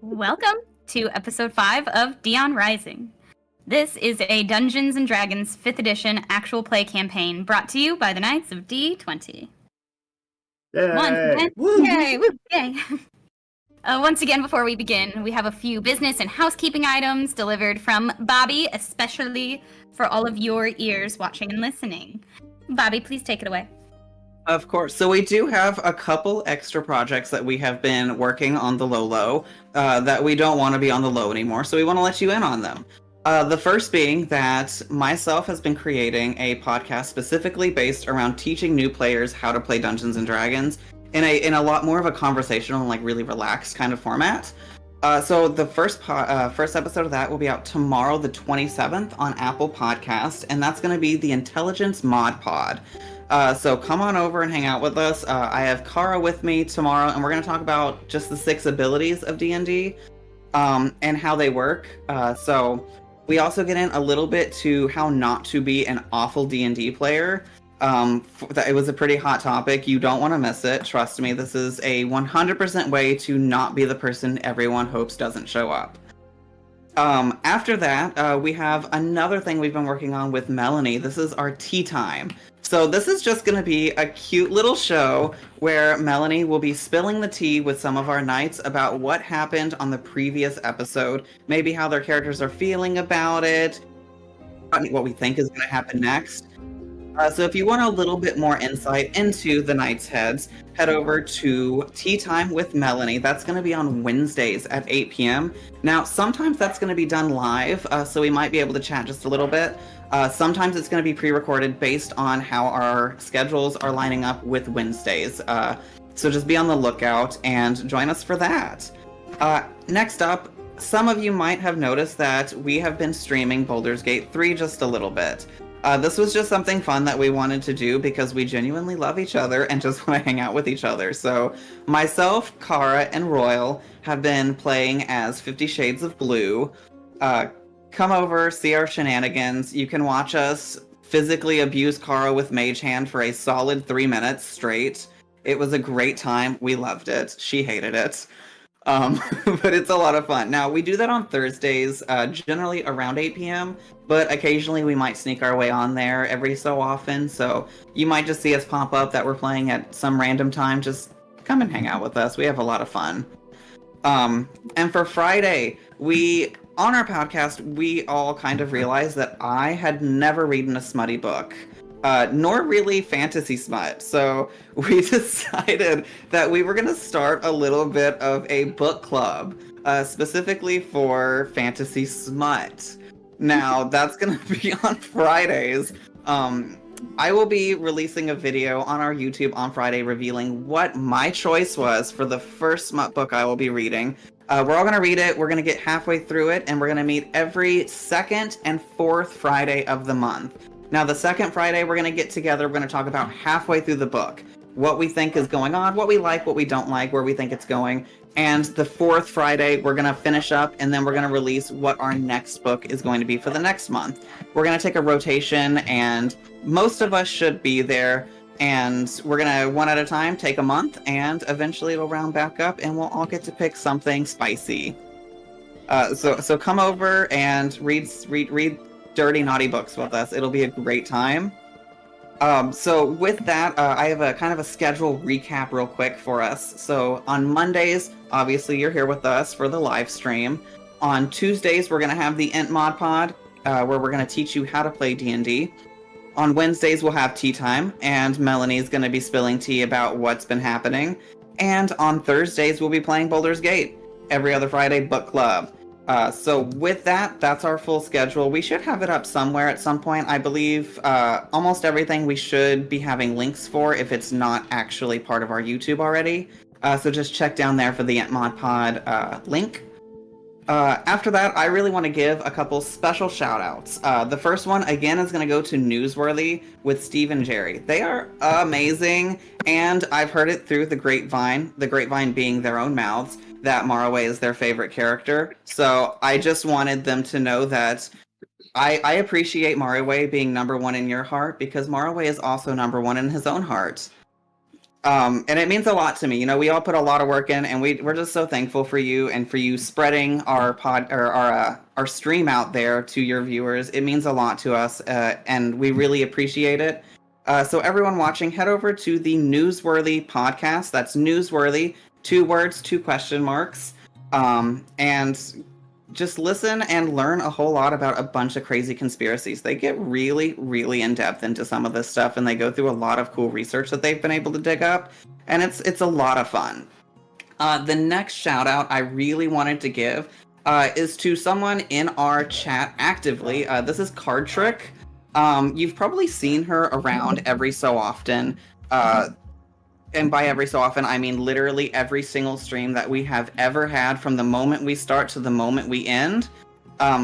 Welcome to episode 5 of Dion Rising. This is a Dungeons & Dragons 5th edition actual play campaign brought to you by the Knights of D20. Yay! Once again, Woo! yay, woo, yay. Once again, before we begin, we have a few business and housekeeping items delivered from Bobby, especially for all of your ears watching and listening. Bobby, please take it away. Of course. So we do have a couple extra projects that we have been working on the low that we don't want to be on the low anymore. So we want to let you in on them. The first being that myself has been creating a podcast specifically based around teaching new players how to play Dungeons and Dragons in a lot more of a conversational and like really relaxed kind of format. So the first episode of that will be out tomorrow, the 27th, on Apple Podcast, and that's going to be the Intelligence Mod Pod. So come on over and hang out with us. I have Kara with me tomorrow, and we're going to talk about just the 6 abilities of D&D and how they work. So we also get in a little bit to how not to be an awful D&D player. It was a pretty hot topic. You don't want to miss it. Trust me, this is a 100% way to not be the person everyone hopes doesn't show up. After that, we have another thing we've been working on with Melanie. This is our tea time. So this is just going to be a cute little show where Melanie will be spilling the tea with some of our knights about what happened on the previous episode, maybe how their characters are feeling about it, what we think is going to happen next. So if you want a little bit more insight into the Knights' Heads, head over to Tea Time with Melanie. That's going to be on Wednesdays at 8 p.m. Now, sometimes that's going to be done live, so we might be able to chat just a little bit. Sometimes it's going to be pre-recorded based on how our schedules are lining up with Wednesdays. So just be on the lookout and join us for that. Next up, some of you might have noticed that we have been streaming Baldur's Gate 3 just a little bit. This was just something fun that we wanted to do because we genuinely love each other and just want to hang out with each other. So myself, Kara, and Royal have been playing as 50 Shades of Blue. Come over, see our shenanigans. You can watch us physically abuse Kara with Mage Hand for a solid 3 minutes straight. It was a great time. We loved it. She hated it. But it's a lot of fun. Now, we do that on Thursdays, generally around 8 p.m., but occasionally we might sneak our way on there every so often, so you might just see us pop up that we're playing at some random time. Just come and hang out with us. We have a lot of fun. And for Friday, on our podcast, we all kind of realized that I had never read a smutty book. Nor really fantasy smut. So we decided that we were going to start a little bit of a book club, specifically for fantasy smut. Now, that's going to be on Fridays. I will be releasing a video on our YouTube on Friday revealing what my choice was for the first smut book I will be reading. We're all going to read it, we're going to get halfway through it, and we're going to meet every second and fourth Friday of the month. Now, the second Friday, we're going to get together. We're going to talk about halfway through the book, what we think is going on, what we like, what we don't like, where we think it's going. And the fourth Friday, we're going to finish up, and then we're going to release what our next book is going to be for the next month. We're going to take a rotation, and most of us should be there. And we're going to, one at a time, take a month, and eventually it'll round back up, and we'll all get to pick something spicy. So come over and read dirty, naughty books with us. It'll be a great time. So with that, I have a kind of a schedule recap real quick for us. So on Mondays, obviously you're here with us for the live stream. On Tuesdays, we're going to have the Ent Mod Pod, where we're going to teach you how to play D&D. On Wednesdays, we'll have tea time, and Melanie's going to be spilling tea about what's been happening. And on Thursdays, we'll be playing Baldur's Gate. Every other Friday, book club. So with that, that's our full schedule. We should have it up somewhere at some point. I believe almost everything we should be having links for if it's not actually part of our YouTube already. So just check down there for the Ent Mod Pod link. After that, I really want to give a couple special shout outs. The first one, again, is going to go to Newsworthy with Steve and Jerry. They are amazing, and I've heard it through the grapevine being their own mouths, that Morroway is their favorite character. So I just wanted them to know that I appreciate Morroway being number one in your heart, because Morroway is also number one in his own heart. And it means a lot to me. You know, we all put a lot of work in, and we're just so thankful for you and for you spreading our our stream out there to your viewers. It means a lot to us, and we really appreciate it. So everyone watching, head over to the Newsworthy podcast. That's Newsworthy, 2 words, 2 question marks, and just listen and learn a whole lot about a bunch of crazy conspiracies. They get really, really in depth into some of this stuff, and they go through a lot of cool research that they've been able to dig up, and it's a lot of fun. The next shout out I really wanted to give is to someone in our chat actively. This is Card Trick. You've probably seen her around every so often. And by every so often, I mean literally every single stream that we have ever had from the moment we start to the moment we end.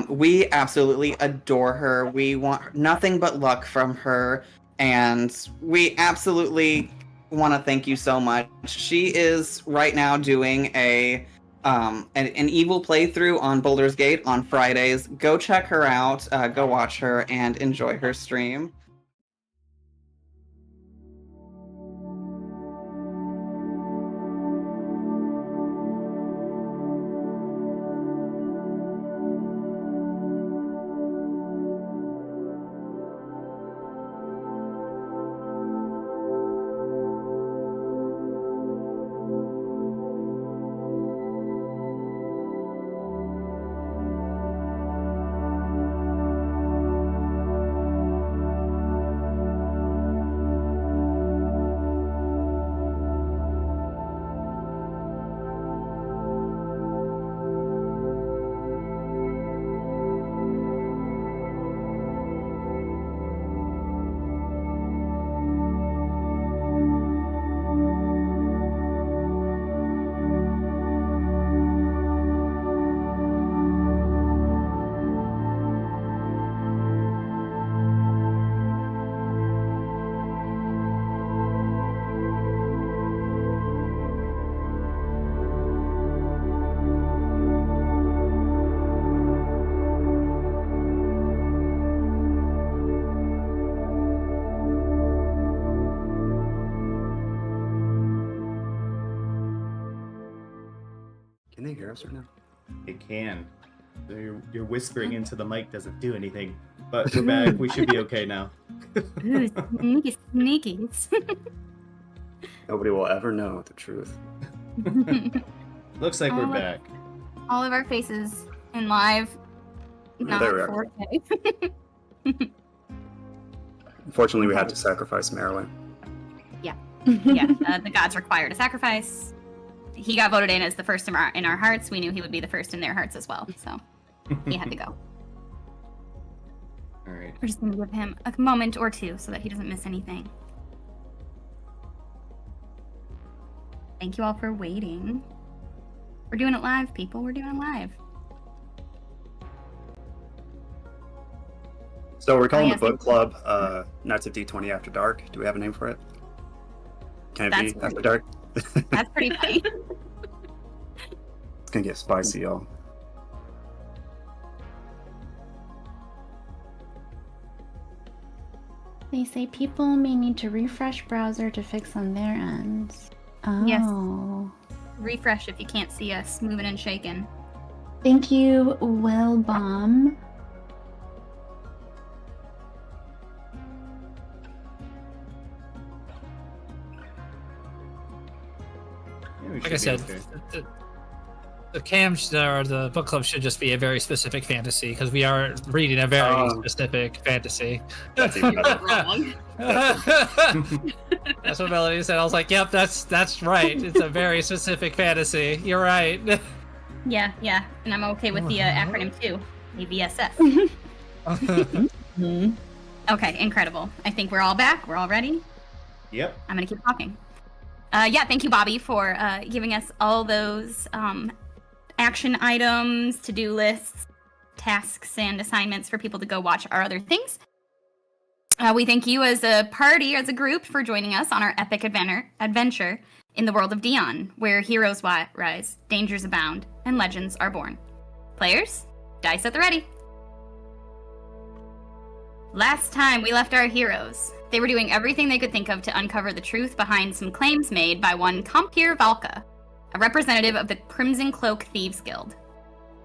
We absolutely adore her. We want nothing but luck from her. And we absolutely want to thank you so much. She is right now doing an evil playthrough on Baldur's Gate on Fridays. Go check her out. Go watch her and enjoy her stream. Can they hear us right now? It can. Your whispering into the mic doesn't do anything. But we're back. We should be okay now. Ooh, sneaky sneakies. Nobody will ever know the truth. Looks like we're back. All of our faces in live. Not there we are. 4K. Unfortunately, we had to sacrifice Marilyn. Yeah, the gods required a sacrifice. He got voted in as the first in our hearts. We knew he would be the first in their hearts as well, so he had to go. All right. We're just going to give him a moment or two so that he doesn't miss anything. Thank you all for waiting. We're doing it live, people. We're doing it live. So we're calling yes, the book club Nights of D20 After Dark. Do we have a name for it? Can it be After Dark? That's pretty funny. It's gonna get spicy, y'all. They say people may need to refresh browser to fix on their ends. Oh. Yes. Refresh if you can't see us moving and shaking. Thank you, Will Bomb. Like I said, the cams or the book club should just be a very specific fantasy because we are reading a very specific fantasy. That's even better. Wrong. That's what Melody said. I was like, "Yep, that's right. It's a very specific fantasy. You're right." Yeah, and I'm okay with the acronym too, AVSF. Okay, incredible. I think we're all back. We're all ready. Yep. I'm gonna keep talking. Thank you, Bobby, for giving us all those action items, to-do lists, tasks, and assignments for people to go watch our other things. We thank you as a party, as a group, for joining us on our epic adventure in the world of Dion, where heroes rise, dangers abound, and legends are born. Players, dice at the ready. Last time we left our heroes, they were doing everything they could think of to uncover the truth behind some claims made by one Compir Valka, a representative of the Crimson Cloak Thieves Guild.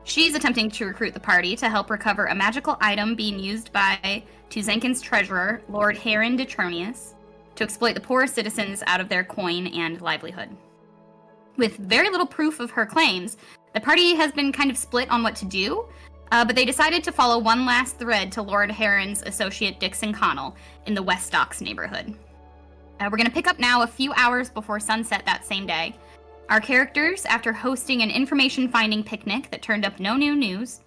She's attempting to recruit the party to help recover a magical item being used by Tuzankin's treasurer, Lord Heron Detronius, to exploit the poor citizens out of their coin and livelihood. With very little proof of her claims, the party has been kind of split on what to do, but they decided to follow one last thread to Lord Heron's associate Dixon Connal in the West Docks neighborhood. We're going to pick up now a few hours before sunset that same day. Our characters, after hosting an information-finding picnic that turned up no new news,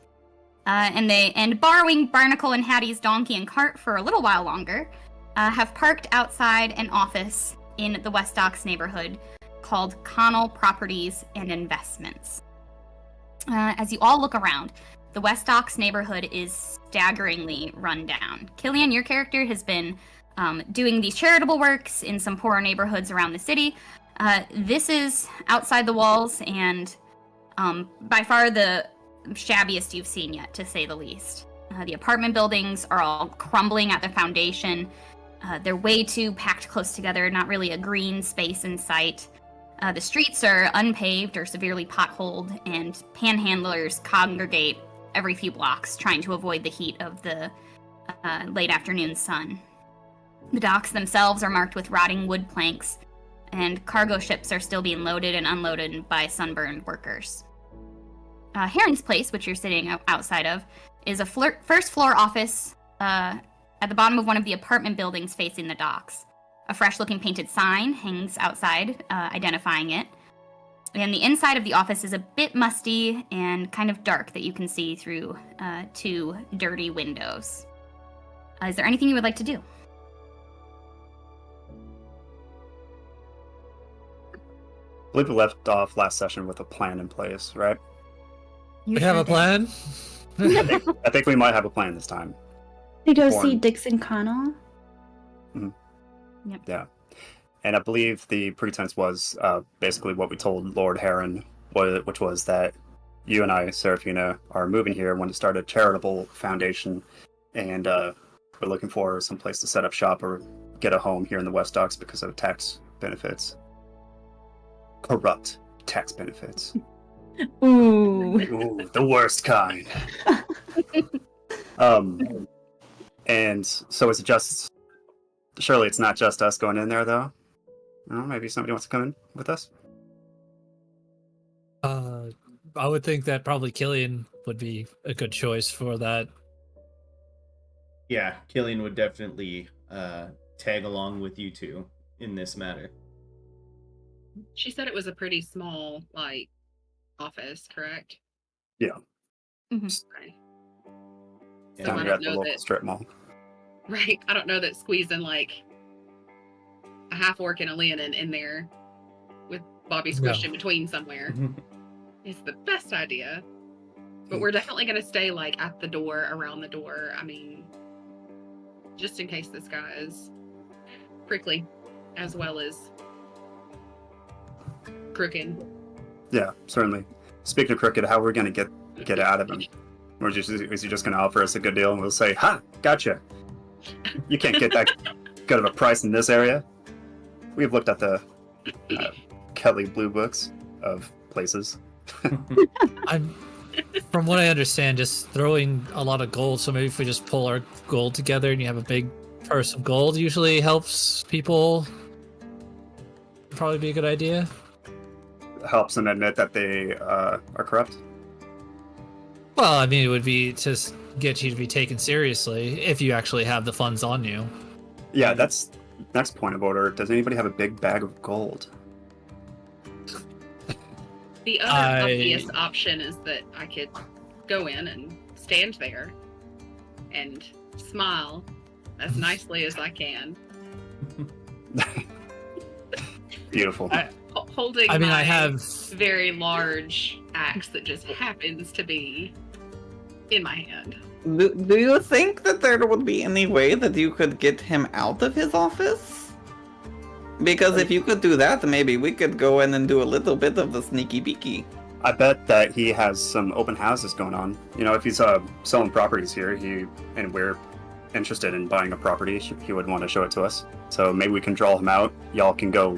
and borrowing Barnacle and Hattie's donkey and cart for a little while longer, have parked outside an office in the West Docks neighborhood called Connal Properties and Investments. As you all look around, the West Docks neighborhood is staggeringly run down. Killian, your character, has been doing these charitable works in some poorer neighborhoods around the city. This is outside the walls and by far the shabbiest you've seen yet, to say the least. The apartment buildings are all crumbling at the foundation. They're way too packed close together, not really a green space in sight. The streets are unpaved or severely potholed, and panhandlers congregate every few blocks, trying to avoid the heat of the late afternoon sun. The docks themselves are marked with rotting wood planks, and cargo ships are still being loaded and unloaded by sunburned workers. Heron's place, which you're sitting outside of, is a first floor office at the bottom of one of the apartment buildings facing the docks. A fresh-looking painted sign hangs outside, identifying it. And the inside of the office is a bit musty and kind of dark that you can see through two dirty windows. Is there anything you would like to do? I believe we left off last session with a plan in place, right? We have a plan? I think we might have a plan this time. To go Born. see Dixon Connal. Yep. Yeah. And I believe the pretense was basically what we told Lord Heron, which was that you and I, Serafina, are moving here and want to start a charitable foundation, and we're looking for some place to set up shop or get a home here in the West Docks because of tax benefits. Corrupt tax benefits. Ooh. Ooh, the worst kind. And so is it just... Surely it's not just us going in there, though? No, maybe somebody wants to come in with us? I would think that probably Killian would be a good choice for that. Yeah, Killian would definitely tag along with you two in this matter. She said it was a pretty small, office, correct? Yeah. Mhm. Okay. Yeah, So Down I here don't at the know local that, strip mall. right? I don't know that squeezing a half orc and a Leonin in there with Bobby squished in between somewhere is the best idea. But we're definitely going to stay at the door, around the door. I mean, just in case this guy is prickly as well as crooked. Yeah, certainly. Speaking of crooked, how are we going to get out of him? Or is he just going to offer us a good deal and we'll say, "Ha, gotcha. You can't get that good of a price in this area." We've looked at the Kelly Blue Books of places. From what I understand, just throwing a lot of gold. So maybe if we just pull our gold together and you have a big purse of gold, usually helps people. Probably be a good idea. Helps them admit that they are corrupt. Well, I mean, it would be to get you to be taken seriously if you actually have the funds on you. Yeah, that's next point of order. Does anybody have a big bag of gold? The other obvious option is that I could go in and stand there and smile as nicely as I can. Beautiful. Holding I mean, my I have. very large axe that just happens to be in my hand. Do you think that there would be any way that you could get him out of his office? Because if you could do that, maybe we could go in and do a little bit of the sneaky beaky. I bet that he has some open houses going on. You know, if he's selling properties here, and we're interested in buying a property, he would want to show it to us. So maybe we can draw him out. Y'all can go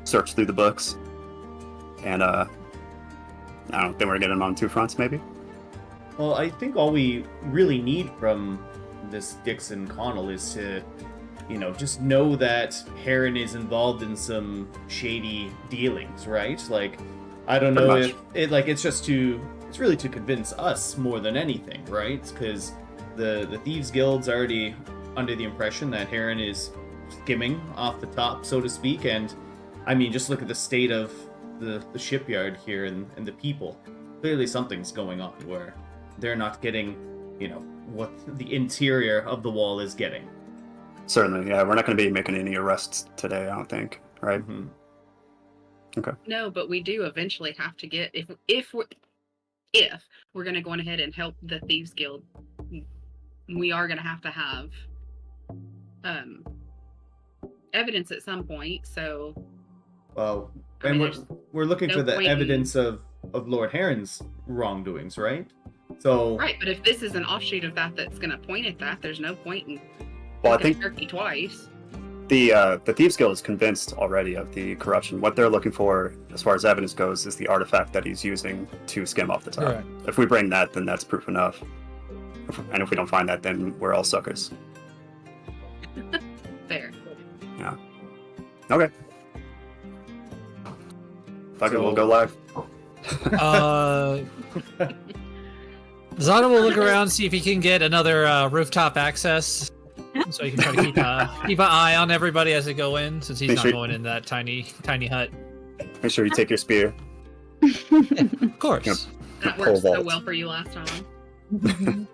search through the books, and I don't think we're getting him on two fronts, maybe. Well, I think all we really need from this Dixon Connal is to, just know that Heron is involved in some shady dealings, right? Like, I don't know if it's really to convince us more than anything, right? Because the Thieves Guild's already under the impression that Heron is skimming off the top, so to speak, and I mean, just look at the state of the shipyard here and the people. Clearly something's going on where they're not getting, what the interior of the wall is getting. Certainly, yeah. We're not going to be making any arrests today, I don't think, right? Mm-hmm. Okay. No, but we do eventually have to get if we're going to go on ahead and help the Thieves Guild, we are going to have evidence at some point. So, well, I mean, we're looking for the evidence of Lord Heron's wrongdoings, right? So right, but if this is an offshoot of that that's going to point at that, there's no point in Well, I think turkey twice. the Thieves Guild is convinced already of the corruption. What they're looking for, as far as evidence goes, is the artifact that he's using to skim off the top. Right. If we bring that, then that's proof enough. And if we don't find that, then we're all suckers. Fair. Yeah. Okay. Fuck it, we'll go live. Zana will look around, see if he can get another rooftop access, so he can try to keep an eye on everybody as they go in, since he's not going in that tiny hut. Make sure you take your spear. Of course. That worked so well for you last time.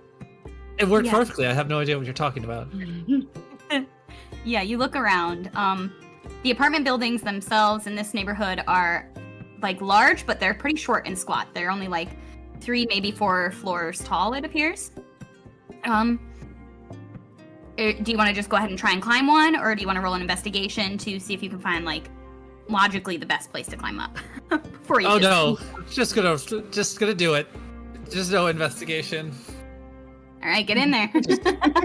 It worked perfectly. I have no idea what you're talking about. Yeah, you look around. The apartment buildings themselves in this neighborhood are like large, but they're pretty short and squat. They're only like 3, maybe 4 floors tall, it appears. Do you want to just go ahead and try and climb one, or do you want to roll an investigation to see if you can find like logically the best place to climb up for you? Oh no, just gonna do it. Just no investigation. All right, get in there.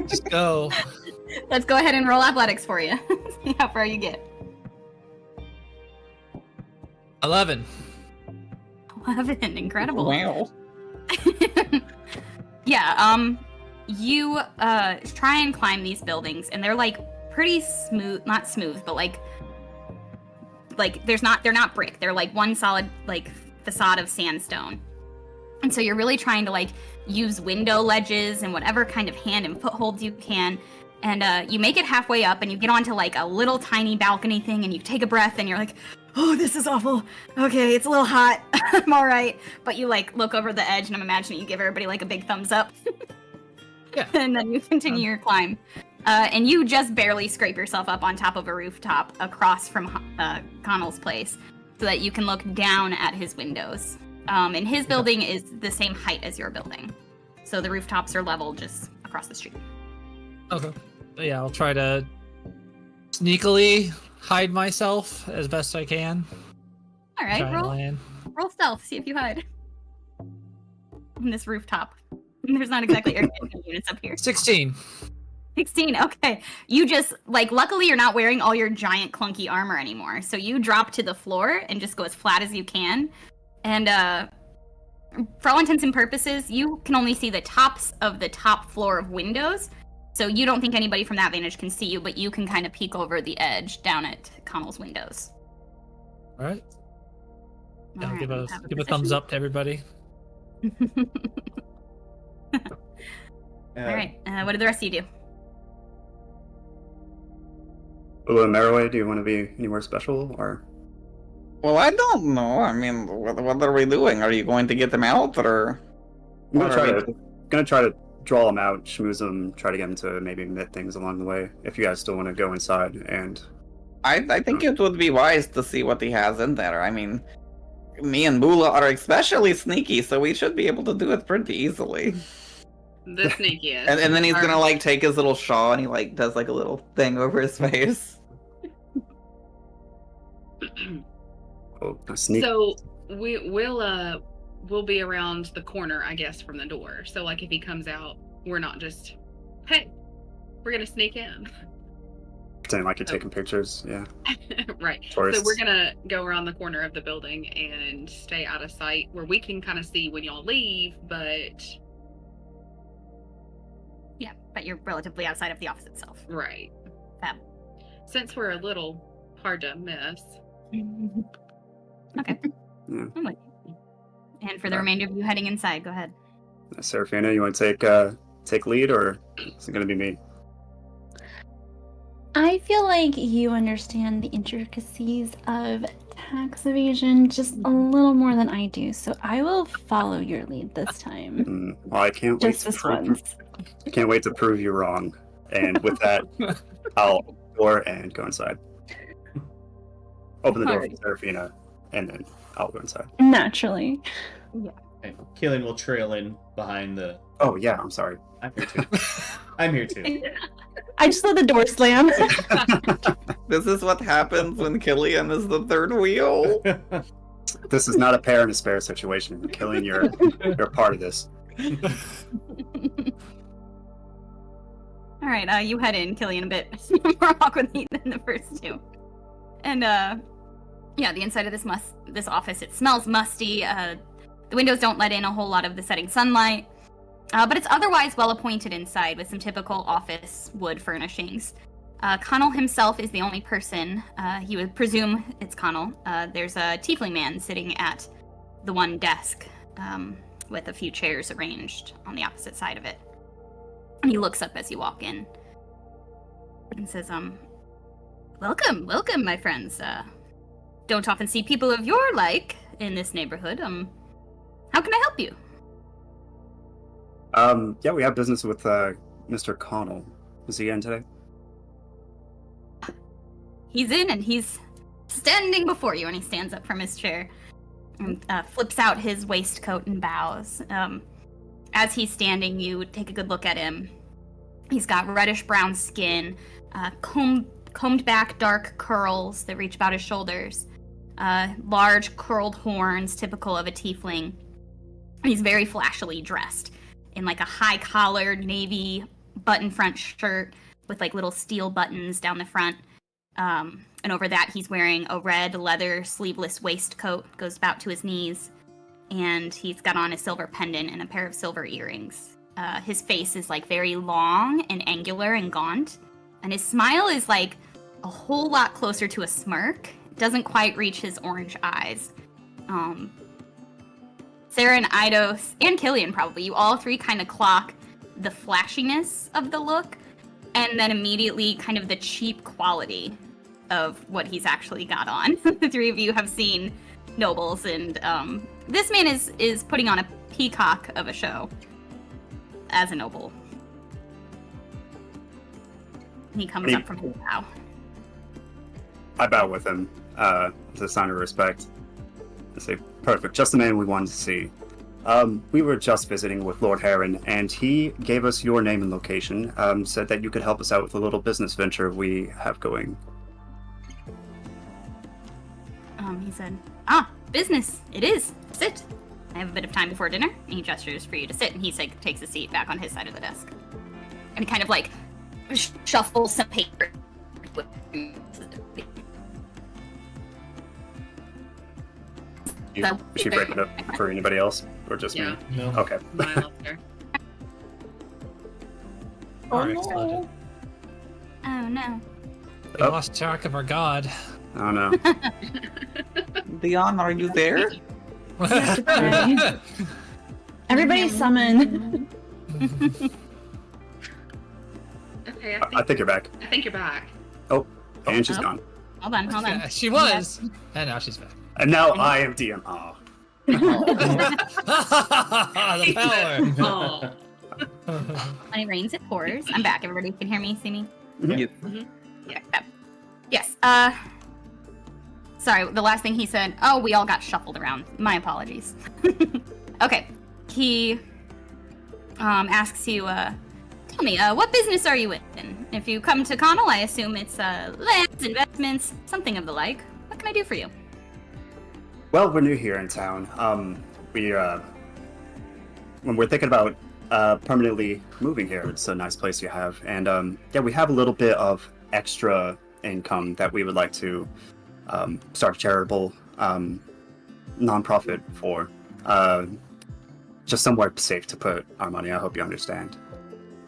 Just go. Let's go ahead and roll athletics for you. See how far you get. 11. 11, incredible. Wow. Yeah, you try and climb these buildings, and they're like pretty smooth, not smooth, but like they're not brick. They're like one solid like facade of sandstone. And so you're really trying to like use window ledges and whatever kind of hand and footholds you can. And you make it halfway up, and you get onto like a little tiny balcony thing, and you take a breath, and you're like, oh, this is awful. Okay, it's a little hot. I'm all right. But you like look over the edge, and I'm imagining you give everybody like a big thumbs up. Yeah. And then you continue your climb. And you just barely scrape yourself up on top of a rooftop across from Connell's place so that you can look down at his windows. And his building is the same height as your building. So the rooftops are level just across the street. Okay. Yeah, I'll try to sneakily hide myself as best I can. All right, Try and land. roll stealth. See if you hide on this rooftop. There's not exactly air conditioning units up here. 16. 16. Okay. You just like, luckily you're not wearing all your giant clunky armor anymore. So you drop to the floor and just go as flat as you can. And for all intents and purposes, you can only see the tops of the top floor of windows. So you don't think anybody from that vantage can see you, but you can kind of peek over the edge down at Connell's windows. All right. All Yeah, right, give a have give a thumbs up to everybody. All right. What did the rest of you do? Meroe, do you want to be anywhere special, or? Well, I don't know. I mean, what are we doing? Are you going to get them out, or? I'm gonna try to draw them out, schmooze them, try to get them to maybe admit things along the way. If you guys still want to go inside, and I think it would be wise to see what he has in there. I mean, me and Bula are especially sneaky, so we should be able to do it pretty easily. The sneakiest. And then he's gonna like take his little shawl and he like does like a little thing over his face. sneak. So we'll be around the corner, I guess, from the door. So like if he comes out, we're not just, hey, We're gonna sneak in. Pretending like you're taking pictures. Yeah. Right. Tourists. So we're gonna go around the corner of the building and stay out of sight where we can kind of see when y'all leave, but Yeah, but you're relatively outside of the office itself. right. Fab. Since we're a little hard to miss. Okay. Yeah. I'm with you. And for the remainder of you heading inside, go ahead. Serafina, you want to take lead, or is it going to be me? I feel like you understand the intricacies of tax evasion just a little more than I do, so I will follow your lead this time. Well, I can't wait Just to this prove. once. I can't wait to prove you wrong. And with that, I'll open the door and go inside. Open the door for Serafina, and then I'll go inside. Naturally. And Killian will trail in behind the. Oh yeah, I'm sorry. I'm here too. I'm here too. I just let the door slam. This is what happens when Killian is the third wheel. This is not a pair and a spare situation. Killing you're part of this. All right, you head in, Killian, a bit more awkwardly than the first two. And yeah, the inside of this office, it smells musty. The windows don't let in a whole lot of the setting sunlight, but it's otherwise well appointed inside with some typical office wood furnishings. Connal himself is the only person. He would presume it's Connal. There's a tiefling man sitting at the one desk with a few chairs arranged on the opposite side of it. And he looks up as you walk in and says, welcome, my friends. Don't often see people of your like in this neighborhood. How can I help you? Yeah, we have business with Mr. Connal. Is he in today? He's in and he's standing before you, and he stands up from his chair and flips out his waistcoat and bows. As he's standing, you take a good look at him. He's got reddish-brown skin, combed back dark curls that reach about his shoulders, large curled horns typical of a tiefling. He's very flashily dressed in like a high-collared navy button-front shirt with like little steel buttons down the front. And over that, he's wearing a red leather sleeveless waistcoat, goes about to his knees, and he's got on a silver pendant and a pair of silver earrings. His face is like very long and angular and gaunt, and his smile is like a whole lot closer to a smirk. It doesn't quite reach his orange eyes. Sarah and Eidos, and Killian probably, you all three kind of clock the flashiness of the look, and then immediately kind of the cheap quality of what he's actually got on. The three of you have seen nobles, and this man is putting on a peacock of a show as a noble. He comes up from his bow. I bow with him as a sign of respect. I say, perfect, just the man we wanted to see. We were just visiting with Lord Heron, and he gave us your name and location, said that you could help us out with a little business venture we have going. He said, business, it is. Sit. I have a bit of time before dinner. And he gestures for you to sit, and he takes a seat back on his side of the desk. And he kind of like shuffles some paper. Is she breaking up for anybody else, or just me? No. Okay. Smile there. Alright, exploded. Oh no. We lost track of our god. Oh no. Dion, are you there? Everybody summon. Okay, I think you're back. I think you're back. Oh, and she's gone. Hold on. Yeah, she was, and now she's back. And now I am DM. Aw. The power. Oh. When it rains, it pours. I'm back. Everybody can hear me, see me? You- Yeah. Yes. Sorry, the last thing he said, we all got shuffled around. My apologies. Okay. He asks you, tell me, what business are you in? If you come to Connal, I assume it's lands, investments, something of the like. What can I do for you? Well, we're new here in town. When we're thinking about permanently moving here. It's a nice place you have, and yeah, we have a little bit of extra income that we would like to start a charitable nonprofit for. Just somewhere safe to put our money. I hope you understand.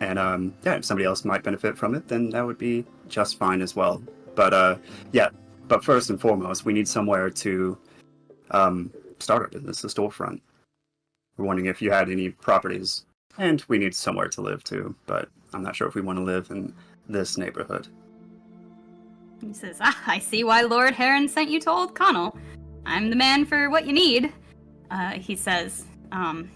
And yeah, if somebody else might benefit from it, then that would be just fine as well. But yeah, but first and foremost, we need somewhere to start our business, a storefront. We're wondering if you had any properties, and we need somewhere to live too, but I'm not sure if we want to live in this neighborhood. He says, I see why Lord Heron sent you to Old Connal. I'm the man for what you need. He says,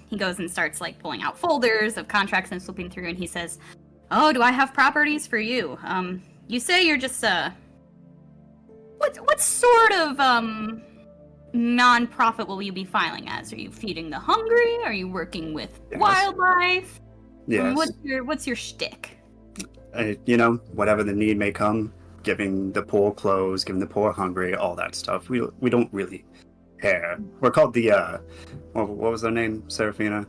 he goes and starts like pulling out folders of contracts and flipping through, and he says, oh, do I have properties for you? You say you're just, what sort of, non-profit will you be filing as? Are you feeding the hungry? Are you working with wildlife? Yes. What's your shtick? You know, whatever the need may come, giving the poor clothes, giving the poor hungry, all that stuff. We don't really care. We're called the, what was their name, Seraphina?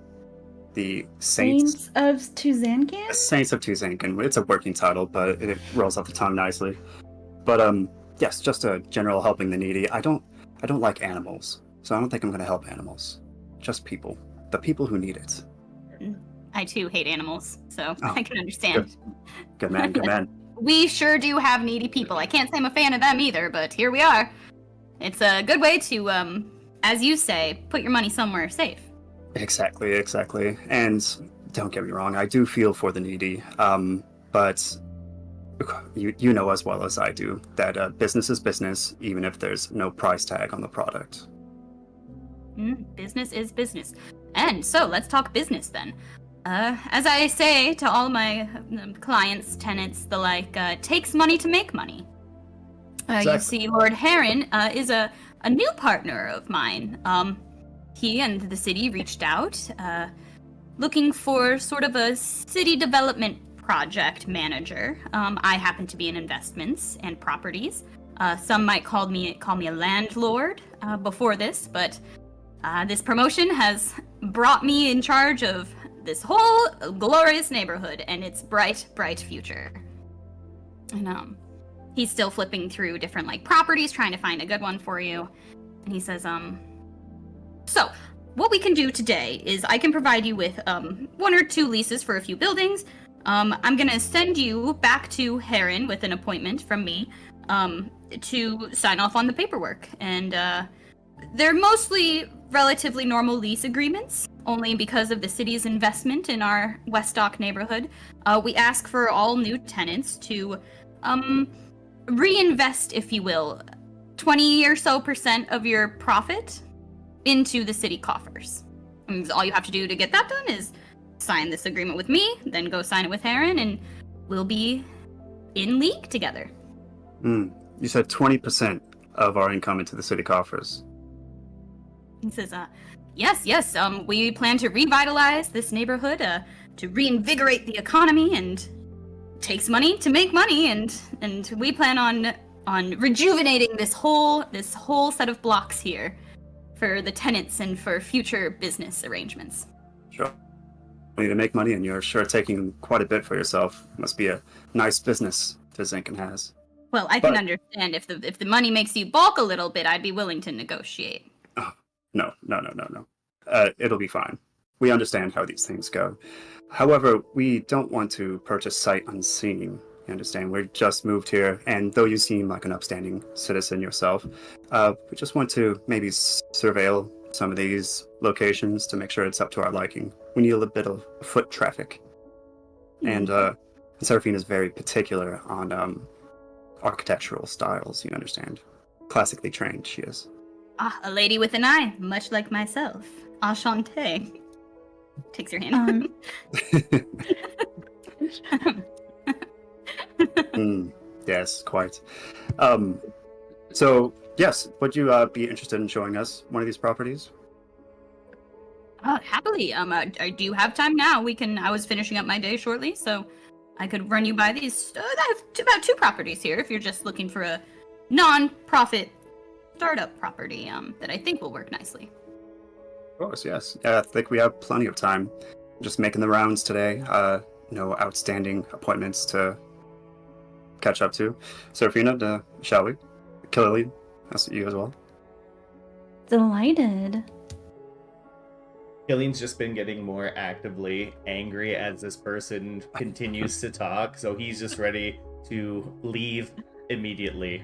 The Saints of Tuzankin? Saints of Tuzankin. It's a working title, but it rolls off the tongue nicely. But yes, just a general helping the needy. I don't like animals, so I don't think I'm going to help animals. Just people. The people who need it. I too hate animals, so Oh, I can understand. Good man, good man. We sure do have needy people. I can't say I'm a fan of them either, but here we are. It's a good way to, as you say, put your money somewhere safe. Exactly. And don't get me wrong, I do feel for the needy, but you know as well as I do that business is business, even if there's no price tag on the product. Business is business. And so, let's talk business then. As I say to all my clients, tenants, the like, takes money to make money. Exactly. You see, Lord Heron is a new partner of mine. He and the city reached out, looking for sort of a city development project manager. I happen to be in investments and properties. Some might call me a landlord before this, but this promotion has brought me in charge of this whole glorious neighborhood and its bright future. And he's still flipping through different like properties, trying to find a good one for you. And he says, so what we can do today is I can provide you with 1 or 2 leases for a few buildings. I'm gonna send you back to Heron with an appointment from me to sign off on the paperwork. And they're mostly relatively normal lease agreements, only because of the city's investment in our Westdock neighborhood. We ask for all new tenants to reinvest, if you will, 20 or so % of your profit into the city coffers. And all you have to do to get that done is sign this agreement with me, then go sign it with Heron, and we'll be in league together. You said 20% of our income into the city coffers. He says, yes, we plan to revitalize this neighborhood, to reinvigorate the economy, and it takes money to make money, and we plan on rejuvenating this whole set of blocks here for the tenants and for future business arrangements. Sure. You need to make money, and you're sure taking quite a bit for yourself. Must be a nice business Tuzankin has. Well, I can understand if the money makes you balk a little bit, I'd be willing to negotiate. Oh, no. It'll be fine. We understand how these things go. However, we don't want to purchase sight unseen. You understand? We just moved here, and though you seem like an upstanding citizen yourself, we just want to maybe surveil some of these locations to make sure it's up to our liking. We need a little bit of foot traffic. And Seraphine is very particular on architectural styles, you understand. Classically trained, she is. A lady with an eye, much like myself. Enchanté. Takes your hand. Yes, quite. So, yes, would you be interested in showing us one of these properties? Happily. I do have time now. I was finishing up my day shortly, so I could run you by these. I have about 2 properties here if you're just looking for a non-profit startup property that I think will work nicely. Of course, yes. I think we have plenty of time. just making the rounds today. No outstanding appointments to catch up to. Serafina, shall we? Killerly, that's you as well. Delighted. Killing's just been getting more actively angry as this person continues to talk, so he's just ready to leave immediately.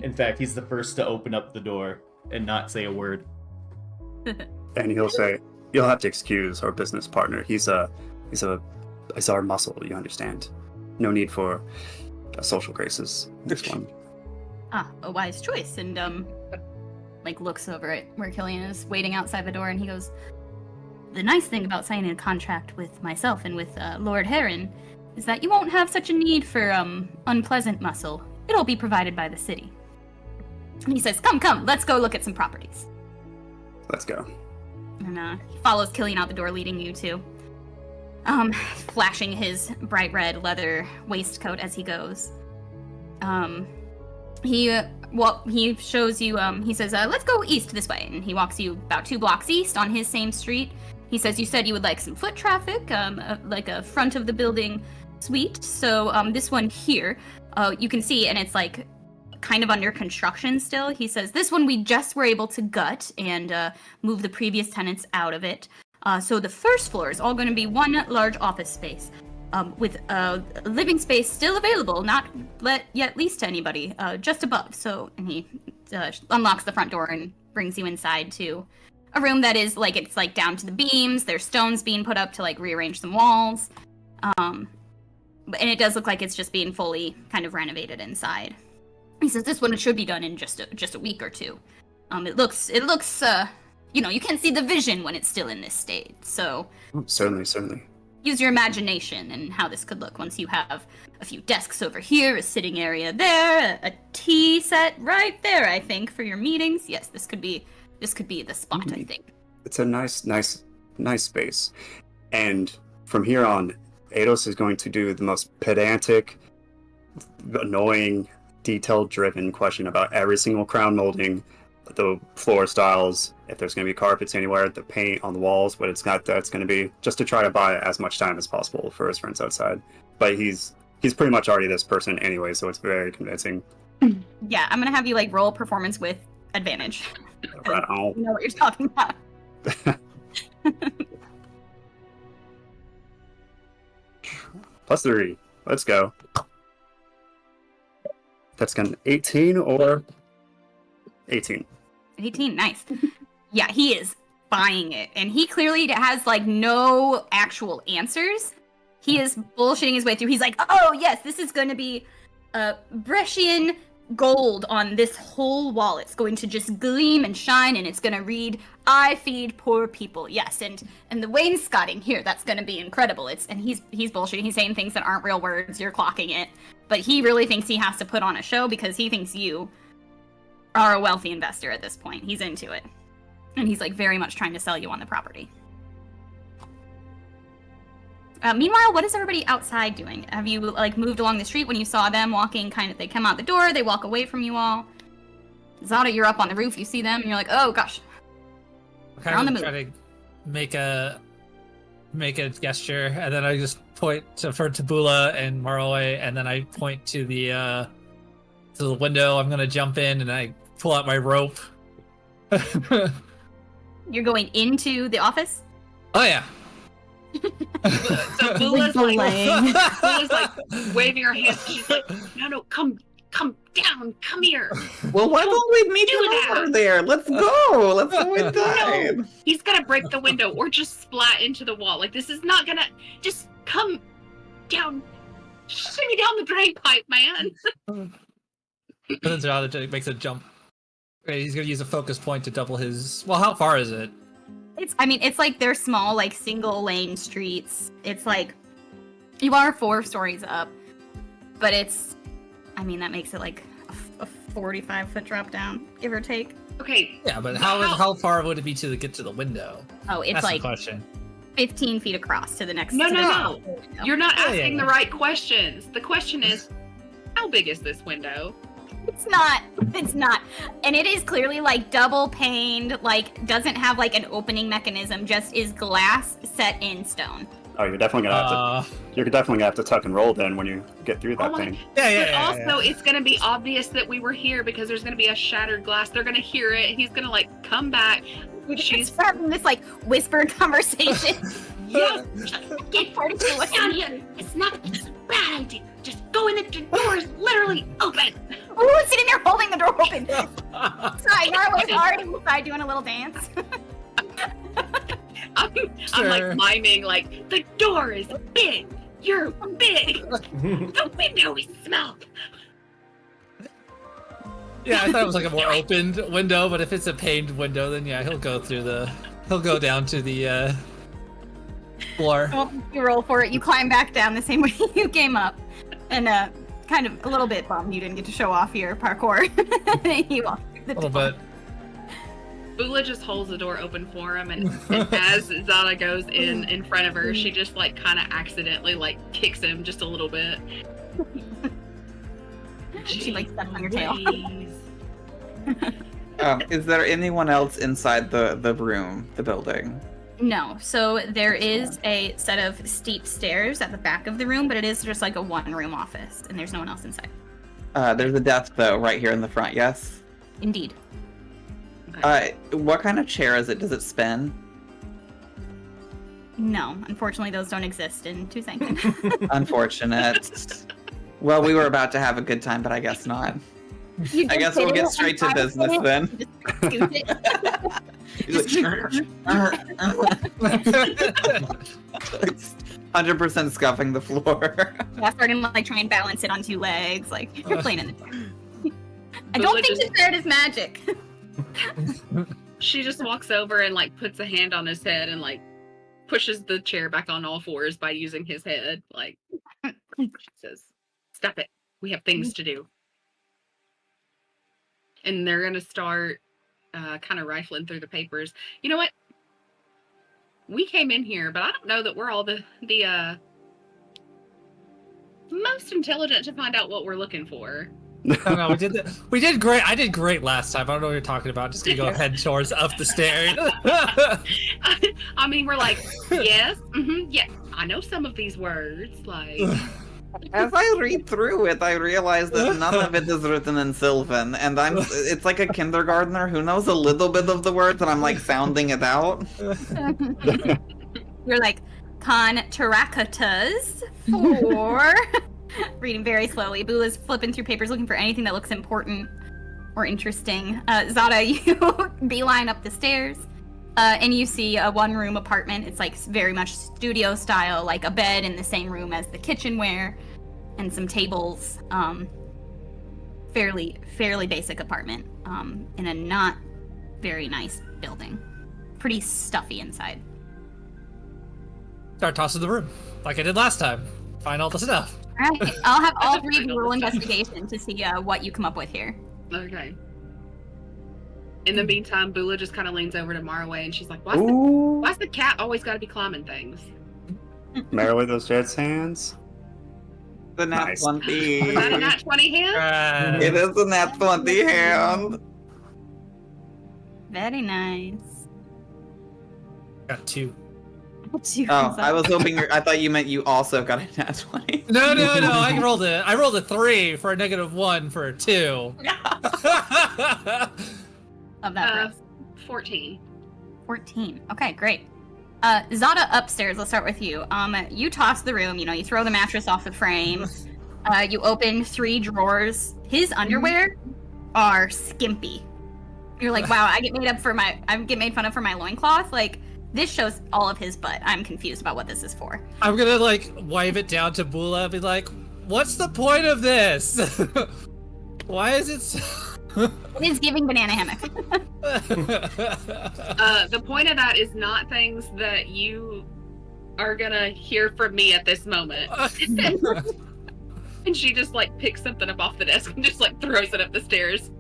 In fact, he's the first to open up the door and not say a word. And he'll say, "You'll have to excuse our business partner. He's our muscle. You understand? No need for social graces. This one." A wise choice. And looks over at where Killian is waiting outside the door, and he goes, "The nice thing about signing a contract with myself and with Lord Heron is that you won't have such a need for unpleasant muscle. It'll be provided by the city." And he says, Come, let's go look at some properties." Let's go. And he follows Killian out the door, leading you to, flashing his bright red leather waistcoat as he goes. He shows you, he says, "Let's go east this way." And he walks you about 2 blocks east on his same street. He says, "You said you would like some foot traffic, like a front of the building suite. So this one here, you can see, and it's like kind of under construction still." He says, "This one we just were able to gut and move the previous tenants out of it. So the first floor is all going to be one large office space. With living space still available, not yet leased to anybody, just above." So, and he unlocks the front door and brings you inside to a room that is it's down to the beams. There's stones being put up to rearrange some walls, and it does look like it's just being fully kind of renovated inside. He says this one should be done in just a week or two. It looks you can't see the vision when it's still in this state. So Certainly. use your imagination and how this could look once you have a few desks over here, a sitting area there, a tea set right there, I think, for your meetings. Yes, this could be the spot, I think. It's a nice space. And from here on, Eidos is going to do the most pedantic, annoying, detail-driven question about every single crown molding, the floor styles, if there's going to be carpets anywhere, the paint on the walls, what that's going to be, just to try to buy as much time as possible for his friends outside. But he's pretty much already this person anyway, so it's very convincing. Yeah, I'm going to have you roll performance with advantage. Right. You know what you're talking about. +3. Let's go. That's going to 18 or 18. 18, nice. Yeah, he is buying it, and he clearly has no actual answers. He is bullshitting his way through. He's like, "Oh yes, this is going to be Brescian gold on this whole wall. It's going to just gleam and shine, and it's going to read, 'I feed poor people.' Yes, and the wainscoting here, that's going to be incredible." And he's bullshitting. He's saying things that aren't real words. You're clocking it, but he really thinks he has to put on a show because he thinks you are a wealthy investor at this point. He's into it, and he's very much trying to sell you on the property. Meanwhile, what is everybody outside doing? Have you moved along the street when you saw them walking? They come out the door, they walk away from you all. Zada, you're up on the roof. You see them, and you're like, "Oh gosh." I on the move. try to make a gesture, and then I just point for Tabula and Maroe, and then I point to the window. I'm gonna jump in, and I pull out my rope. You're going into the office? Oh yeah. So Bula's waving her hands. She's like, "No, come down, come here." Well, why don't we meet Do him that. over there? Let's go inside. No, he's gonna break the window or just splat into the wall. This is not gonna. Just come down, shimmy down the drain pipe, man. And then Zada makes a jump. Okay, he's gonna use a focus point to double his. Well, how far is it? It's they're small, single lane streets. It's you are 4 stories up, but that makes it a 45-foot drop down, give or take. Okay. Yeah, but how far would it be to get to the window? Oh, it's That's the question. 15 feet across to the next. No. You're not Yeah, asking yeah. the right questions. The question is, how big is this window? It's not. It's not. And it is clearly like double paned, like doesn't have like an opening mechanism, just is glass set in stone. Oh, you're definitely gonna have to. You're definitely gonna have to tuck and roll then when you get through that thing. But also, it's gonna be obvious that we were here because there's gonna be a shattered glass. They're gonna hear it. He's gonna like come back. She's having this like whispered conversation. Yes. Get part of it. Down here. It's a bad idea. Just go in. The door is literally open. Ooh, sitting there holding the door open. Sorry, Narwhal's already inside doing a little dance. I'm like miming, like, the door is big. You're big. The window is small. Yeah, I thought it was like a more opened window, but if it's a paned window, then yeah, he'll go down to the floor. Well, you roll for it. You climb back down the same way you came up, and kind of a little bit bummed you didn't get to show off your parkour. You walk A little bit. Bula just holds the door open for him, and as Zada goes in front of her, she just like kind of accidentally like kicks him just a little bit. She like steps on your tail. Is there anyone else inside the room, the building? No, so there is a set of steep stairs at the back of the room, but it is just like a one-room office, and there's no one else inside. There's a desk though, right here in the front. Yes. Indeed. What kind of chair is it? Does it spin? No, unfortunately, those don't exist in Tuzankin. Unfortunate. Well, we were about to have a good time, but I guess not. I guess we'll get straight to business then. Scoot it. 100% scuffing the floor. Yeah, starting to like try and balance it on two legs, like you're playing in the chair. I don't think the chair is magic. She just walks over and like puts a hand on his head and like pushes the chair back on all fours by using his head. Like she says, "Stop it. We have things to do." And they're gonna start kind of rifling through the papers. You know what? We came in here, but I don't know that we're all the most intelligent to find out what we're looking for. No, we did great. I did great last time. I don't know what you're talking about. Just gonna go head towards up the stairs. I mean, we're like, yes, yeah. I know some of these words. Like, as I read through it, I realize that none of it is written in Sylvan, and it's like a kindergartner who knows a little bit of the words, and I'm like sounding it out. You're like, Contarakatas for... Reading very slowly. Bula's flipping through papers looking for anything that looks important or interesting. Zada, you beeline up the stairs, and you see a one-room apartment. It's like very much studio style, like a bed in the same room as the kitchenware, and some tables. Fairly basic apartment in a not very nice building. Pretty stuffy inside. Start tossing the room like I did last time. Find all the stuff. All right, I'll have all three of you roll investigation to see what you come up with here. Okay. In the meantime, Bula just kind of leans over to Marway and she's like, why's the cat always got to be climbing things? Marry those jazz hands. The nat Nice. 20. Is that a nat 20 hand? It is a nat 20 hand. Very nice. Got 2. Oh, I was hoping I thought you meant you also got a nat 20. No. I rolled a 3 for a -1 for a 2. Of that. 14. 14. Okay, great. Zada upstairs, let's start with you. You toss the room, you throw the mattress off the frame. You open 3 drawers. His underwear are skimpy. You're like, wow, I get made fun of for my loincloth. Like, this shows all of his butt. I'm confused about what this is for. I'm gonna like wipe it down to Bula and be like, what's the point of this? Why is it so... It is giving banana hammock. The point of that is not things that you are gonna hear from me at this moment. And she just like picks something up off the desk and just like throws it up the stairs.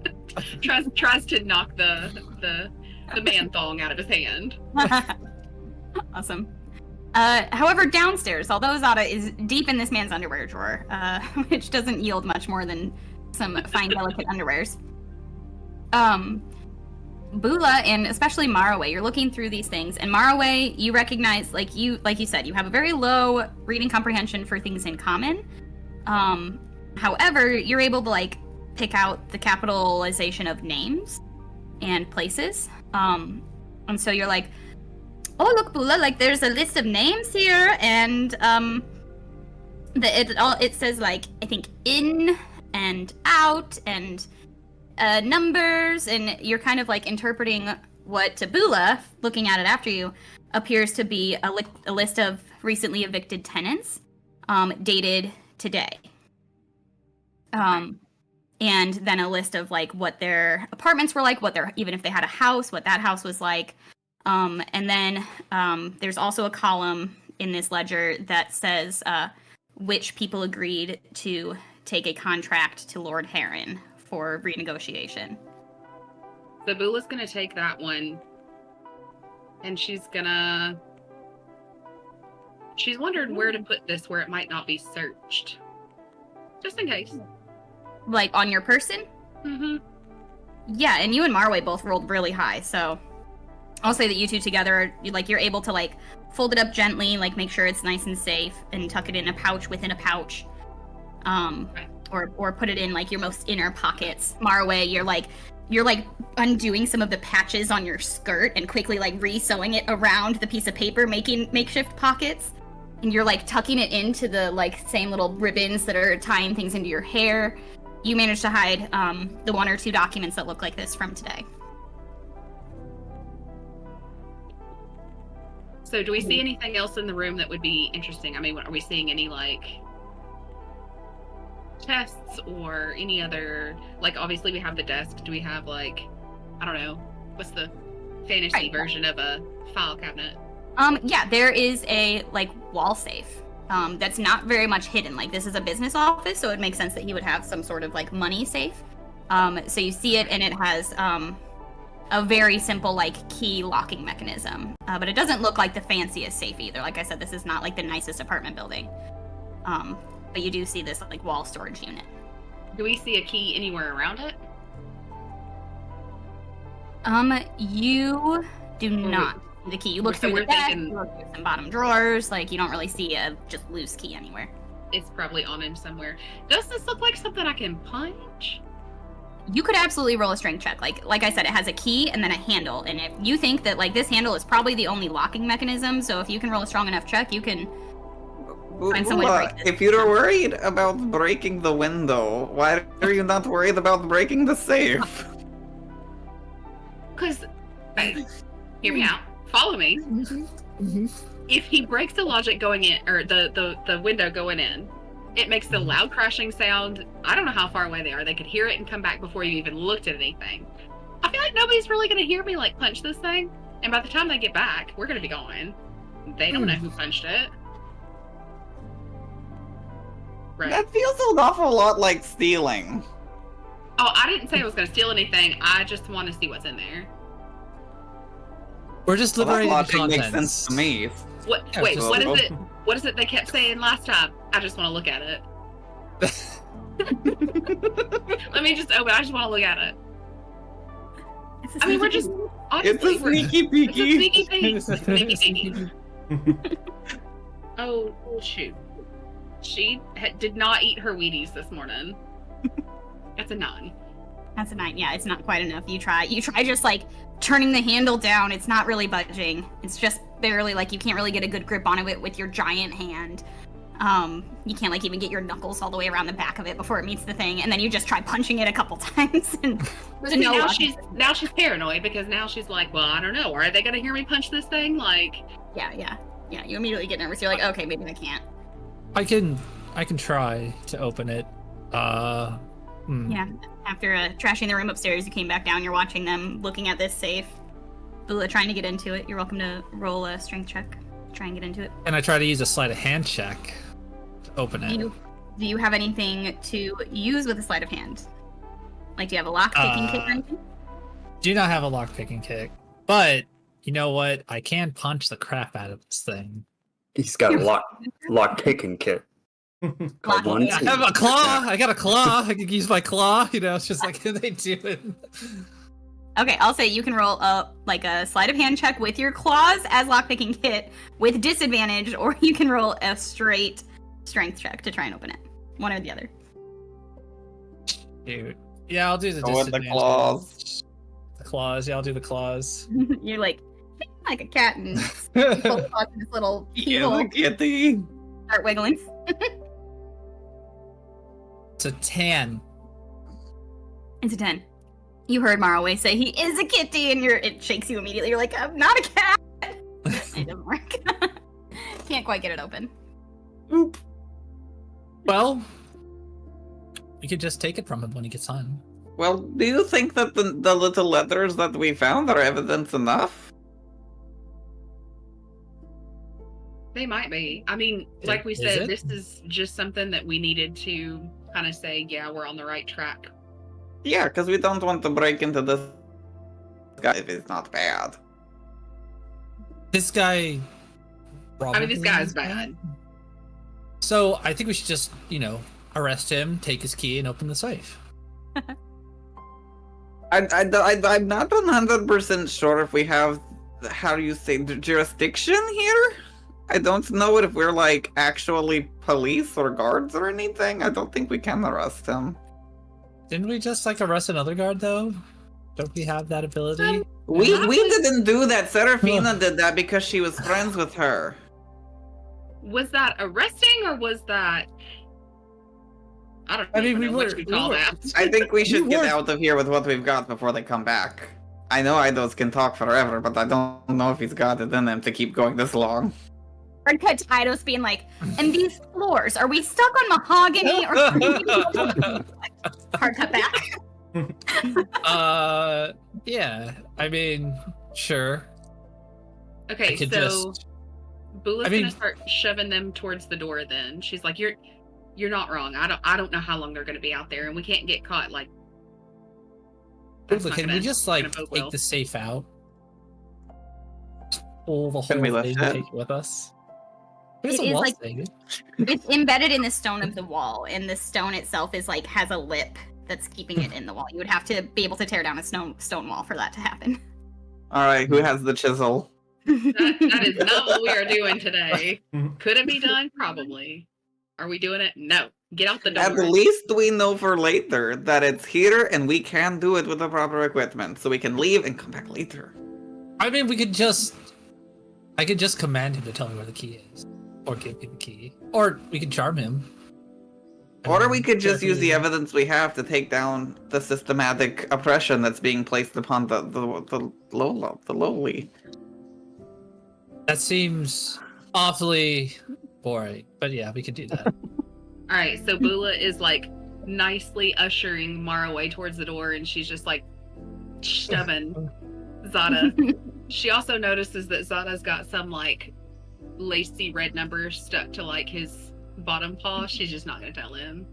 tries to knock the man thong out of his hand. Awesome. However, downstairs, although Zada is deep in this man's underwear drawer, which doesn't yield much more than some fine, delicate underwears. Bula and especially Maraway, you're looking through these things, and Maraway, you recognize, like you said, you have a very low reading comprehension for things in common. However, you're able to like pick out the capitalization of names and places. And so you're like, oh look, Bula, like there's a list of names here, and it says like I think in and out and numbers, and you're kind of like interpreting what to Bula, looking at it after you, appears to be a list of recently evicted tenants, dated today. And then a list of like what their apartments were like, even if they had a house, what that house was like. And then there's also a column in this ledger that says which people agreed to take a contract to Lord Heron for renegotiation. So Bula's gonna take that one, and she's wondered where to put this where it might not be searched. Just in case. Like on your person? Mm-hmm. Yeah, and you and Marway both rolled really high, so I'll say that you two together, you're able to like fold it up gently, like make sure it's nice and safe, and tuck it in a pouch within a pouch. Or put it in like your most inner pockets. Marway, you're like undoing some of the patches on your skirt and quickly like re-sewing it around the piece of paper, making makeshift pockets. And you're like tucking it into the like same little ribbons that are tying things into your hair. You managed to hide the 1 or 2 documents that look like this from today. So do we see anything else in the room that would be interesting? I mean, are we seeing any like chests or any other, like obviously we have the desk. Do we have like, I don't know, what's the fantasy version of a file cabinet? Yeah, there is a like wall safe that's not very much hidden. Like this is a business office, so it makes sense that he would have some sort of like money safe. So you see it, and it has a very simple like key locking mechanism, but it doesn't look like the fanciest safe either. Like I said, this is not like the nicest apartment building. But you do see this like wall storage unit. Do we see a key anywhere around it? You do not see the key. You look So through we're the desk, thinking- you look through some bottom drawers, like you don't really see a just loose key anywhere. It's probably on him somewhere. Does this look like something I can punch? You could absolutely roll a strength check. Like I said, it has a key and then a handle. And if you think that like this handle is probably the only locking mechanism, so if you can roll a strong enough check, you can find some way to break this. If you're worried about breaking the window, why are you not worried about breaking the safe? Because, hear me out. Follow me. If he breaks the logic going in, or the window going in, it makes the loud crashing sound. I don't know how far away they are. They could hear it and come back before you even looked at anything. I feel like nobody's really going to hear me like punch this thing. And by the time they get back, we're going to be gone. They don't know who punched it. Right. That feels an awful lot like stealing. Oh, I didn't say I was going to steal anything. I just want to see what's in there. We're just Well, that liberating the logic contents. makes sense to me. What? Yeah, Wait, just- what is it? What is it they kept saying last time? I just want to look at it. Let me just open. I just want to look at it. I mean, we're just. It's Honestly, a sneaky peeky. It's a sneaky peek. Oh shoot! She did not eat her Wheaties this morning. That's a 9. That's a 9. Yeah, it's not quite enough. You try just like turning the handle down. It's not really budging. It's just barely, like you can't really get a good grip on it with your giant hand. You can't like even get your knuckles all the way around the back of it before it meets the thing, and then you just try punching it a couple times. And But see, now she's paranoid because now she's like, well, I don't know. Are they gonna hear me punch this thing? Like, yeah. You immediately get nervous. You're like, okay, maybe I can't. I can try to open it. Yeah. After trashing the room upstairs, you came back down. You're watching them looking at this safe. Bula trying to get into it. You're welcome to roll a strength check. Try and get into it. And I try to use a sleight of hand check to open it. Do you have anything to use with a sleight of hand? Like, do you have a lock picking kit or anything? Do not have a lock picking kit, but you know what? I can punch the crap out of this thing. He's got a lock picking kit. Card one and I two. have a claw. I got a claw. I could use my claw. It's just like they do it. Okay, I'll say you can roll a sleight of hand check with your claws as lockpicking hit with disadvantage, or you can roll a straight strength check to try and open it. One or the other. Dude. Yeah, I'll do the Go with the disadvantage. claws. The claws. Yeah, I'll do the claws. You're like a cat and both claws in this little keyhole. Kitty. Start wiggling. It's a 10. It's a 10. You heard Marway say he is a kitty, and it shakes you immediately. You're like, I'm not a cat. It doesn't work. Can't quite get it open. Oop. Well, we could just take it from him when he gets home. Well, do you think that the little letters that we found are evidence enough? They might be. I mean, like we Is said, it? this is just something that we needed to kind of say, yeah, we're on the right track. Yeah, because we don't want to break into this guy if it's not bad. This guy. I mean, this guy's probably- bad. So I think we should just, arrest him, take his key, and open the safe. I'm not 100% sure if we have, how do you say, jurisdiction here? I don't know if we're actually police or guards or anything. I don't think we can arrest him. Didn't we just arrest another guard though? Don't we have that ability? We didn't do that. Serafina did that because she was friends with her. Was that arresting or was that? I don't know. I mean, what you call that. I think we should You get weren't- out of here with what we've got before they come back. I know Eidos can talk forever, but I don't know if he's got it in him to keep going this long. Hard cut to Eidos being like, and these floors, are we stuck on mahogany or hard cut back? Yeah. I mean, sure. I Okay, could so just. Bula's I mean- gonna start shoving them towards the door. Then she's like, "You're not wrong. I don't know how long they're gonna be out there, and we can't get caught." That's Can not we gonna- just gonna take bode well. the safe out? Just pull the Can whole we lift thing it? and take it with us? But it's It a is wall like- thing. It's embedded in the stone of the wall, and the stone itself is has a lip that's keeping it in the wall. You would have to be able to tear down a stone wall for that to happen. Alright, who has the chisel? That is not what we are doing today. Could it be done? Probably. Are we doing it? No. Get out the door. At least we know for later that it's here and we can do it with the proper equipment, so we can leave and come back later. I mean, I could just command him to tell me where the key is. Or give me the key. Or we could charm him. I Or mean, we could just use the definitely- evidence we have to take down the systematic oppression that's being placed upon the lowly. That seems awfully boring. But yeah, we could do that. All right, so Bula is nicely ushering Mara away towards the door, and she's just shoving Zada. She also notices that Zada's got some lacy red numbers stuck to his bottom paw. She's just not gonna tell him.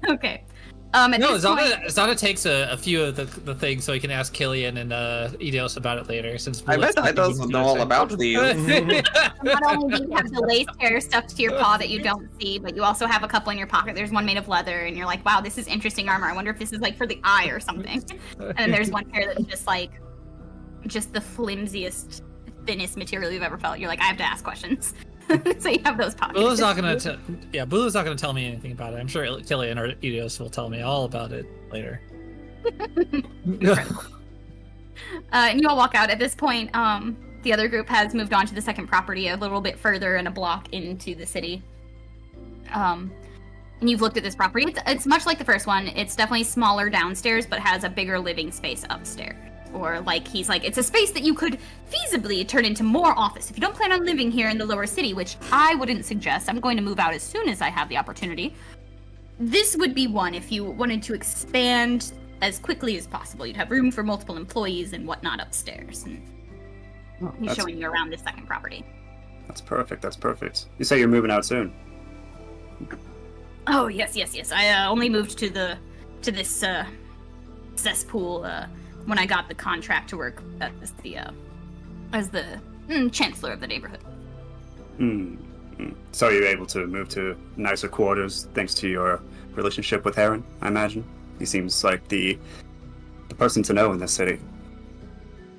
Okay. At No, this point- Zada takes a few of the things so he can ask Killian and Eidos about it later. Since I bet Bula's Eidos would know all about these. not only do you have the lace hair stuffed to your paw that you don't see, but you also have a couple in your pocket. There's one made of leather, and you're like, wow, this is interesting armor. I wonder if this is for the eye or something. And there's one pair that's just the flimsiest, thinnest material you've ever felt. You're like, I have to ask questions. So you have those pockets. Bula's not gonna Bula's not gonna tell me anything about it. I'm sure Killian or Eidos will tell me all about it later. And you all walk out. At this point, the other group has moved on to the second property a little bit further and a block into the city. And you've looked at this property. It's much like the first one. It's definitely smaller downstairs, but has a bigger living space upstairs. Or it's a space that you could feasibly turn into more office if you don't plan on living here in the lower city, which I wouldn't suggest. I'm going to move out as soon as I have the opportunity. This would be one if you wanted to expand as quickly as possible. You'd have room for multiple employees and whatnot upstairs. And he's That's, showing you around this second property. that's perfect. That's perfect. You say you're moving out soon. Oh yes. I only moved to this cesspool when I got the contract to work as the Chancellor of the neighborhood. So you're able to move to nicer quarters thanks to your relationship with Heron, I imagine? He seems like the person to know in this city.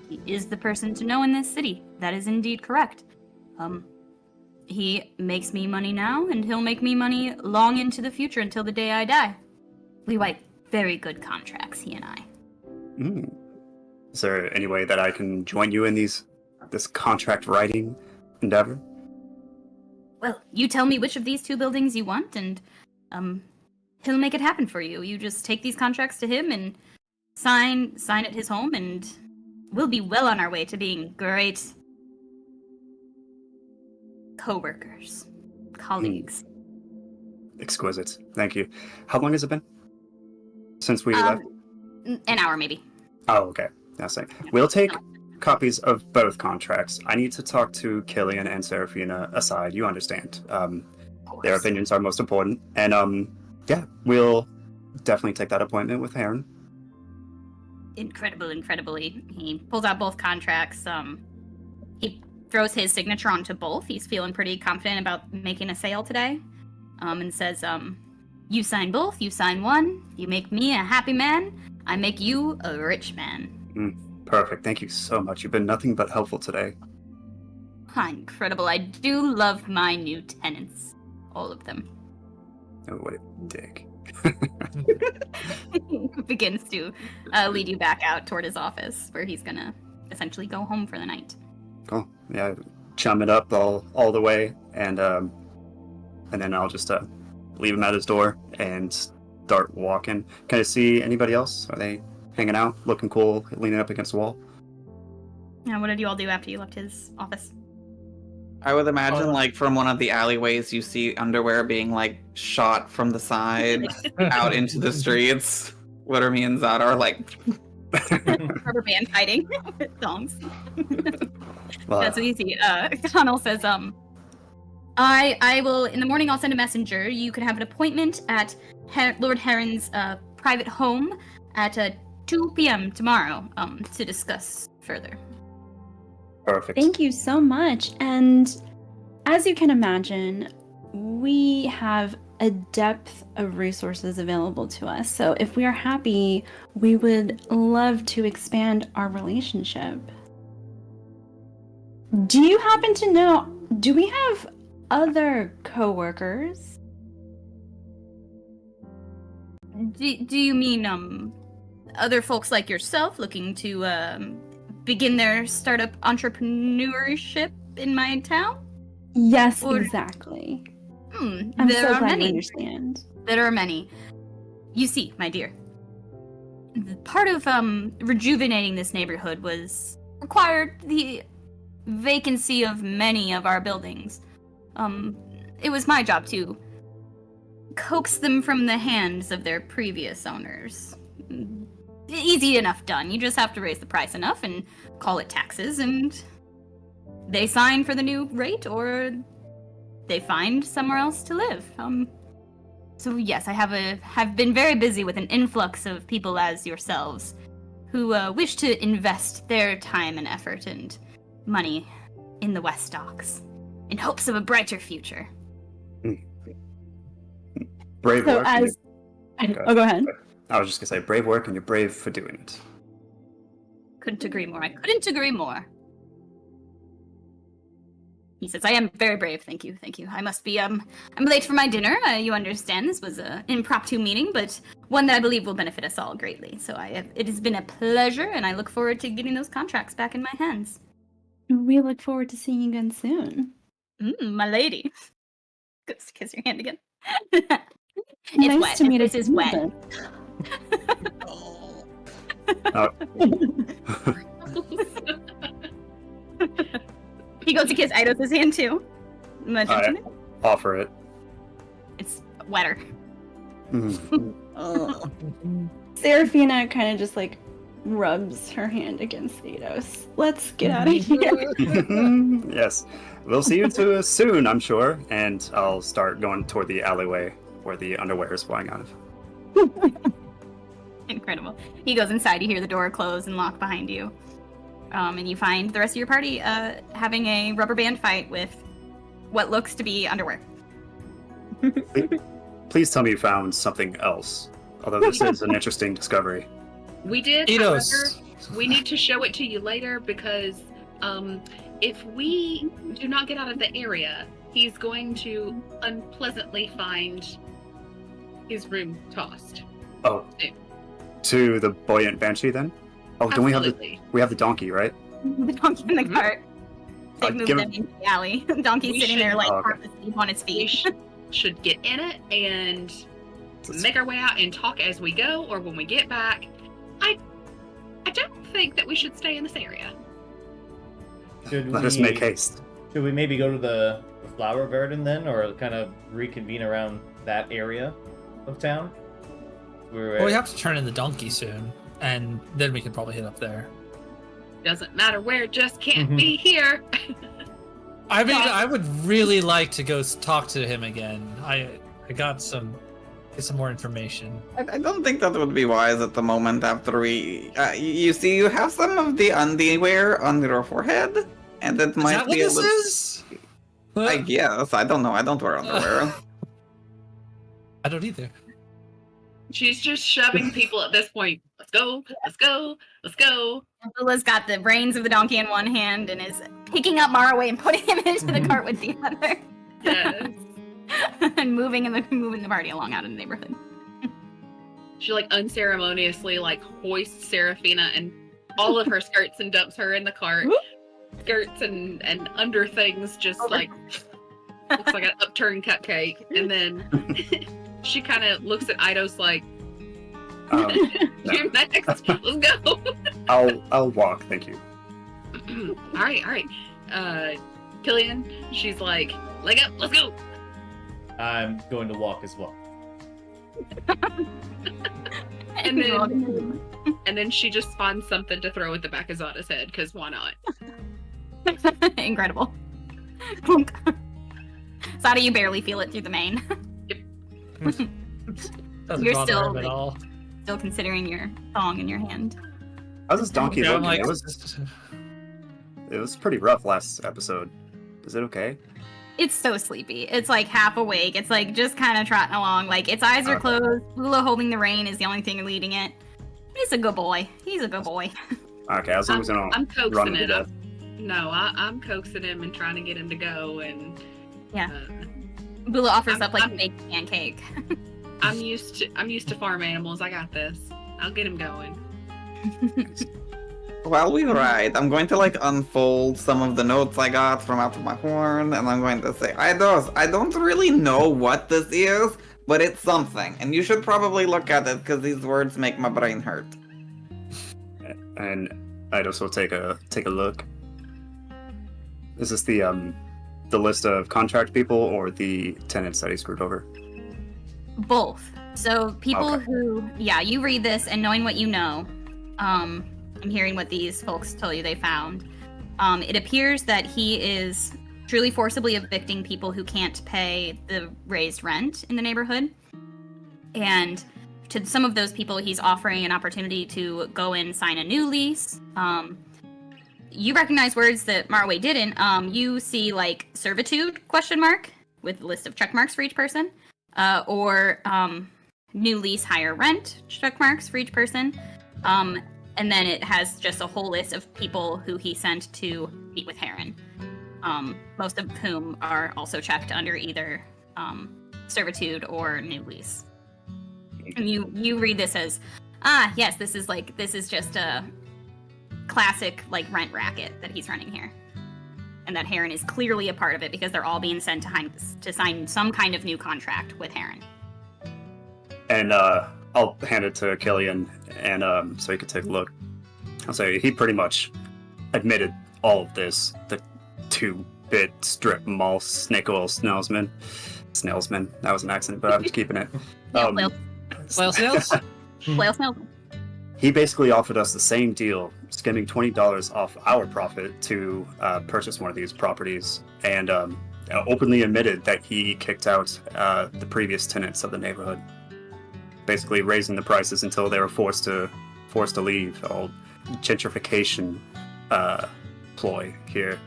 He is the person to know in this city. That is indeed correct. He makes me money now, and he'll make me money long into the future until the day I die. We write very good contracts, he and I. Is there any way that I can join you in this contract writing endeavor? Well, you tell me which of these 2 buildings you want, and he'll make it happen for you. You just take these contracts to him and sign at his home, and we'll be well on our way to being great co-workers, colleagues. Exquisite. Thank you. How long has it been since we left? An hour, maybe. Oh, okay. That's it. We'll take copies of both contracts. I need to talk to Killian and Seraphina aside. You understand. Their opinions are most important. And, yeah, we'll definitely take that appointment with Heron. Incredibly. He pulls out both contracts. He throws his signature onto both. He's feeling pretty confident about making a sale today. And says, you sign both, you sign one, you make me a happy man, I make you a rich man. Perfect. Thank you so much. You've been nothing but helpful today. Incredible. I do love my new tenants. All of them. Oh, what a dick. Begins to lead you back out toward his office, where he's gonna essentially go home for the night. Cool. Yeah, chum it up all the way, and then I'll just leave him at his door and start walking. Can I see anybody else? Are they hanging out, looking cool, leaning up against the wall? Now, what did you all do after you left his office? I would imagine, like, from one of the alleyways, you see underwear being, like, shot from the side out into the streets. What are me and Zad are like... Rubber band fighting with thongs. Well, That's what you see. Connell says, I will, in the morning, I'll send a messenger. You can have an appointment at Lord Heron's private home at 2 p.m. tomorrow to discuss further. perfect. Thank you so much. And as you can imagine, we have a depth of resources available to us. So if we are happy, we would love to expand our relationship. Do you happen to know, do we have other coworkers? Do you mean other folks like yourself looking to begin their startup entrepreneurship in my town? Yes, Or- exactly. I'm There so are glad many. you understand. There are many. You see, my dear, the part of rejuvenating this neighborhood required the vacancy of many of our buildings. It was my job to coax them from the hands of their previous owners. Easy enough done. You just have to raise the price enough and call it taxes, and they sign for the new rate, or they find somewhere else to live. So yes, I have been very busy with an influx of people as yourselves who wish to invest their time and effort and money in the West Docks in hopes of a brighter future. Brave So work. and Oh, go ahead. I was just gonna say brave work, and you're brave for doing it. Couldn't agree more. I couldn't agree more. He says, I am very brave. Thank you. I must be, I'm late for my dinner. You understand this was an impromptu meeting, but one that I believe will benefit us all greatly. So it has been a pleasure, and I look forward to getting those contracts back in my hands. We look forward to seeing you again soon. My lady. Goes to kiss your hand again. It's Nice wet. to meet This a is wet. human. He goes to kiss Eidos' hand too. Much I offer it. It's wetter. Seraphina kind of just like rubs her hand against Eidos. Let's get out of here. Yes. We'll see you soon, I'm sure. And I'll start going toward the alleyway where the underwear is flying out of. Incredible. He goes inside. You hear the door close and lock behind you. and you find the rest of your party having a rubber band fight with what looks to be underwear. Please tell me you found something else. Although this is an interesting discovery. We did, Edos. however, we need to show it to you later because if we do not get out of the area, he's going to unpleasantly find his room tossed. Oh, to the buoyant banshee then? Oh, don't Absolutely. we have the donkey, right? The donkey in the cart. They moved give them into the alley. The donkey's We sitting there should- like Oh, okay. half asleep on its We feet. should get in it and make our way out and talk as we go, or when we get back. I don't think that we should stay in this area. Let us make haste. Should we maybe go to the flower garden then, or kind of reconvene around that area of town? Well, we have to turn in the donkey soon, and then we can probably hit up there. Doesn't matter where, just can't be here. I mean, I would really like to go talk to him again. I got some more information. I don't think that would be wise at the moment after we... you see, you have some of the underwear on your forehead, and it Is might that what be a this little... is? I guess. I don't know. I don't wear underwear. I don't either. She's just shoving people at this point. Let's go, let's go, let's go. Lila's got the reins of the donkey in one hand and is picking up Maraway and putting him into the cart with the other. Yes. And moving the party along out in the neighborhood. She like unceremoniously like hoists Seraphina and all of her skirts and dumps her in the cart. Skirts and under things just like looks like an upturned cupcake. And then she kind of looks at Eidos like, No. "You're next. Let's go." I'll walk, thank you. all right. Killian, she's like, "Leg up, let's go." I'm going to walk as well. And then she just finds something to throw at the back of Zada's head, because why not? Incredible. Clunk. Zada, you barely feel it through the mane. Doesn't You're bother still, him at like, all. Still considering your thong in your hand. How's this donkey Yeah, I'm looking? like, It was pretty rough last episode. Is it okay? It's so sleepy. It's like half awake. It's like just kind of trotting along. Like its eyes are Okay. closed. Lula holding the rein is the only thing leading it. He's a good boy. He's a good boy. Okay, as long as I don't I'm run coaxing him to it. death. I'm coaxing him and trying to get him to go. And Yeah. Bula offers up like I'm- a baked pancake. I'm used to farm animals. I got this. I'll get him going. While we ride, I'm going to like unfold some of the notes I got from out of my horn, and I'm going to say, I don't really know what this is, but it's something, and you should probably look at it because these words make my brain hurt. And I'd also take a look. Is this the list of contract people or the tenants that he screwed over? Both. So people Okay. who, you read this and knowing what you know, and hearing what these folks tell you they found, it appears that he is truly forcibly evicting people who can't pay the raised rent in the neighborhood. And to some of those people, he's offering an opportunity to go in and sign a new lease. You recognize words that Marway didn't. You see like servitude ? With a list of check marks for each person. Or new lease, higher rent check marks for each person. And then it has just a whole list of people who he sent to meet with Heron. Most of whom are also checked under either servitude or new lease. And you read this as, yes, this is just a classic like rent racket that he's running here. And that Heron is clearly a part of it because they're all being sent to sign some kind of new contract with Heron. And I'll hand it to Killian, and so he could take a look. I'll say he pretty much admitted all of this. The 2-bit strip mall snake oil snailsman. That was an accident, but I'm just keeping it. Whale Sales? smells. He basically offered us the same deal, skimming $20 off our profit to purchase one of these properties, and openly admitted that he kicked out the previous tenants of the neighborhood, basically raising the prices until they were forced to leave. All gentrification ploy here.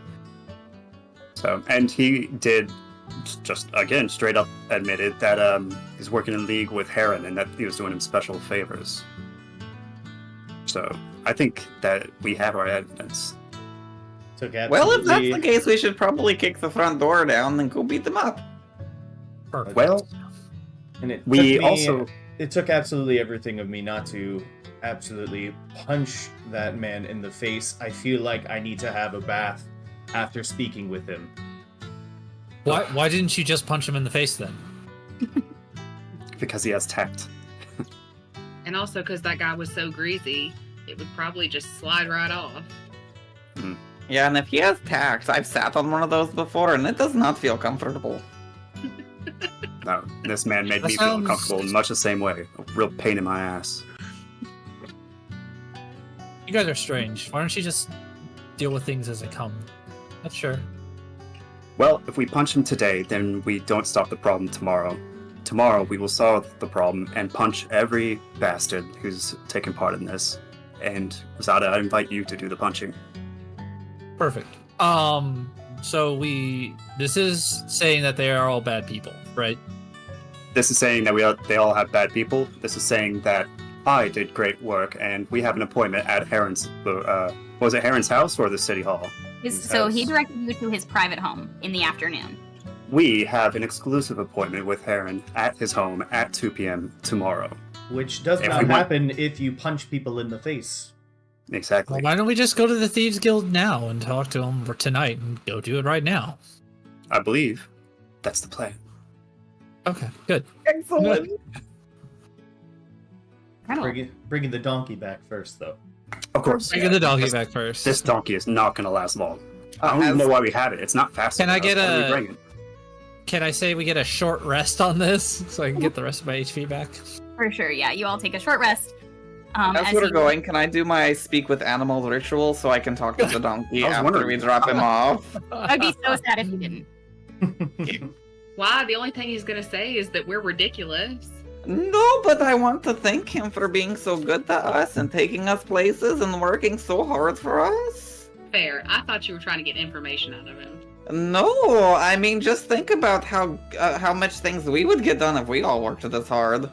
So, and he did just again straight up admitted that he's working in league with Heron and that he was doing him special favors. So I think that we have our evidence. Took Well, if that's absolutely- the case, we should probably kick the front door down and go beat them up. Perfect. Well, and it we took me- also It took absolutely everything of me not to absolutely punch that man in the face. I feel like I need to have a bath after speaking with him. Why didn't you just punch him in the face then? because he has tact. And also because that guy was so greasy, it would probably just slide right off. Yeah, and if he has tact, I've sat on one of those before, and it does not feel comfortable. No, this man made That me feel sounds- uncomfortable in much the same way. A real pain in my ass. You guys are strange. Why don't you just deal with things as they come? That's sure. Well, if we punch him today, then we don't stop the problem tomorrow. Tomorrow, we will solve the problem and punch every bastard who's taken part in this. And Zada, I invite you to do the punching. Perfect. So this is saying that they are all bad people, right? This is saying that they all have bad people. This is saying that I did great work, and we have an appointment at Heron's. Was it Heron's house or the city hall? So he house. directed you to his private home in the afternoon. We have an exclusive appointment with Heron at his home at 2 p.m. tomorrow. Which does If not we want- happen if you punch people in the face. Exactly. Well, why don't we just go to the Thieves Guild now and talk to them for tonight and go do it right now? I believe that's the plan. Okay, good. Excellent. Incredible. Bringing the donkey back first, though. Of course. Bring the doggy back first. This donkey is not going to last long. I don't as- even know why we have it. It's not fast Can I enough. get Why do we a- bring it? Can I say we get a short rest on this so I can get the rest of my HP back? For sure, yeah. You all take a short rest. As as we're you- going, can I do my speak with animals ritual so I can talk to the donkey I was after wondering. we drop him off? I'd be so sad if you didn't. Why? The only thing he's gonna say is that we're ridiculous. No, but I want to thank him for being so good to us and taking us places and working so hard for us. Fair. I thought you were trying to get information out of him. No, I mean just think about how much things we would get done if we all worked this hard.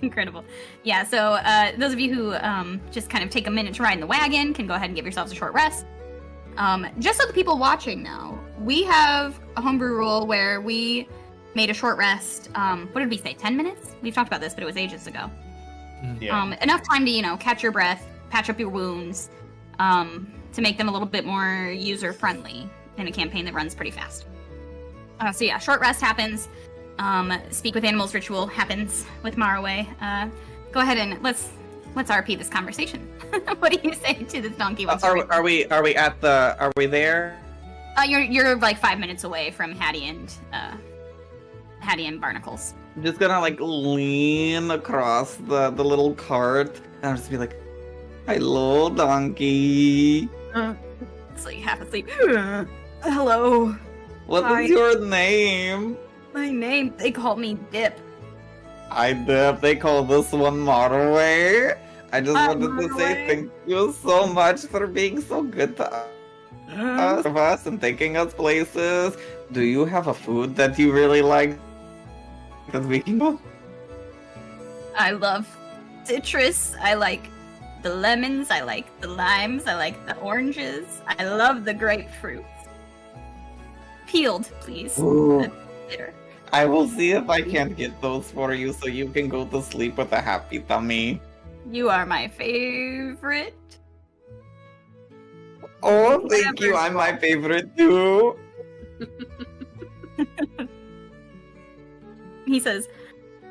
Incredible. Yeah, so those of you who just kind of take a minute to ride in the wagon can go ahead and give yourselves a short rest. Just so the people watching know, we have a homebrew rule where we made a short rest. What did we say, 10 minutes? We've talked about this, but it was ages ago. Yeah. Enough time to, catch your breath, patch up your wounds, to make them a little bit more user-friendly in a campaign that runs pretty fast. So yeah, short rest happens. Speak with animals ritual happens with Maraway. Go ahead and let's RP this conversation. What do you say to this donkey? once you're Are we there? You're like 5 minutes away from Hattie and Barnacles. I'm just gonna like lean across the little cart and I'll just be like, "Hello, donkey. It's like half asleep. Hello. What Hi. is your name?" My name, they call me Dip. I did. They call this one Maraway. I just wanted to say Maraway. thank you so much for being so good to us and taking us places. Do you have a food that you really like that we can go? I love citrus. I like the lemons. I like the limes. I like the oranges. I love the grapefruits. Peeled, please. Ooh. Bitter. I will see if I can't get those for you so you can go to sleep with a happy tummy. You are my favorite. Oh, thank you. I'm my favorite too. He says,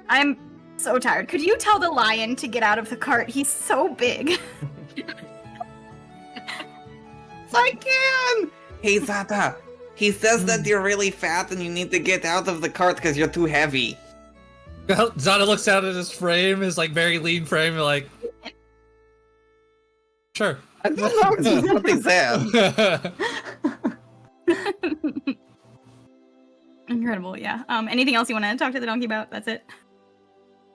I'm so tired. Could you tell the lion to get out of the cart? He's so big. I can! Hey, Zata. He says that you're really fat and you need to get out of the cart because you're too heavy. Zana looks down at his frame, his like very lean frame, and like, sure. I don't know. It's just what they said. Incredible, yeah. Anything else you want to talk to the donkey about? That's it.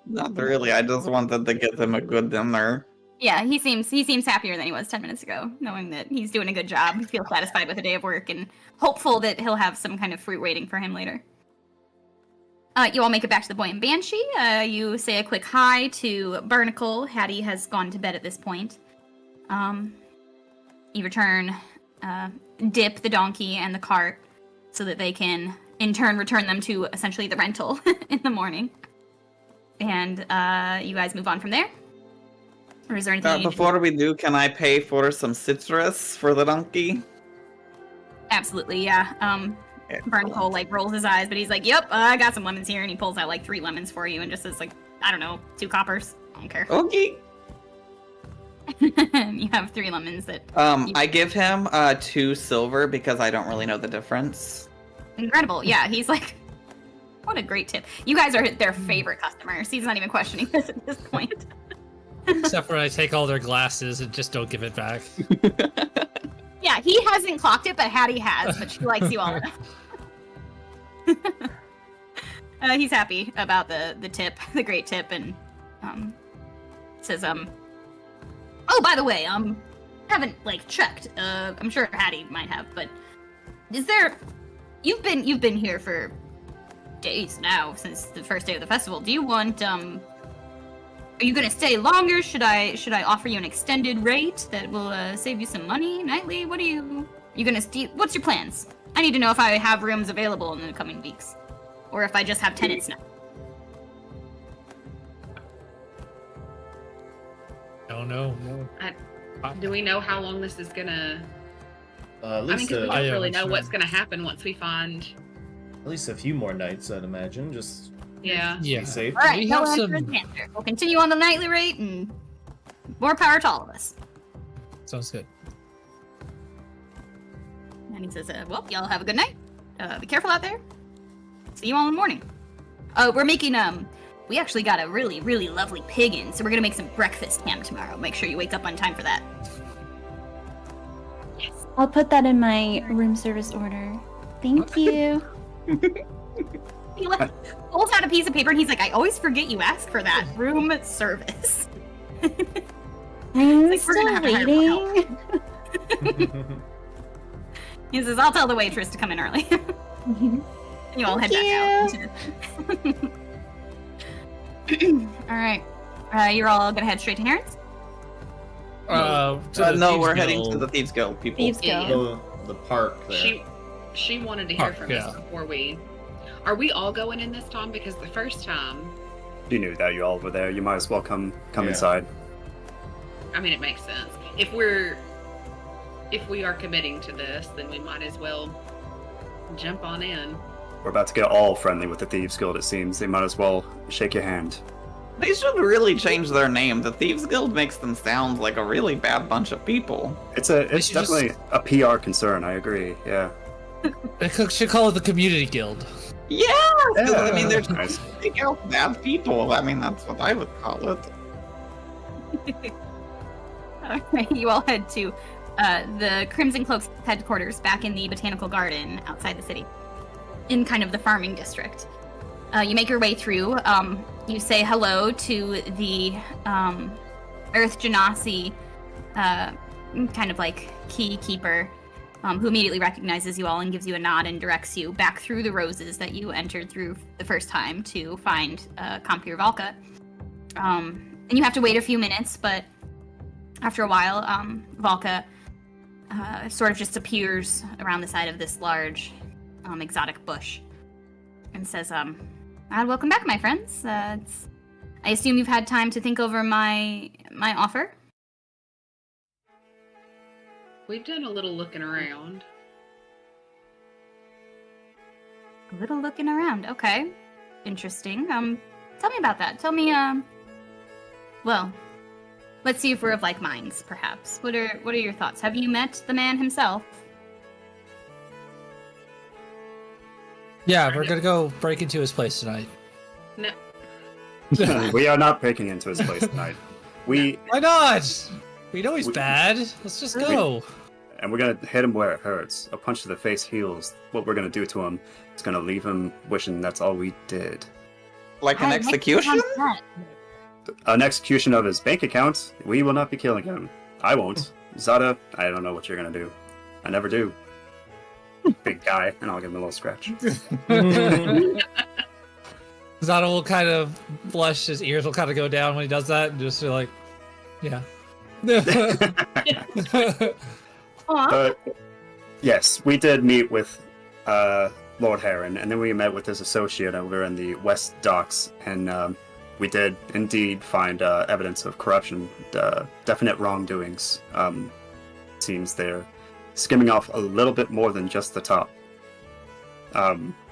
Not really. I just wanted to get him a good dinner. Yeah, he seems happier than he was 10 minutes ago, knowing that he's doing a good job. He feels satisfied with a day of work and hopeful that he'll have some kind of fruit waiting for him later. You all make it back to the Boy and Banshee. You say a quick hi to Barnacle. Hattie has gone to bed at this point. You return Dip, the donkey, and the cart so that they can, in turn, return them to essentially the rental in the morning. And you guys move on from there? Or is there anything you need to Before we do, can I pay for some citrus for the donkey? Absolutely, yeah. Barnacle rolls his eyes, but he's like, "Yep, I got some lemons here," and he pulls out 3 lemons for you, and just says I don't know, 2 coppers. I don't care. Okay. You have 3 lemons that. I give him 2 silver because I don't really know the difference. Incredible, yeah. He's like, what a great tip. You guys are their favorite customers. He's not even questioning this at this point. Except for I take all their glasses and just don't give it back. Yeah, he hasn't clocked it, but Hattie has. But she likes you all enough. He's happy about the tip, the great tip, and says, oh, by the way, haven't checked. I'm sure Hattie might have, but is there? You've been here for days now, since the first day of the festival. Do you want Are you gonna stay longer? Should I offer you an extended rate that will save you some money nightly? What are you gonna what's your plans? I need to know if I have rooms available in the coming weeks, or if I just have tenants now. Don't know. Do we know how long this is gonna? At least because we don't really know sure. what's gonna happen once we find. at least a few more nights, I'd imagine. Just Yeah. be Yeah. safe. All right, We no have answer some- is an answer. We'll continue on the nightly rate, and more power to all of us. Sounds good. And he says, well, y'all have a good night. Be careful out there. See you all in the morning. We're making, we actually got a really, really lovely pig in, so we're gonna make some breakfast ham tomorrow. Make sure you wake up on time for that. Yes. I'll put that in my room service order. Thank you. He pulls out a piece of paper and he's like, I always forget you ask for that. Room service. I'm It's like, we're still gonna have to hire more waiting. He says, I'll tell the waitress to come in early. And you all head Thank back out. Alright. You're all gonna head straight to Heron's? To the No, Thieves we're heading Guild. to the Thieves Guild, people. Thieves Yeah, Guild. the park there. She wanted to hear Park, from yeah. us before we. Are we all going in this time? Because the first time, You knew that you all were there. You might as well come Yeah. inside. I mean, it makes sense. If we are committing to this, then we might as well jump on in. We're about to get all friendly with the Thieves Guild, it seems. They might as well shake your hand. They should really change their name. The Thieves Guild makes them sound like a really bad bunch of people. It's should definitely a PR concern, I agree, yeah. They should call it the Community Guild. Yeah, 'cause, I mean, they're Nice. take out bad people. I mean, that's what I would call it. Alright, you all head to the Crimson Cloaks headquarters back in the Botanical Garden outside the city, in kind of the farming district. You make your way through. You say hello to the Earth Genasi, kind of key keeper, who immediately recognizes you all and gives you a nod and directs you back through the roses that you entered through the first time to find Compure Valka. And you have to wait a few minutes, but after a while, Valka sort of just appears around the side of this large, exotic bush and says, welcome back, my friends. I assume you've had time to think over my offer? We've done a little looking around. A little looking around. Okay. Interesting. Tell me about that. Tell me, well, let's see if we're of like minds, perhaps. What are your thoughts? Have you met the man himself? Yeah, we're gonna go break into his place tonight. No, We are not breaking into his place tonight. Why not? We know he's bad. Let's just go. And we're gonna hit him where it hurts. A punch to the face heals. What we're gonna do to him is gonna leave him wishing that's all we did. Like an execution? An execution of his bank account. We will not be killing him. I won't. Zada, I don't know what you're gonna do. I never do. Big guy, and I'll give him a little scratch. Zada will kind of blush, his ears will kind of go down when he does that, and just be like, yeah. Yes, we did meet with Lord Heron, and then we met with his associate over in the West Docks, and we did indeed find evidence of corruption, definite wrongdoings. Seems they're skimming off a little bit more than just the top,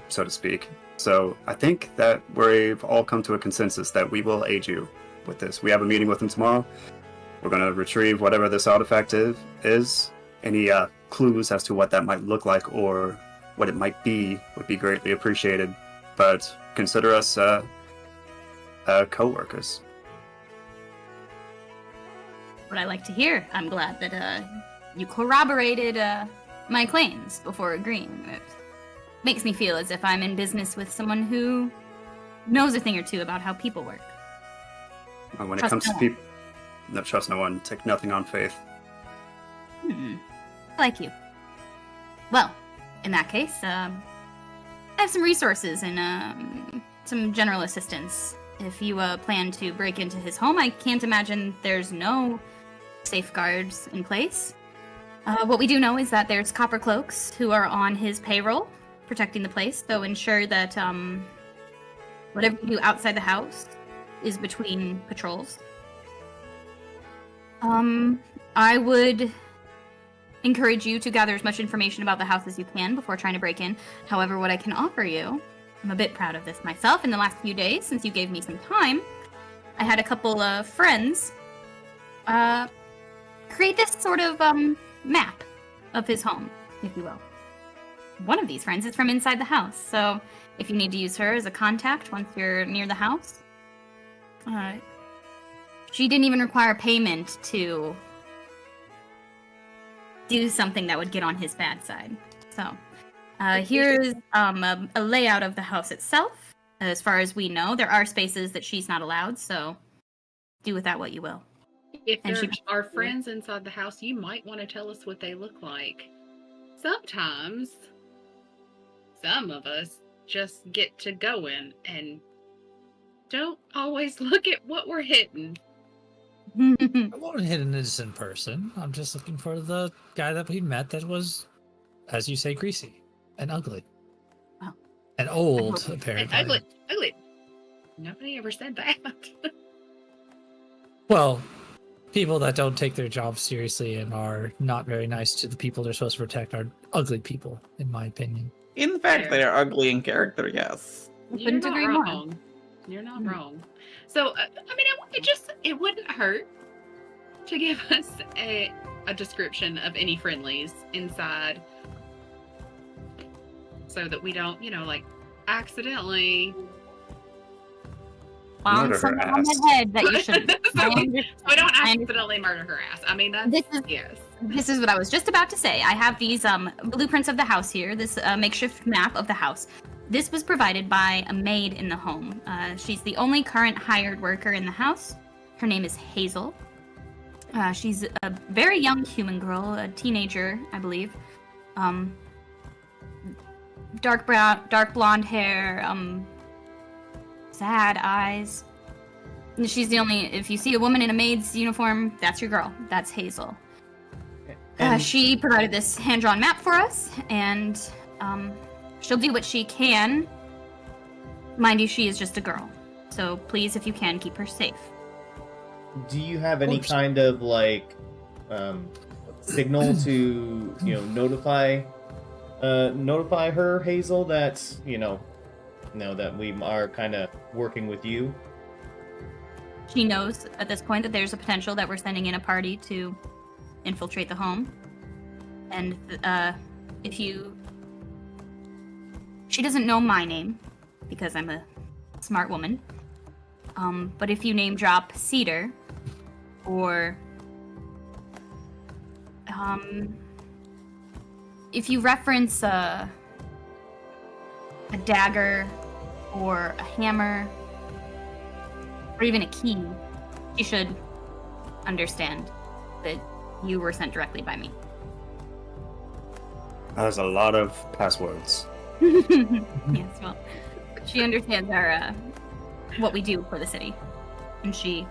so to speak. So I think that we've all come to a consensus that we will aid you with this. We have a meeting with him tomorrow. We're going to retrieve whatever this artifact is. Any clues as to what that might look like or what it might be would be greatly appreciated. But consider us co-workers. What I like to hear. I'm glad that you corroborated my claims before agreeing. It makes me feel as if I'm in business with someone who knows a thing or two about how people work. And when it comes to people, no, trust no one. Take nothing on faith. I like you. Well, in that case, I have some resources and some general assistance. If you plan to break into his home, I can't imagine there's no safeguards in place. What we do know is that there's copper cloaks who are on his payroll, protecting the place, so ensure that whatever you do outside the house is between patrols. I would encourage you to gather as much information about the house as you can before trying to break in. However, what I can offer you, I'm a bit proud of this myself. In the last few days, since you gave me some time, I had a couple of friends create this sort of map of his home, if you will. One of these friends is from inside the house, so if you need to use her as a contact once you're near the house, she didn't even require payment to do something that would get on his bad side. So, here's a layout of the house itself. As far as we know, there are spaces that she's not allowed, so do with that what you will. If there are friends inside the house, you might want to tell us what they look like. Sometimes, some of us just get to going and don't always look at what we're hitting. I won't hit an innocent person. I'm just looking for the guy that we met that was, as you say, greasy and ugly. Wow. And old, apparently. And ugly. Nobody ever said that. Well, people that don't take their jobs seriously and are not very nice to the people they're supposed to protect are ugly people, in my opinion. In fact, they are ugly in character, yes. You're not wrong. You're not wrong. So, I mean, it wouldn't hurt to give us a description of any friendlies inside so that we don't, like, accidentally Found someone on the head that you shouldn't. so we don't accidentally murder her ass. I mean, yes. This is what I was just about to say. I have these blueprints of the house here, this makeshift map of the house. This was provided by a maid in the home. She's the only current hired worker in the house. Her name is Hazel. She's a very young human girl, a teenager, I believe. Dark blonde hair, sad eyes. She's the only, if you see a woman in a maid's uniform, that's your girl. That's Hazel. She provided this hand-drawn map for us, and she'll do what she can. Mind you, she is just a girl. So please, if you can, keep her safe. Do you have any kind of, like, signal to, notify her, Hazel, that, that we are kind of working with you? She knows at this point that there's a potential that we're sending in a party to infiltrate the home. And she doesn't know my name because I'm a smart woman. But if you name drop Cedar or if you reference a dagger or a hammer or even a key, she should understand that you were sent directly by me. There's a lot of passwords. Yes, well, she understands our what we do for the city, and she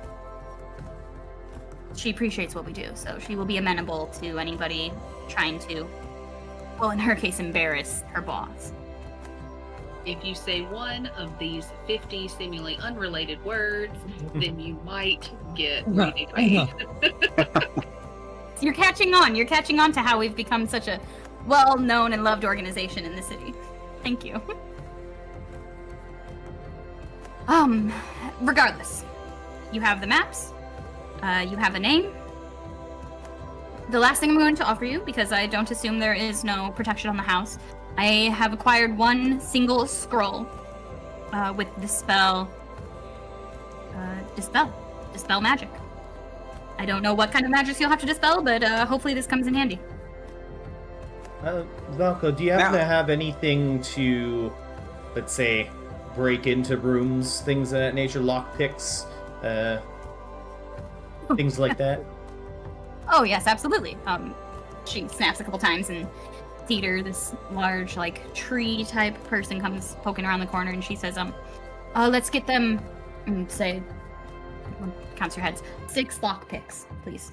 appreciates what we do, so she will be amenable to anybody trying to, well, in her case, embarrass her boss. If you say one of these 50 seemingly unrelated words, then you might get what you need to be. You're catching on. You're catching on to how we've become such a well-known and loved organization in the city. Thank you. Regardless, you have the maps. You have a name. The last thing I'm going to offer you, because I don't assume there is no protection on the house, I have acquired one single scroll with the spell Dispel magic. I don't know what kind of magic you'll have to dispel, but hopefully this comes in handy. Valko, do you happen to have anything to, let's say, break into rooms, things of that nature, lockpicks, things like that? Oh yes, absolutely. She snaps a couple times, and Theater, this large, like, tree-type person, comes poking around the corner, and she says, let's get them, and say, counts your heads, 6 lockpicks, please.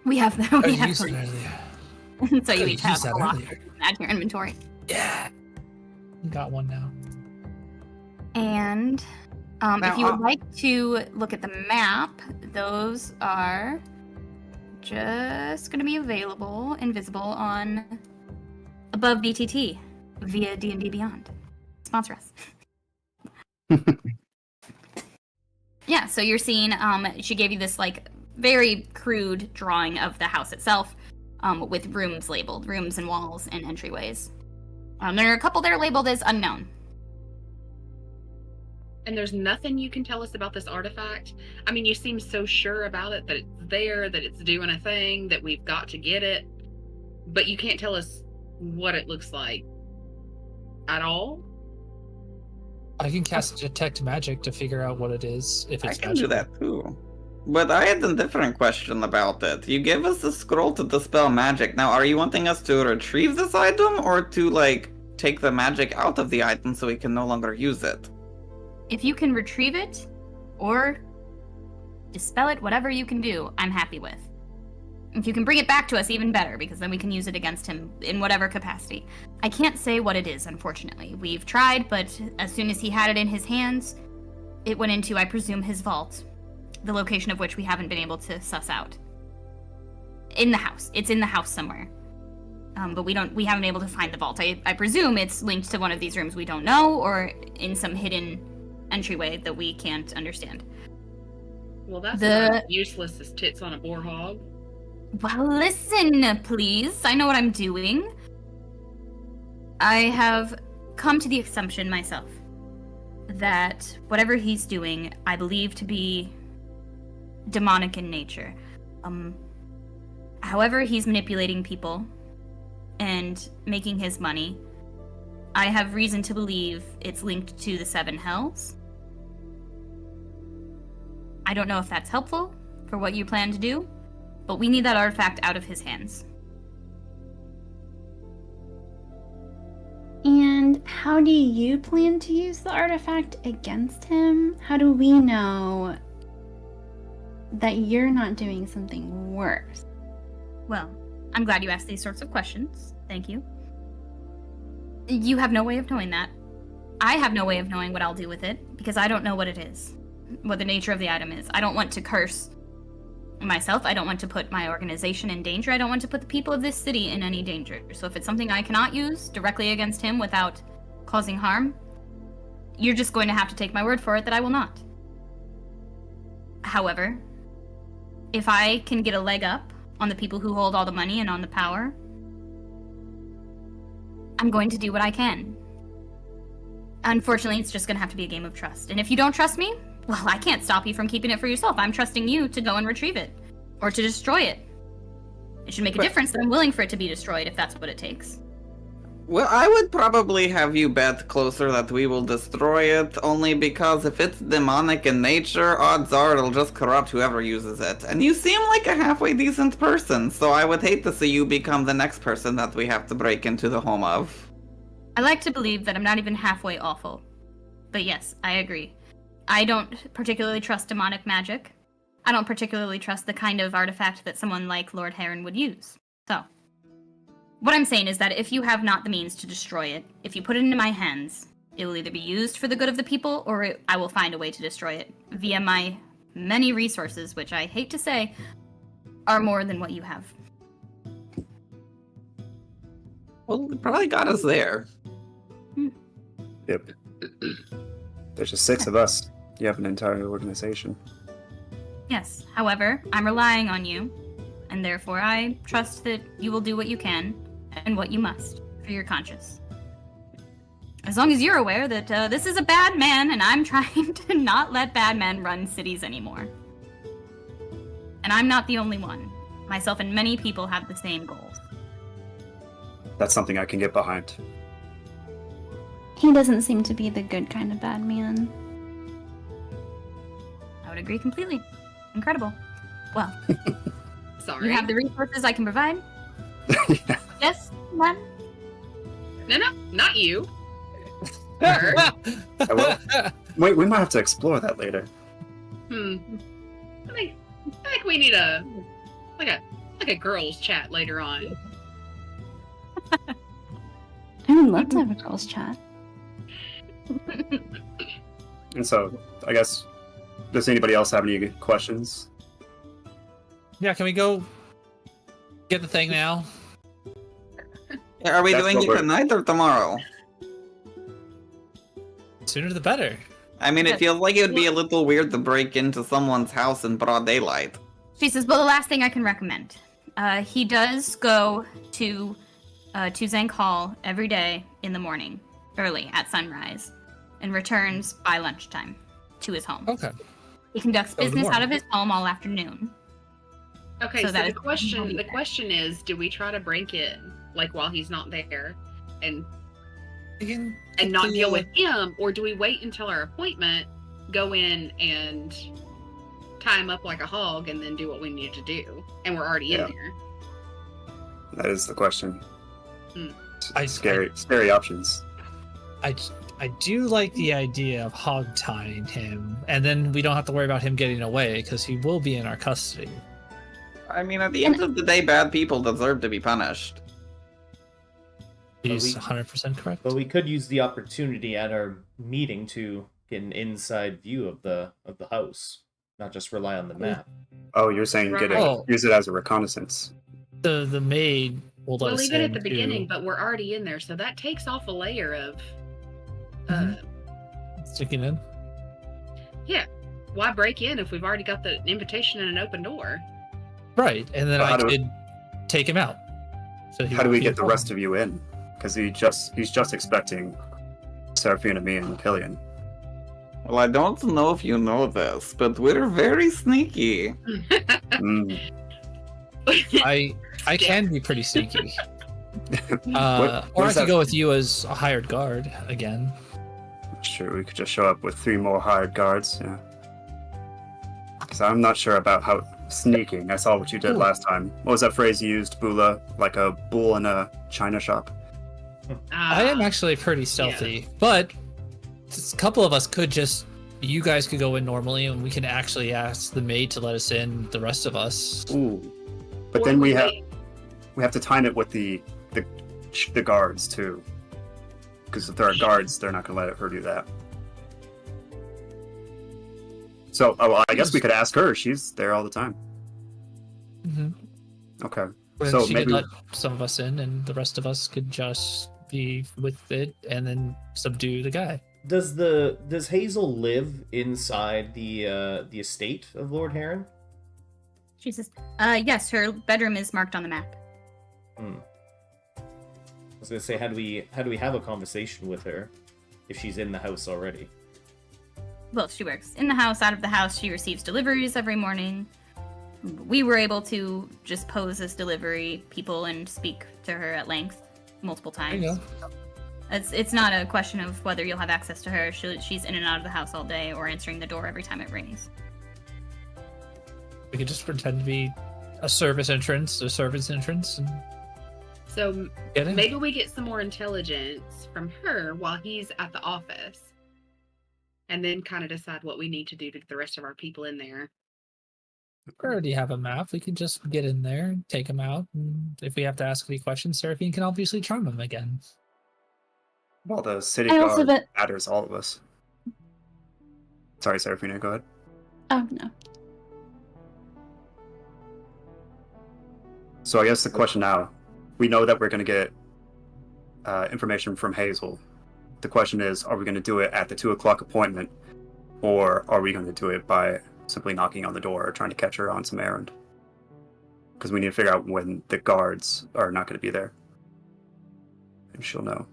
We have them. We have them. So you each have a lockpick. Add to your inventory. Yeah. Got one now. And if you would like to look at the map, those are just going to be available, invisible, on Above BTT via D&D Beyond. Sponsor us. Yeah, so you're seeing, she gave you this, like, very crude drawing of the house itself, with rooms labeled, rooms and walls and entryways. There are a couple that are labeled as unknown. And there's nothing you can tell us about this artifact? I mean, you seem so sure about it, that it's there, that it's doing a thing, that we've got to get it, but you can't tell us what it looks like at all? I can cast Detect Magic to figure out what it is, if it's I can do that too. But I had a different question about it. You gave us a scroll to dispel magic. Now, are you wanting us to retrieve this item, or to, like, take the magic out of the item so we can no longer use it? If you can retrieve it, or dispel it, whatever you can do, I'm happy with. If you can bring it back to us, even better, because then we can use it against him in whatever capacity. I can't say what it is, unfortunately. We've tried, but as soon as he had it in his hands, it went into, I presume, his vault, the location of which we haven't been able to suss out. In the house. It's in the house somewhere. But we haven't been able to find the vault. I presume it's linked to one of these rooms we don't know, or in some hidden entryway that we can't understand. Well, that's about useless as tits on a boar hog. Well, listen, please. I know what I'm doing. I have come to the assumption myself that whatever he's doing, I believe to be demonic in nature. However he's manipulating people and making his money, I have reason to believe it's linked to the 7 Hells. I don't know if that's helpful for what you plan to do, but we need that artifact out of his hands. And how do you plan to use the artifact against him? How do we know that you're not doing something worse? Well, I'm glad you asked these sorts of questions. Thank you. You have no way of knowing that. I have no way of knowing what I'll do with it, because I don't know what it is, what the nature of the item is. I don't want to curse myself. I don't want to put my organization in danger. I don't want to put the people of this city in any danger. So if it's something I cannot use directly against him without causing harm, you're just going to have to take my word for it that I will not. However, if I can get a leg up on the people who hold all the money and on the power, I'm going to do what I can. Unfortunately, it's just going to have to be a game of trust. And if you don't trust me, well, I can't stop you from keeping it for yourself. I'm trusting you to go and retrieve it, or to destroy it. It should make a difference that I'm willing for it to be destroyed if that's what it takes. Well, I would probably have you bet closer that we will destroy it, only because if it's demonic in nature, odds are it'll just corrupt whoever uses it. And you seem like a halfway decent person, so I would hate to see you become the next person that we have to break into the home of. I like to believe that I'm not even halfway awful. But yes, I agree. I don't particularly trust demonic magic. I don't particularly trust the kind of artifact that someone like Lord Heron would use. So, what I'm saying is that if you have not the means to destroy it, if you put it into my hands, it will either be used for the good of the people, or I will find a way to destroy it via my many resources, which I hate to say, are more than what you have. Well, it probably got us there. Yep. There's just 6 of us. You have an entire organization. Yes, however, I'm relying on you, and therefore I trust that you will do what you can and what you must for your conscience. As long as you're aware that this is a bad man, and I'm trying to not let bad men run cities anymore. And I'm not the only one. Myself and many people have the same goals. That's something I can get behind. He doesn't seem to be the good kind of bad man. I would agree completely. Incredible. Well, Sorry. you have the resources I can provide? Yeah. Yes, ma'am? No, not you. Well, wait, we might have to explore that later. I think we need a girls' chat later on. I would love to have a girls' chat. And so, I guess, does anybody else have any questions? Yeah, can we go get the thing now? Are we That's doing what it we're- tonight or tomorrow? Sooner the better. I mean, it feels like it would be a little weird to break into someone's house in broad daylight. She says, well, the last thing I can recommend. He does go to Tuzankin Hall every day in the morning, early, at sunrise, and returns by lunchtime to his home. Okay. He conducts Oh, in the business out of morning. his home all afternoon. Okay, So so, that the is- question is, do we try to break in like while he's not there, and not deal with him, or do we wait until our appointment, go in and tie him up like a hog, and then do what we need to do, and we're already Yeah. in there? That is the question. I- Scary options. I do like the idea of hog tying him, and then we don't have to worry about him getting away because he will be in our custody. I mean, at the end of the day, bad people deserve to be punished. He's we- 100% correct. But we could use the opportunity at our meeting to get an inside view of the house, not just rely on the map. Oh, you're saying get it, Right. use it as a reconnaissance. The maid will let We'll us leave it at in, the beginning, too. but we're already in there, so that takes off a layer of. Sticking in. Why break in if we've already got the invitation and an open door? Right, and then Well, how I do we- could take him out. So he How do won't we be get the informed. rest of you in? Because he's just expecting Seraphina, me, and Killian. Well, I don't know if you know this, but we're very sneaky. Mm. I can be pretty sneaky. What Or I is could that? go with you as a hired guard again. Sure, we could just show up with 3 more hired guards. Yeah. Because I'm not sure about how sneaking. I saw what you did Ooh. last time. What was that phrase you used, Bula? Like a bull in a china shop. I am actually pretty stealthy, but a couple of us could just. You guys could go in normally, and we can actually ask the maid to let us in. The rest of us. Ooh. But Or then we wait. have to time it with the guards too. Because if there are guards, they're not going to let her do that. So, I guess we could ask her. She's there all the time. Mm-hmm. Okay. Then So she maybe- could let some of us in, and the rest of us could just be with it, and then subdue the guy. Does Hazel live inside the estate of Lord Heron? She says, yes, her bedroom is marked on the map. I was gonna say, how do we have a conversation with her if she's in the house already? Well, she works in the house, out of the house. She receives deliveries every morning. We were able to just pose as delivery people and speak to her at length. multiple There you times. go. It's not a question of whether you'll have access to her. She's in and out of the house all day or answering the door every time it rings. We could just pretend to be a service entrance, and So get in. maybe we get some more intelligence from her while he's at the office. And then kind of decide what we need to do to get the rest of our people in there. We already have a map. We can just get in there and take them out. And if we have to ask any questions, Seraphine can obviously charm them again. Well, the city I also guard bet- matters all of us. Sorry, Seraphina, go ahead. Oh, no. So I guess the question now, we know that we're going to get information from Hazel. The question is, are we going to do it at the 2 o'clock appointment, or are we going to do it by simply knocking on the door or trying to catch her on some errand? Because we need to figure out when the guards are not going to be there. And she'll know.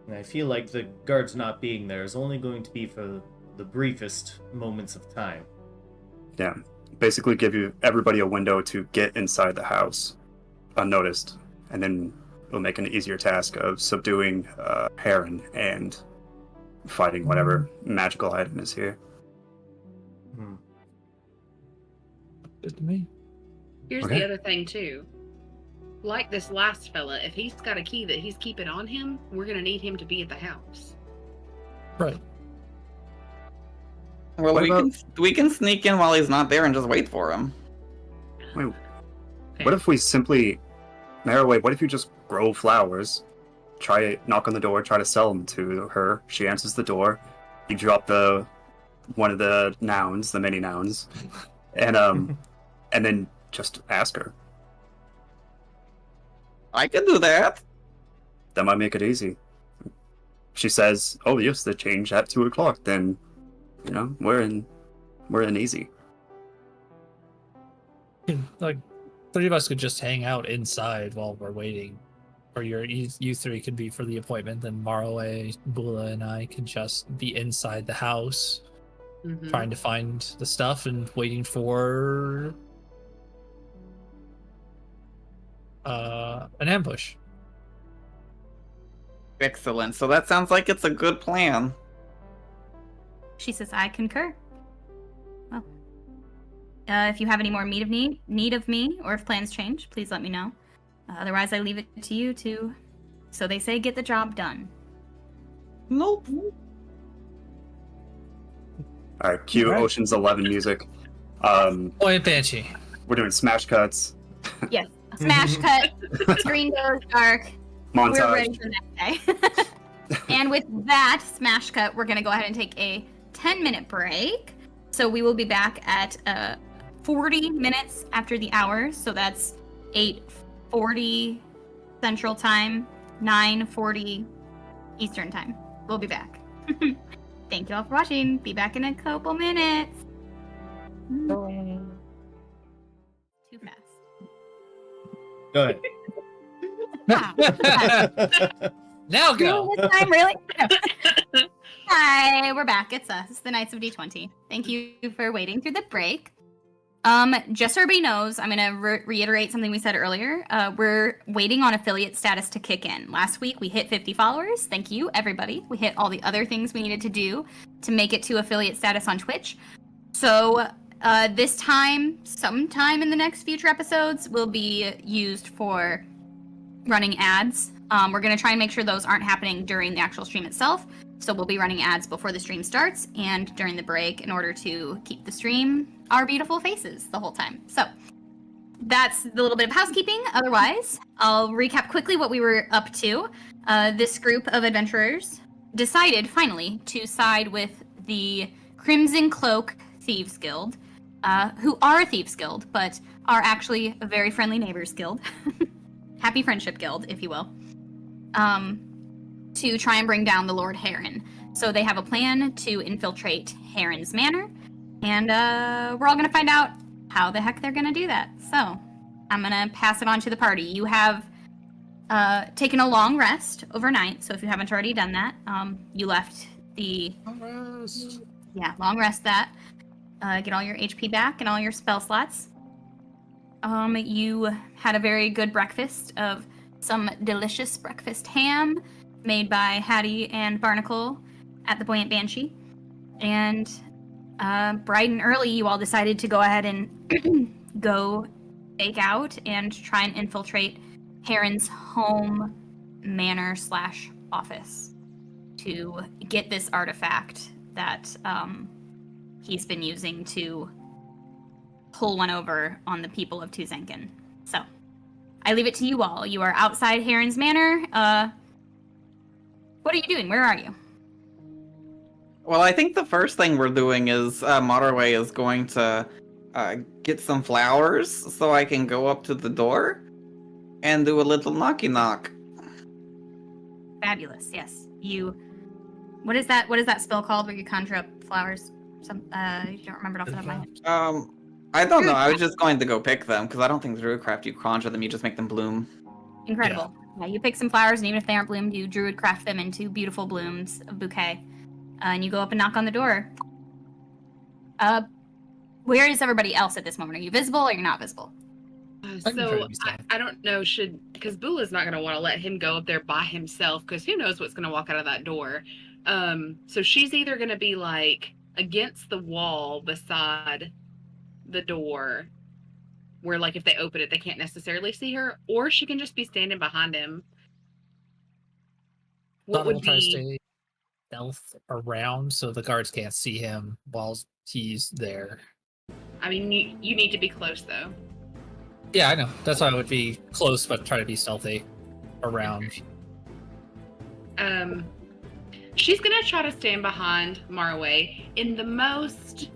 And I feel like the guards not being there is only going to be for the briefest moments of time. Yeah. Basically give everybody a window to get inside the house unnoticed, and then it'll make an easier task of subduing Heron and fighting whatever magical item is here. Hmm. Good to me. Here's Okay. the other thing, too. Like this last fella, if he's got a key that he's keeping on him, we're going to need him to be at the house. Right. Well, What we can sneak in while he's not there and just wait for him. Wait, Okay. what if we simply... Maraway, what if you just grow flowers, knock on the door, try to sell them to her, she answers the door, you drop one of the nouns, the many nouns, and and then just ask her. I could do that. That might make it easy. She says, "Oh yes, the change at 2 o'clock." Then, we're in easy. Like, 3 of us could just hang out inside while we're waiting. Or you 3 could be for the appointment, then Marley, Bula, and I can just be inside the house, Mhm. trying to find the stuff and waiting for an ambush. Excellent. So that sounds like it's a good plan. She says, I concur. Well, if you have any more need of me, or if plans change, please let me know. Otherwise, I leave it to you to, so they say, get the job done. Nope. All right, cue Right. Ocean's 11 music. Boy, Banshee. We're doing smash cuts, Smash cut, screen goes dark. We're ready montage. for the next day. And with that smash cut, we're going to go ahead and take a 10-minute break. So we will be back at 40 minutes after the hour. So that's 8:40 Central Time, 9:40 Eastern Time. We'll be back. Thank you all for watching. Be back in a couple minutes. Too fast. Go ahead. Wow. Now go. Really? This time, really? Hi, we're back. It's us, the Knights of D20. Thank you for waiting through the break. Just so everybody knows, I'm going to reiterate something we said earlier. We're waiting on affiliate status to kick in. Last week, we hit 50 followers. Thank you, everybody. We hit all the other things we needed to do to make it to affiliate status on Twitch. So this time, sometime in the next future episodes, will be used for running ads. We're going to try and make sure those aren't happening during the actual stream itself. So we'll be running ads before the stream starts and during the break in order to keep the stream our beautiful faces the whole time. So that's the little bit of housekeeping. Otherwise, I'll recap quickly what we were up to. This group of adventurers decided finally to side with the Crimson Cloak Thieves Guild, who are a Thieves Guild, but are actually a very friendly neighbors guild. Happy Friendship Guild, if you will. To try and bring down the Lord Heron. So they have a plan to infiltrate Heron's manor, and we're all gonna find out how the heck they're gonna do that. So I'm gonna pass it on to the party. You have taken a long rest overnight, so if you haven't already done that, you left the long rest that. Get all your HP back and all your spell slots. You had a very good breakfast of some delicious breakfast ham made by Hattie and Barnacle at the Buoyant Banshee. And bright and early, you all decided to go ahead and go fake out and try and infiltrate Heron's home manor / office to get this artifact that he's been using to pull one over on the people of Tuzankin. So, I leave it to you all. You are outside Heron's manor. What are you doing? Where are you? Well, I think the first thing we're doing is Motorway is going to get some flowers so I can go up to the door and do a little knocky knock. Fabulous. Yes. What is that spell called where you conjure up flowers? You don't remember it off the top of my head. I don't know. I was just going to go pick them because I don't think Druidcraft you conjure them. You just make them bloom. Incredible. Yeah, you pick some flowers, and even if they aren't bloomed, you Druidcraft them into beautiful blooms, a bouquet. And you go up and knock on the door. Where is everybody else at this moment? Are you visible or you're not visible? So I don't know, because Bula's not going to want to let him go up there by himself because who knows what's going to walk out of that door. So she's either going to be like against the wall beside the door where like if they open it they can't necessarily see her, or she can just be standing behind him. What would try to be stay stealth around so the guards can't see him while he's there. I mean, you need to be close though. Yeah, I know. That's why I would be close, but try to be stealthy around. She's gonna try to stand behind Marway in the most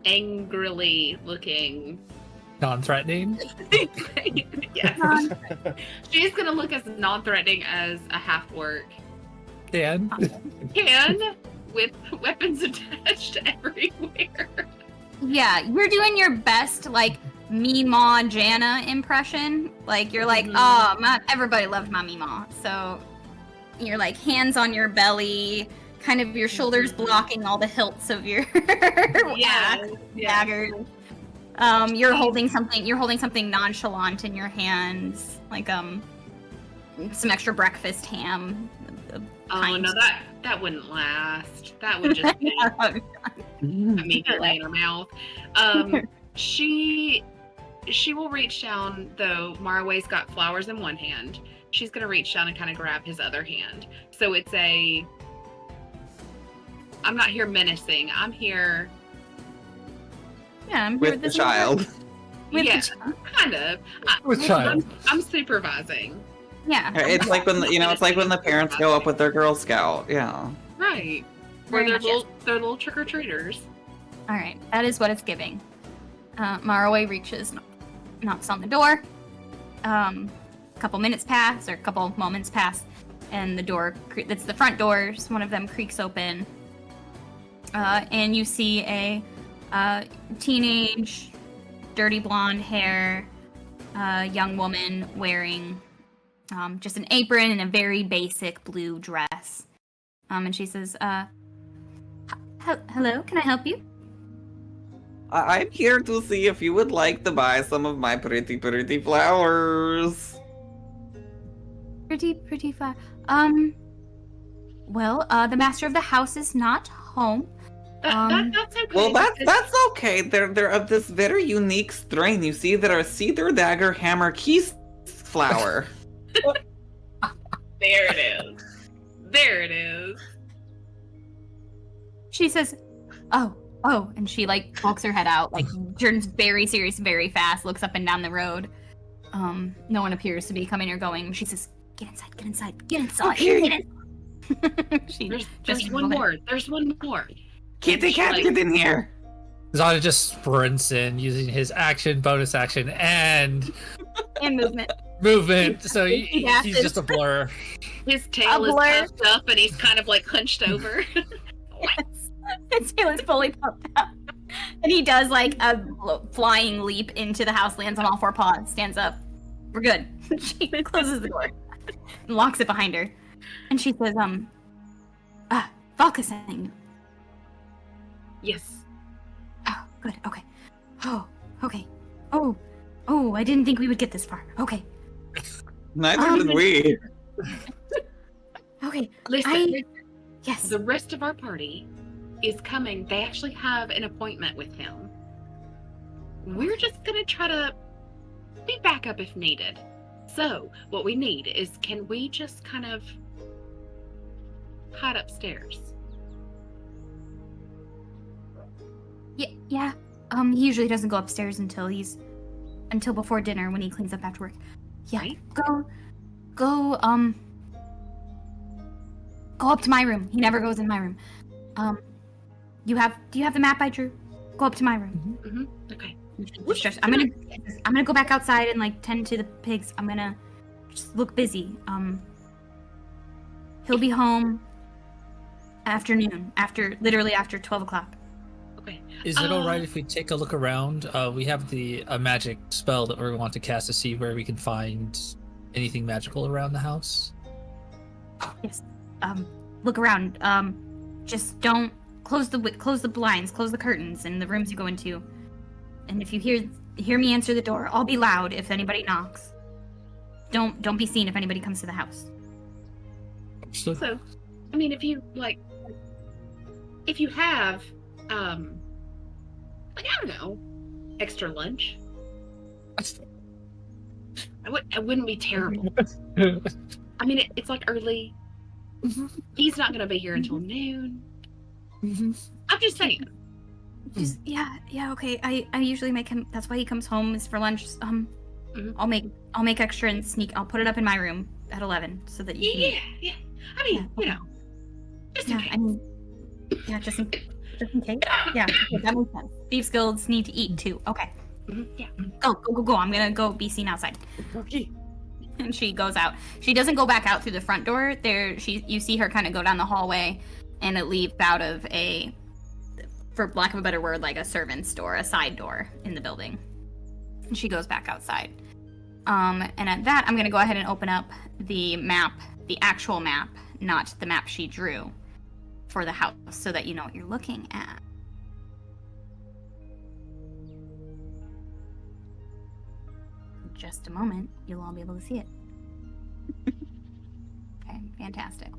angrily looking, Non-threatening? yes. She's gonna look as non-threatening as a half-orc Dan? can, with weapons attached everywhere. Yeah, you're doing your best, like, Meemaw Jana impression. Like, you're like, oh, everybody loved my Meemaw. So, you're like, hands on your belly, kind of your shoulders blocking all the hilts of your daggers. You're holding something nonchalant in your hands, like, some extra breakfast ham. Oh, no, that wouldn't last. That would just be immediately in her mouth. She will reach down, though. Marway's got flowers in one hand. She's going to reach down and kind of grab his other hand. So it's I'm not here menacing. I'm here. Yeah, I'm here With the child. Kind of. I'm supervising. Yeah. It's like when it's like when the parents go up with their Girl Scout. Yeah. Right. Where they're little trick-or-treaters. All right, that is what it's giving. Marway reaches, knocks on the door. A couple moments pass, and the door, that's the front doors, one of them creaks open. And you see a teenage, dirty blonde hair, young woman wearing just an apron and a very basic blue dress. And she says, hello, can I help you? I'm here to see if you would like to buy some of my pretty flowers. Pretty flower. Well, the master of the house is not home. That's okay. Well, that's okay. They're of this very unique strain. You see, they're a cedar dagger hammer keys flower. There it is. She says, oh, and she like pokes her head out, like turns very serious, very fast, looks up and down the road. No one appears to be coming or going. She says, get inside. Okay. There's one more. Kitty cat, get in here. Zana just sprints in using his action, bonus action, and movement. So he's just a blur. His tail is puffed up and he's kind of like hunched over. His tail is fully puffed up. And he does like a flying leap into the house, lands on all four paws, stands up. We're good. She closes the door and locks it behind her. And she says, Valka sent you. Yes. Oh, good. Okay. Oh, okay. Oh, Oh, I didn't think we would get this far. Okay. Neither did we. Okay. Listen, Yes. the rest of our party is coming. They actually have an appointment with him. We're just gonna try to be backup if needed. So, what we need is, can we just kind of hide upstairs? Yeah. He usually doesn't go upstairs until before dinner when he cleans up after work. Yeah. Right? Go up to my room. He never goes in my room. Do you have the map I drew? Go up to my room. Mm-hmm. Okay. I'm gonna go back outside and like tend to the pigs. I'm gonna just look busy. He'll be home afternoon, literally after 12 o'clock. Okay. Is it all right if we take a look around? We have a magic spell that we want to cast to see where we can find anything magical around the house. Yes. Look around. Just don't close the blinds, close the curtains in the rooms you go into. And if you hear me answer the door, I'll be loud if anybody knocks. Don't be seen if anybody comes to the house. So, I mean, if you have, I don't know, extra lunch, I wouldn't be terrible. I mean, it's like early. He's not gonna be here until noon. I'm just saying. Just yeah, okay. I usually make him. That's why he comes home is for lunch. I'll make extra and sneak. I'll put it up in my room at 11 so that you can eat. Yeah. I mean, just in case. Just in case. Yeah, okay, that makes sense. Thieves guilds need to eat too. Okay. Yeah. Go. I'm gonna go be seen outside. Okay. And she goes out. She doesn't go back out through the front door. You see her kind of go down the hallway, and it leads out of a, for lack of a better word, like a servant's door, a side door in the building. And she goes back outside. And at that, I'm gonna go ahead and open up the map, the actual map, not the map she drew for the house, so that you know what you're looking at. In just a moment, you'll all be able to see it. Okay, fantastic.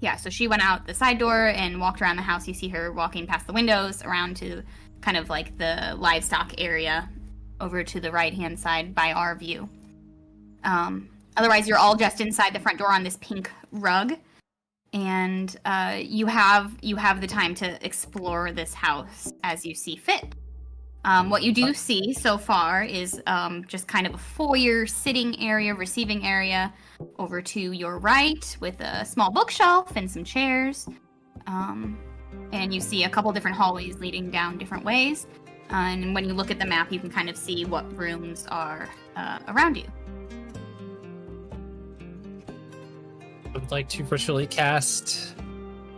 Yeah, so she went out the side door and walked around the house. You see her walking past the windows around to kind of like the livestock area over to the right-hand side by our view. Otherwise, you're all just inside the front door on this pink rug. And you have the time to explore this house as you see fit. What you do see so far is just kind of a foyer sitting area, receiving area over to your right with a small bookshelf and some chairs. And you see a couple different hallways leading down different ways. And when you look at the map, you can kind of see what rooms are around you. I would like to virtually cast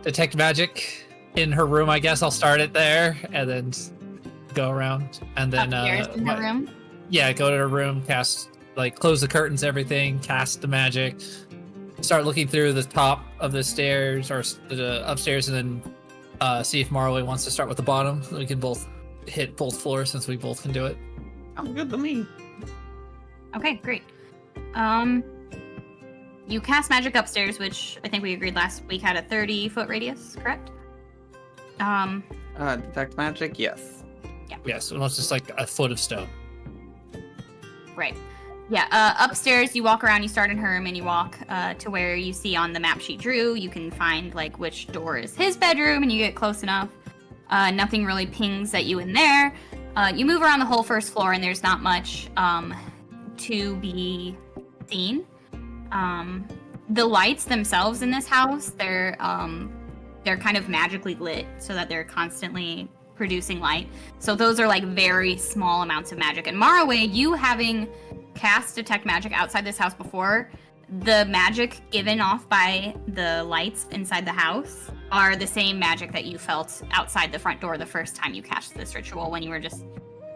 Detect Magic in her room. I guess I'll start it there and then go around. And then Upstairs in her room? Yeah, go to her room, close the curtains, everything, cast the magic, start looking through the top of the stairs or the upstairs, and then see if Marley wants to start with the bottom. We can both hit both floors since we both can do it. Sounds good to me. Okay, great. You cast magic upstairs, which I think we agreed last week had a 30-foot radius, correct? Detect magic, yes. Yes, unless it's like a foot of stone. Right. Yeah, upstairs, you walk around, you start in her room, and you walk to where you see on the map she drew. You can find, like, which door is his bedroom, and you get close enough. Nothing really pings at you in there. You move around the whole first floor, and there's not much to be seen. The lights themselves in this house, they're kind of magically lit so that they're constantly producing light. So those are like very small amounts of magic. And Maraway, you having cast Detect Magic outside this house before, the magic given off by the lights inside the house are the same magic that you felt outside the front door the first time you cast this ritual when you were just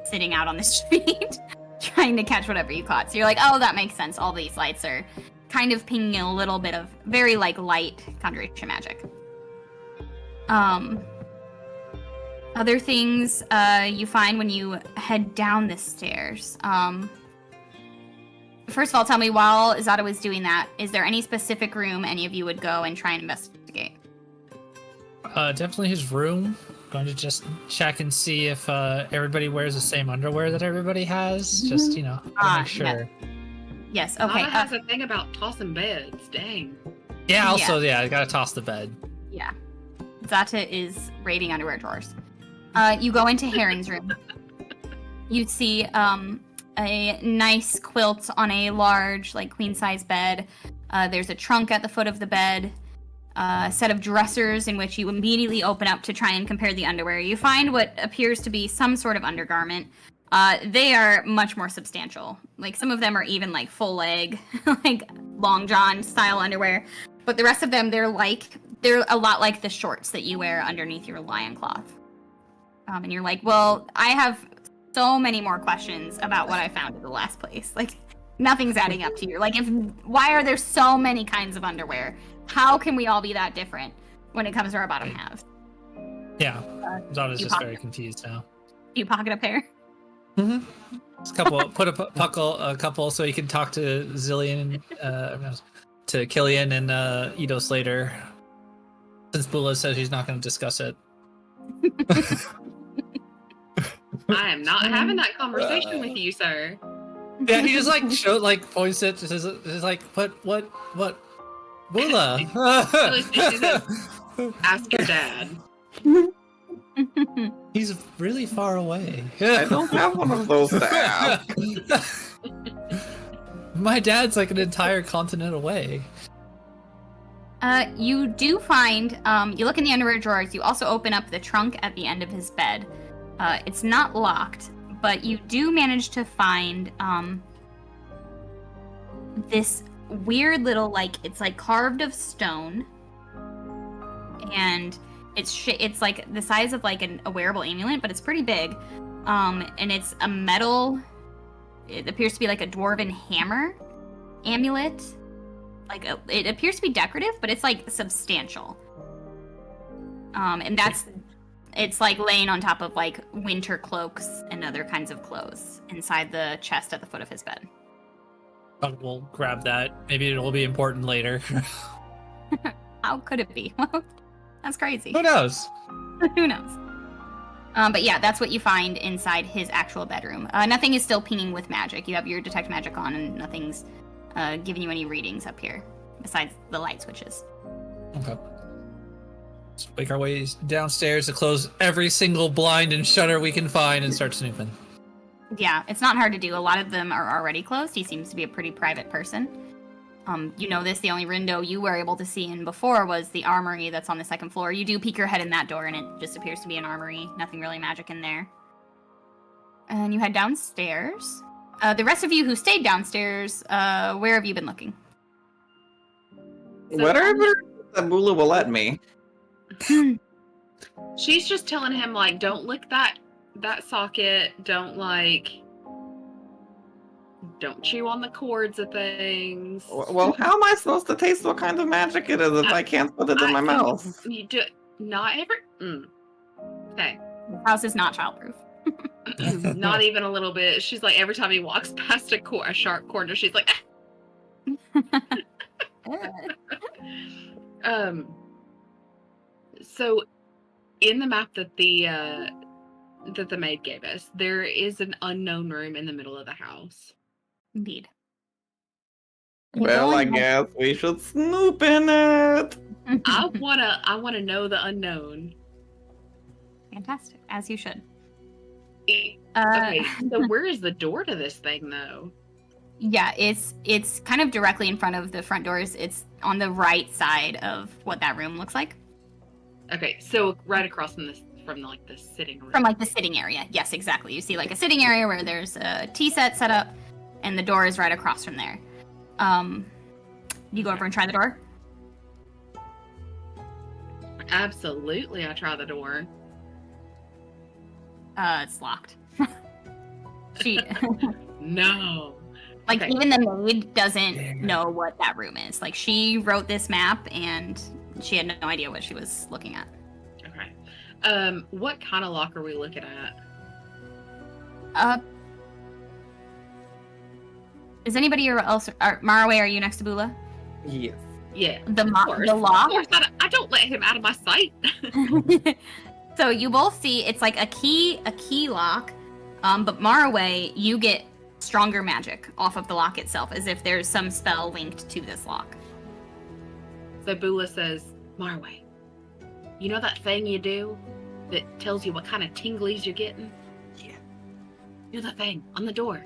sitting out on the street trying to catch whatever you caught. So you're like, oh, that makes sense. All these lights are kind of pinging a little bit of very light conjuration magic. Other things you find when you head down the stairs. First of all, tell me, while Izada was doing that, is there any specific room any of you would go and try and investigate? Definitely his room. Going to just check and see if everybody wears the same underwear that everybody has. Just, to make sure. Yes, okay. Nana has a thing about tossing beds. Dang. Yeah, also, I gotta toss the bed. Yeah. Zata is raiding underwear drawers. You go into Heron's room. You see a nice quilt on a large, queen-size bed. There's a trunk at the foot of the bed. A set of dressers in which you immediately open up to try and compare the underwear. You find what appears to be some sort of undergarment. They are much more substantial. Some of them are even full leg, long john style underwear. But the rest of them, they're a lot like the shorts that you wear underneath your lion cloth. And you're like, well, I have so many more questions about what I found at the last place. Nothing's adding up to you. Why are there so many kinds of underwear? How can we all be that different when it comes to our bottom halves? Yeah, Zada's just very confused now. You pocket a pair? Mm-hmm. Just put a couple so you can talk to Zillion, to Killian and Eidos later. Since Bula says she's not going to discuss it. I am not having that conversation with you, sir. Yeah, he just points it, just what, Bula? Ask your dad. He's really far away. I don't have one of those to ask. My dad's an entire continent away. You do find, you look in the underwear drawers, you also open up the trunk at the end of his bed. It's not locked, but you do manage to find, this weird little, it's carved of stone, and it's the size of a wearable amulet, but it's pretty big, and it's a metal, it appears to be a dwarven hammer amulet. It appears to be decorative, but it's substantial, and it's laying on top of winter cloaks and other kinds of clothes inside the chest at the foot of his bed. We'll grab that. Maybe it will be important later. How could it be? That's crazy. Who knows? Who knows? But yeah, that's what you find inside his actual bedroom. Nothing is still pinging with magic. You have your detect magic on, and nothing's giving you any readings up here besides the light switches. Okay. Let's make our way downstairs to close every single blind and shutter we can find and start snooping. Yeah, it's not hard to do. A lot of them are already closed. He seems to be a pretty private person. You know this, the only window you were able to see in before was the armory that's on the second floor. You do peek your head in that door, and it just appears to be an armory. Nothing really magic in there. And you head downstairs. The rest of you who stayed downstairs, where have you been looking? Whatever that Bula will let me. She's just telling him, don't lick that socket, don't chew on the cords of things. Well, how am I supposed to taste what kind of magic it is if I can't put it in my mouth? You do not ever. Okay. The house is not childproof. Not even a little bit. She's every time he walks past a sharp corner, she's like, So, in the map that the maid gave us, there is an unknown room in the middle of the house. Indeed. Well, I guess we should snoop in it. I wanna know the unknown. Fantastic, as you should. Okay, so where is the door to this thing, though? Yeah, it's kind of directly in front of the front doors. It's on the right side of what that room looks like. Okay, so right across from the sitting room. From the sitting area. Yes, exactly. You see a sitting area where there's a tea set up, and the door is right across from there. You go over and try the door? Absolutely, I try the door. It's locked. She No. Okay. Even the maid doesn't know what that room is. She wrote this map and she had no idea what she was looking at. Okay. What kind of lock are we looking at? Is anybody else? Maraway, are you next to Bula? Yes. Yeah. The Of lock. course, I don't let him out of my sight. So you both see it's like a key lock, but Maraway, you get stronger magic off of the lock itself, as if there's some spell linked to this lock. So Bula says, Marway, you know that thing you do that tells you what kind of tinglies you're getting? Yeah. Do the thing on the door.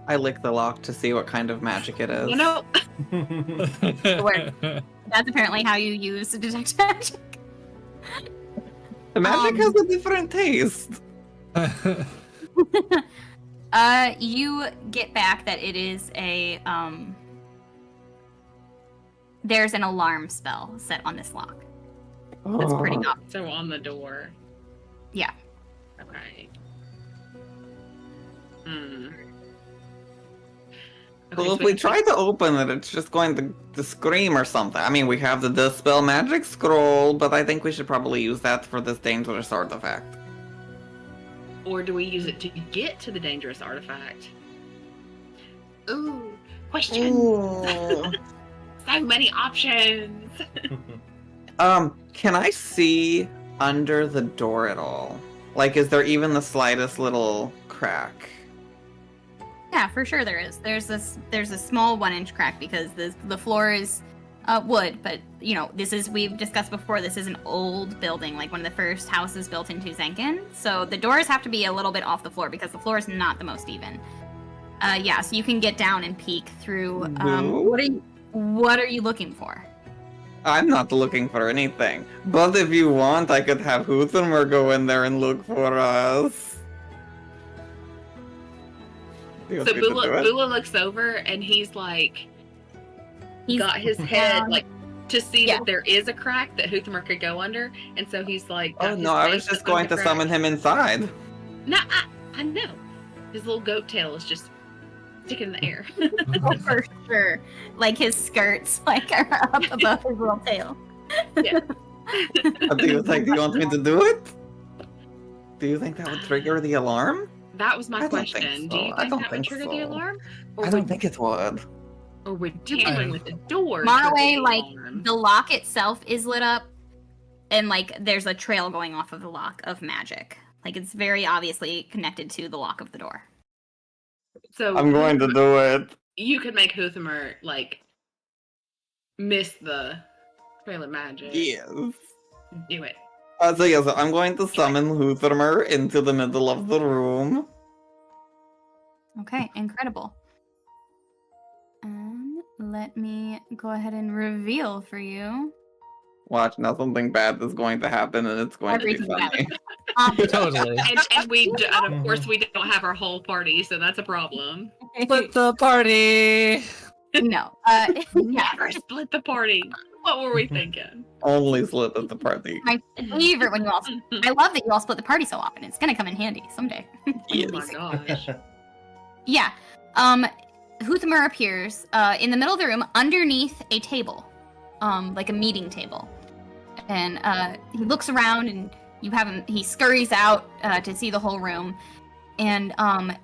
I lick the lock to see what kind of magic it is. You know, That's apparently how you use to detect magic. The magic has a different taste. You get back that it is a there's an alarm spell set on this lock. That's pretty Oh. obvious. so on the door. Yeah. Okay. Hmm. Well, if we try to open it, it's just going to scream or something. I mean, we have the Dispel Magic Scroll, but I think we should probably use that for this dangerous artifact. Or do we use it to get to the dangerous artifact? Ooh, questions. So many options. Can I see under the door at all? Like, is there even the slightest little crack? Yeah, for sure there is. There's a small 1-inch crack because the floor is wood, but you know, we've discussed before, this is an old building, like one of the first houses built in Tuzankin. So the doors have to be a little bit off the floor because the floor is not the most even. Yeah, so you can get down and peek through. No. What are you looking for? I'm not looking for anything. But if you want, I could have Huthamer go in there and look for us. Do you So want me to do it? Bula looks over and he's got his head like to see Yeah. that there is a crack that Huthamer could go under, and so he's like. got Oh his no, I was face just up on going the to crack. summon him inside. No, I know. His little goat tail is just sticking in the air. Oh, for sure. Like his skirts like are up above his little tail. Yeah. Do you want me to do it? Do you think that would trigger the alarm? That was my I don't think question. Do so. you I think don't that would think trigger the so. alarm? I don't think it would. Or would tampering with the door? Maraway, trigger the like alarm? the lock itself is lit up, and like there's a trail going off of the lock of magic. Like it's very obviously connected to the lock of the door. So I'm going to do it. You could make Huthamer like miss the trail of magic. Yes. Do it. So I'm going to summon Huthamer into the middle of the room. Okay, incredible. Let me go ahead and reveal for you. Watch, now something bad is going to happen and it's going to be Everything bad. funny. Totally. And of course we don't have our whole party, so that's a problem. Split the party. No. Yeah. Never split the party. What were we thinking? Only split at the party. My favorite when you all. I love that you all split the party so often. It's gonna come in handy someday. Oh my gosh. Yeah. Huthamer appears in the middle of the room underneath a table, like a meeting table. And he looks around and you have him, he scurries out to see the whole room. And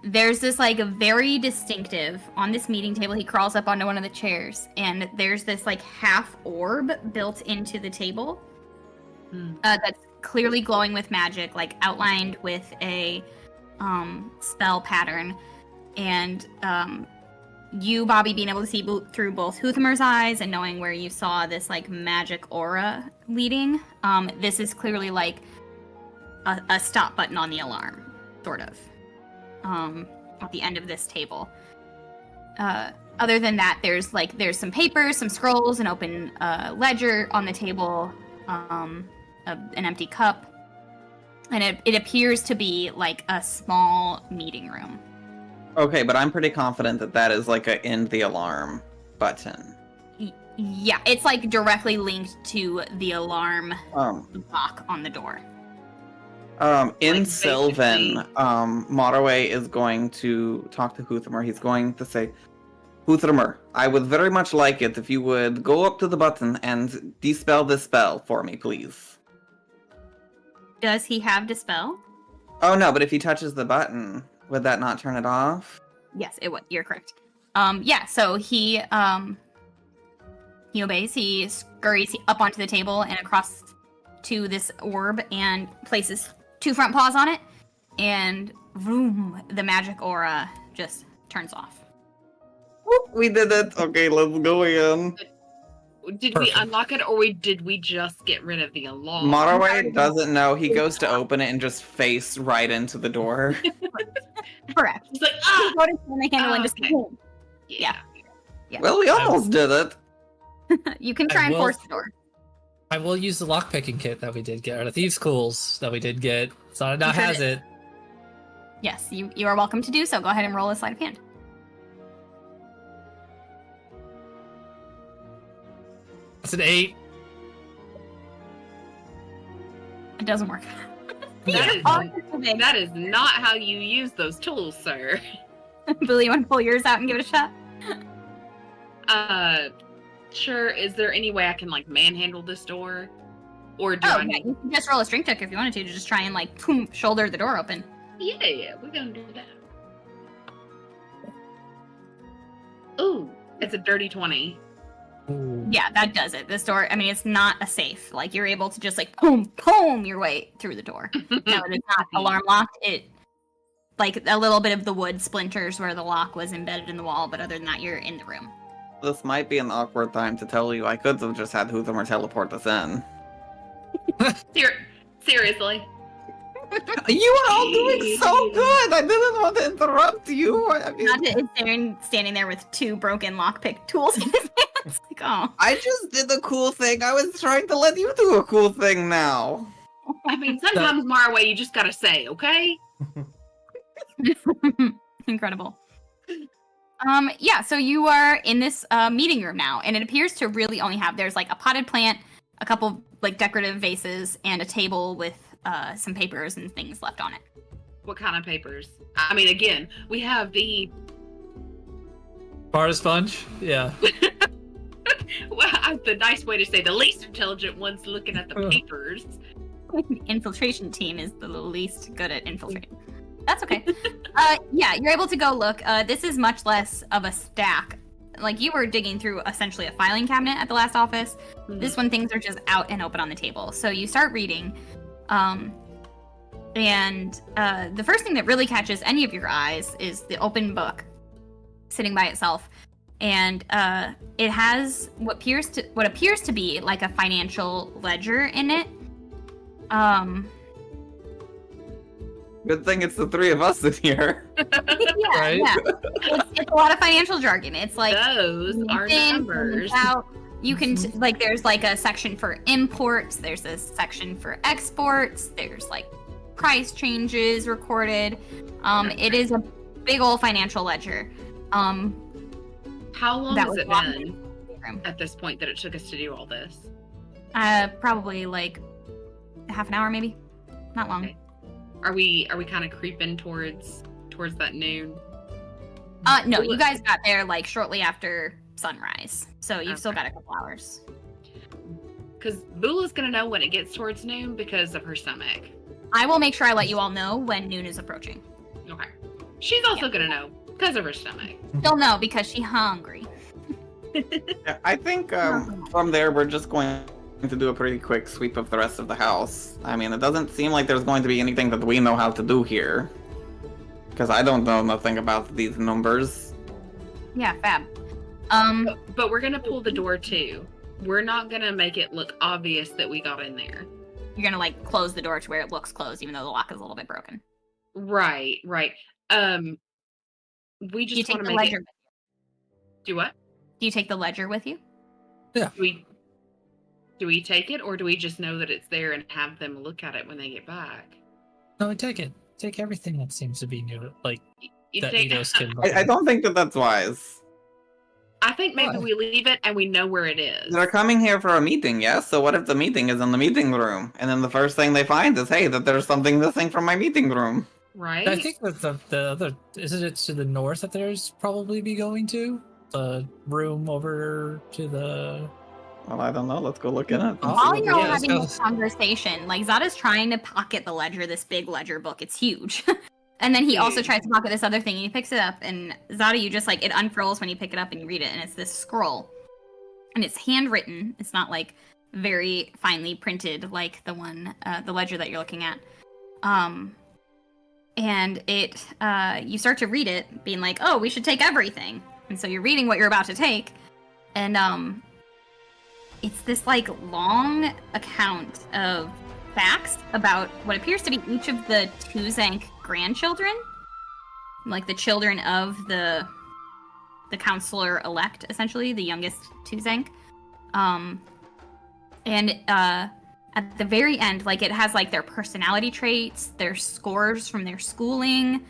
there's this like a very distinctive, on this meeting table, he crawls up onto one of the chairs and there's this like half orb built into the table that's clearly glowing with magic, like outlined with a spell pattern. And you, Bobby, being able to see through both Huthamer's eyes and knowing where you saw this like magic aura leading, this is clearly like a stop button on the alarm, sort of, at the end of this table. Other than that, there's some papers, some scrolls, an open ledger on the table, an empty cup, and it appears to be like a small meeting room. Okay, but I'm pretty confident that that is like a end the alarm button. Yeah, it's like directly linked to the alarm lock on the door. In Like, Sylvan, basically- Moraway is going to talk to Huthamer. He's going to say, Huthamer, I would very much like it if you would go up to the button and dispel this spell for me, please. Does he have Dispel? Oh no, but if he touches the button, would that not turn it off? Yes, it would. You're correct. Yeah, so he obeys. He scurries up onto the table and across to this orb and places 2 front paws on it, and vroom, the magic aura just turns off. Whoop, we did it. Okay, let's go again. Did Perfect. we unlock it, or did we just get rid of the alarm? Moraway doesn't know. He goes to open it and just face right into the door. Correct. It's like, He ah! got it on the handle and just Okay. boom. Yeah. Yeah. Well, we almost did it. You can try I and will- force the door. I will use the lockpicking kit that we did get, or the thieves' tools that we did get. Sana now You heard has it. Yes, you are welcome to do so. Go ahead and roll a sleight of hand. It's an 8. It doesn't work. That is not how you use those tools, sir. Billy, you want to pull yours out and give it a shot? Sure. Is there any way I can like manhandle this door, or do Oh, I yeah, need? you can just roll a strength check if you wanted to just try and like boom, shoulder the door open. Yeah, we're gonna do that. Ooh, it's a dirty 20. Ooh. Yeah, that does it. This door, I mean, it's not a safe. Like you're able to just like boom your way through the door. No, it is not alarm locked. It like a little bit of the wood splinters where the lock was embedded in the wall, but other than that, you're in the room. This might be an awkward time to tell you I could have just had Huthamar teleport us in. Seriously. You are all doing so good! I didn't want to interrupt you. I mean, Nanta is standing there with 2 broken lockpick tools in his hands. Like, oh. I just did a cool thing. I was trying to let you do a cool thing now. I mean, sometimes Maraway, you just gotta say, okay? Incredible. Yeah, so you are in this meeting room now, and it appears to really only have, there's like a potted plant, a couple like decorative vases, and a table with some papers and things left on it. What kind of papers? I mean, again, we have the Bar sponge? Yeah. well, the nice way to say the least intelligent ones looking at the papers. The infiltration team is the least good at infiltrating. That's okay. Yeah, you're able to go look. This is much less of a stack. Like you were digging through essentially a filing cabinet at the last office. This one, things are just out and open on the table. So you start reading. And the first thing that really catches any of your eyes is the open book sitting by itself. And it has what appears to be like a financial ledger in it. Good thing it's the 3 of us in here. Yeah, Right? yeah. It's a lot of financial jargon. It's like Those are in, numbers. out. You can like there's like a section for imports, there's a section for exports, there's like price changes recorded. It is a big old financial ledger. How long that has was it locked been in the room. at this point that it took us to do all this? Probably like half an hour, maybe. Not long. Okay. Are we kind of creeping towards that noon? No, you guys got there like shortly after sunrise, so you've still got a couple hours. Because Bula's gonna know when it gets towards noon because of her stomach. I will make sure I let you all know when noon is approaching. Okay. She's also gonna know because of her stomach. She'll know because she's hungry. Yeah, I think from there we're just going to do a pretty quick sweep of the rest of the house. I mean, it doesn't seem like there's going to be anything that we know how to do here. Because I don't know nothing about these numbers. Yeah, fab. But we're gonna pull the door too. We're not gonna make it look obvious that we got in there. You're gonna like close the door to where it looks closed, even though the lock is a little bit broken. Right. We Do you just take want the to make ledger? it. Do what? Do you take the ledger with you? Do we take it, or do we just know that it's there and have them look at it when they get back? No, take it. Take everything that seems to be new, like You that take- Nidos can. I don't think that that's wise. I think maybe Why? we leave it and we know where it is. They're coming here for a meeting, yes? So what if the meeting is in the meeting room? And then the first thing they find is, hey, that there's something missing from my meeting room. Right? I think that the other isn't it to the north that there's probably be going to the room over to the Well, I don't know. Let's go look in it. While you're all yeah, let's having go. this conversation, like Zada's trying to pocket the ledger, this big ledger book. It's huge. And then he also tries to pocket this other thing, and he picks it up, and Zada, you just, like, it unfurls when you pick it up and you read it, and it's this scroll. And it's handwritten. It's not, like, very finely printed like the one, the ledger that you're looking at. And it, you start to read it, being like, oh, we should take everything. And so you're reading what you're about to take, and, it's this, like, long account of facts about what appears to be each of the Tuzank grandchildren. Like, the children of the counselor-elect, essentially, the youngest Tuzank. And, at the very end, like, it has, like, their personality traits, their scores from their schooling,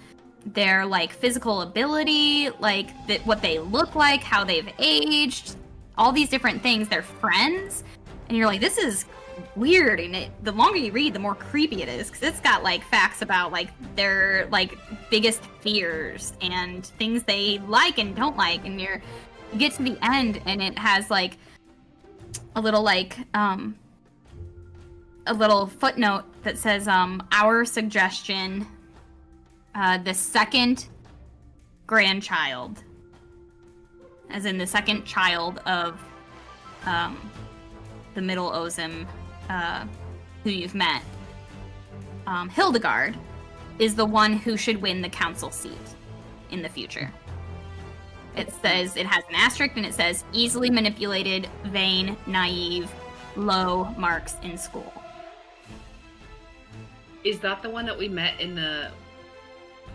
their, like, physical ability, like, what they look like, how they've aged, all these different things, their friends, and you're like, this is weird, and the longer you read, the more creepy it is, because it's got, like, facts about, like, their, like, biggest fears, and things they like and don't like, and you get to the end, and it has, like, a little, like, a little footnote that says, our suggestion, the second grandchild, as in the second child of the middle Ozim who you've met, Hildegard, is the one who should win the council seat in the future. It says, it has an asterisk, and it says, easily manipulated, vain, naive, low marks in school. Is that the one that we met in the,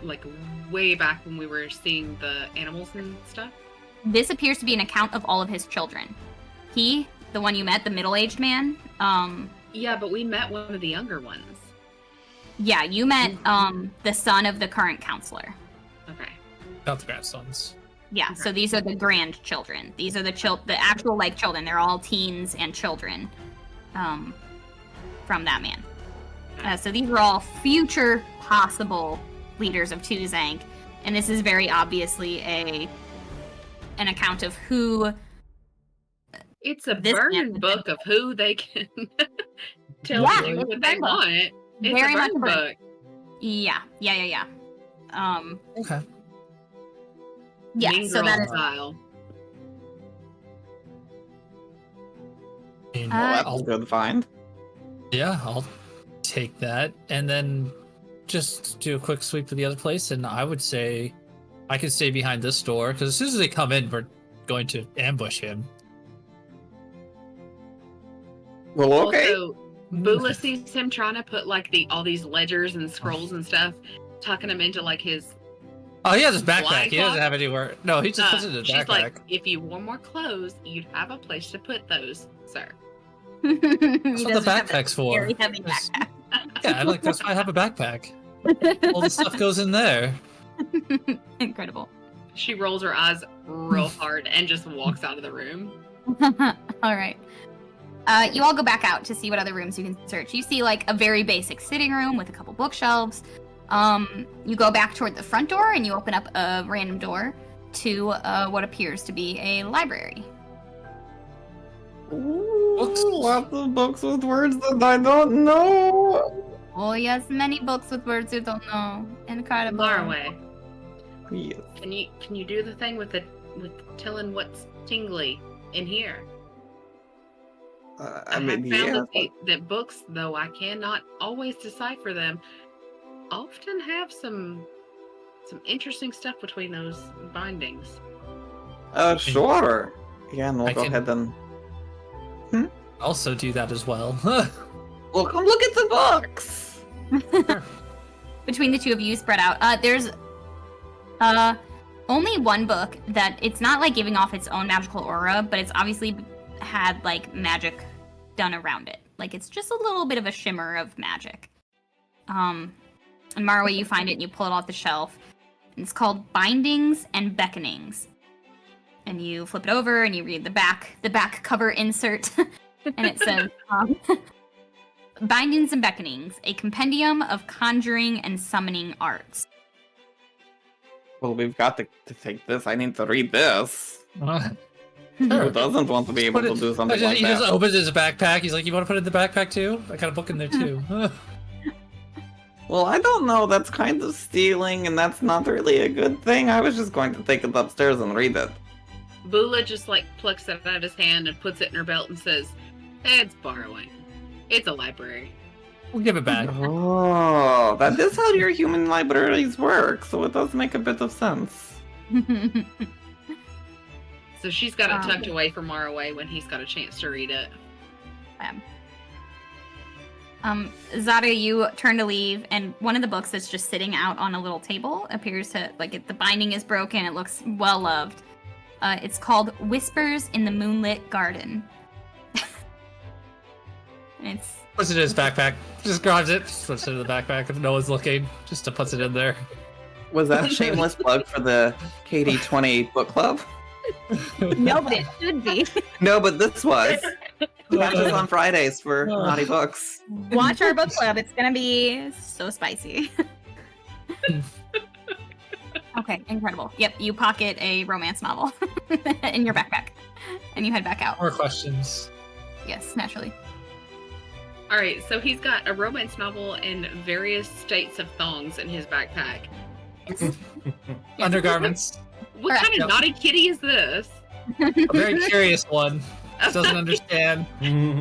like, way back when we were seeing the animals and stuff? This appears to be an account of all of his children. He, the one you met, the middle-aged man, Yeah, but we met one of the younger ones. yeah, you met, the son of the current counselor. Okay. Not the grandsons. Yeah, so these are the grandchildren. These are the actual, like, children. They're all teens and children, from that man. So these are all future possible leaders of Tuzank, and this is very obviously an account of who. It's a This burn man- book of who they can tell Yeah, you it's a what they burn book. want. It's Very a much burn a burn. book. Yeah. Okay. Yeah. Mean So Girl that is. style. And Well, I'll that's a good find. Yeah, I'll take that and then just do a quick sweep to the other place. And I would say I could stay behind this door because as soon as they come in, we're going to ambush him. Well, okay. Also, Bula sees him trying to put like all these ledgers and scrolls and stuff, tucking them into like his. Oh, he has his backpack. Blind He doesn't cloth? have anywhere. No, he just puts it in his she's backpack. like, if you wore more clothes, you'd have a place to put those, sir. That's That's what the backpack's for. Very heavy It's- backpack. Yeah, I'm like, that's why I have a backpack. All the stuff goes in there. Incredible. She rolls her eyes real hard and just walks out of the room. All right. You all go back out to see what other rooms you can search. You see like a very basic sitting room with a couple bookshelves. You go back toward the front door and you open up a random door to what appears to be a library. Books. Lots of books with words that I don't know. Oh yes, many books with words you don't know. Incredible. Marway, Yes. can you do the thing with telling what's tingly in here? I mean, have found yeah. that books, though I cannot always decipher them, often have some interesting stuff between those bindings. Sure. Yeah, and we'll I go can- ahead and. Also do that as well. Well, come look at the books. Between the two of you spread out. There's only one book that it's not like giving off its own magical aura, but it's obviously had like magic done around it. Like it's just a little bit of a shimmer of magic. And Marwa, you find it and you pull it off the shelf. And it's called Bindings and Beckonings. And you flip it over and you read the back cover insert. And it says, Bindings and Beckonings, a compendium of conjuring and summoning arts. Well, we've got to take this. I need to read this. Who doesn't want to be able to do something like he that? just opens his backpack. He's like, "You want to put it in the backpack too? I got a book in there too." Well, I don't know. That's kind of stealing, and that's not really a good thing. I was just going to take it upstairs and read it. Bula just like plucks it out of his hand and puts it in her belt and says, "It's borrowing. It's a library." We'll give it back. Oh, that is how your human libraries work, so it does make a bit of sense. So she's got it tucked away from Morroway when he's got a chance to read it. Zada, you turn to leave, and one of the books that's just sitting out on a little table appears to, the binding is broken, it looks well-loved. It's called Whispers in the Moonlit Garden. And it's... Puts it in his backpack. Just grabs it, puts it in the backpack if no one's looking. Just to puts it in there. Was that a shameless plug for the KD20 book club? No, but it should be. No, but this was. Catch us on Fridays for naughty books. Watch our book club. It's gonna be so spicy. Okay, incredible. Yep, you pocket a romance novel in your backpack, and you head back out. More questions. Yes, naturally. All right, so he's got a romance novel and various states of thongs in his backpack. Undergarments. What kind of naughty kitty is this? A very curious one. Doesn't understand.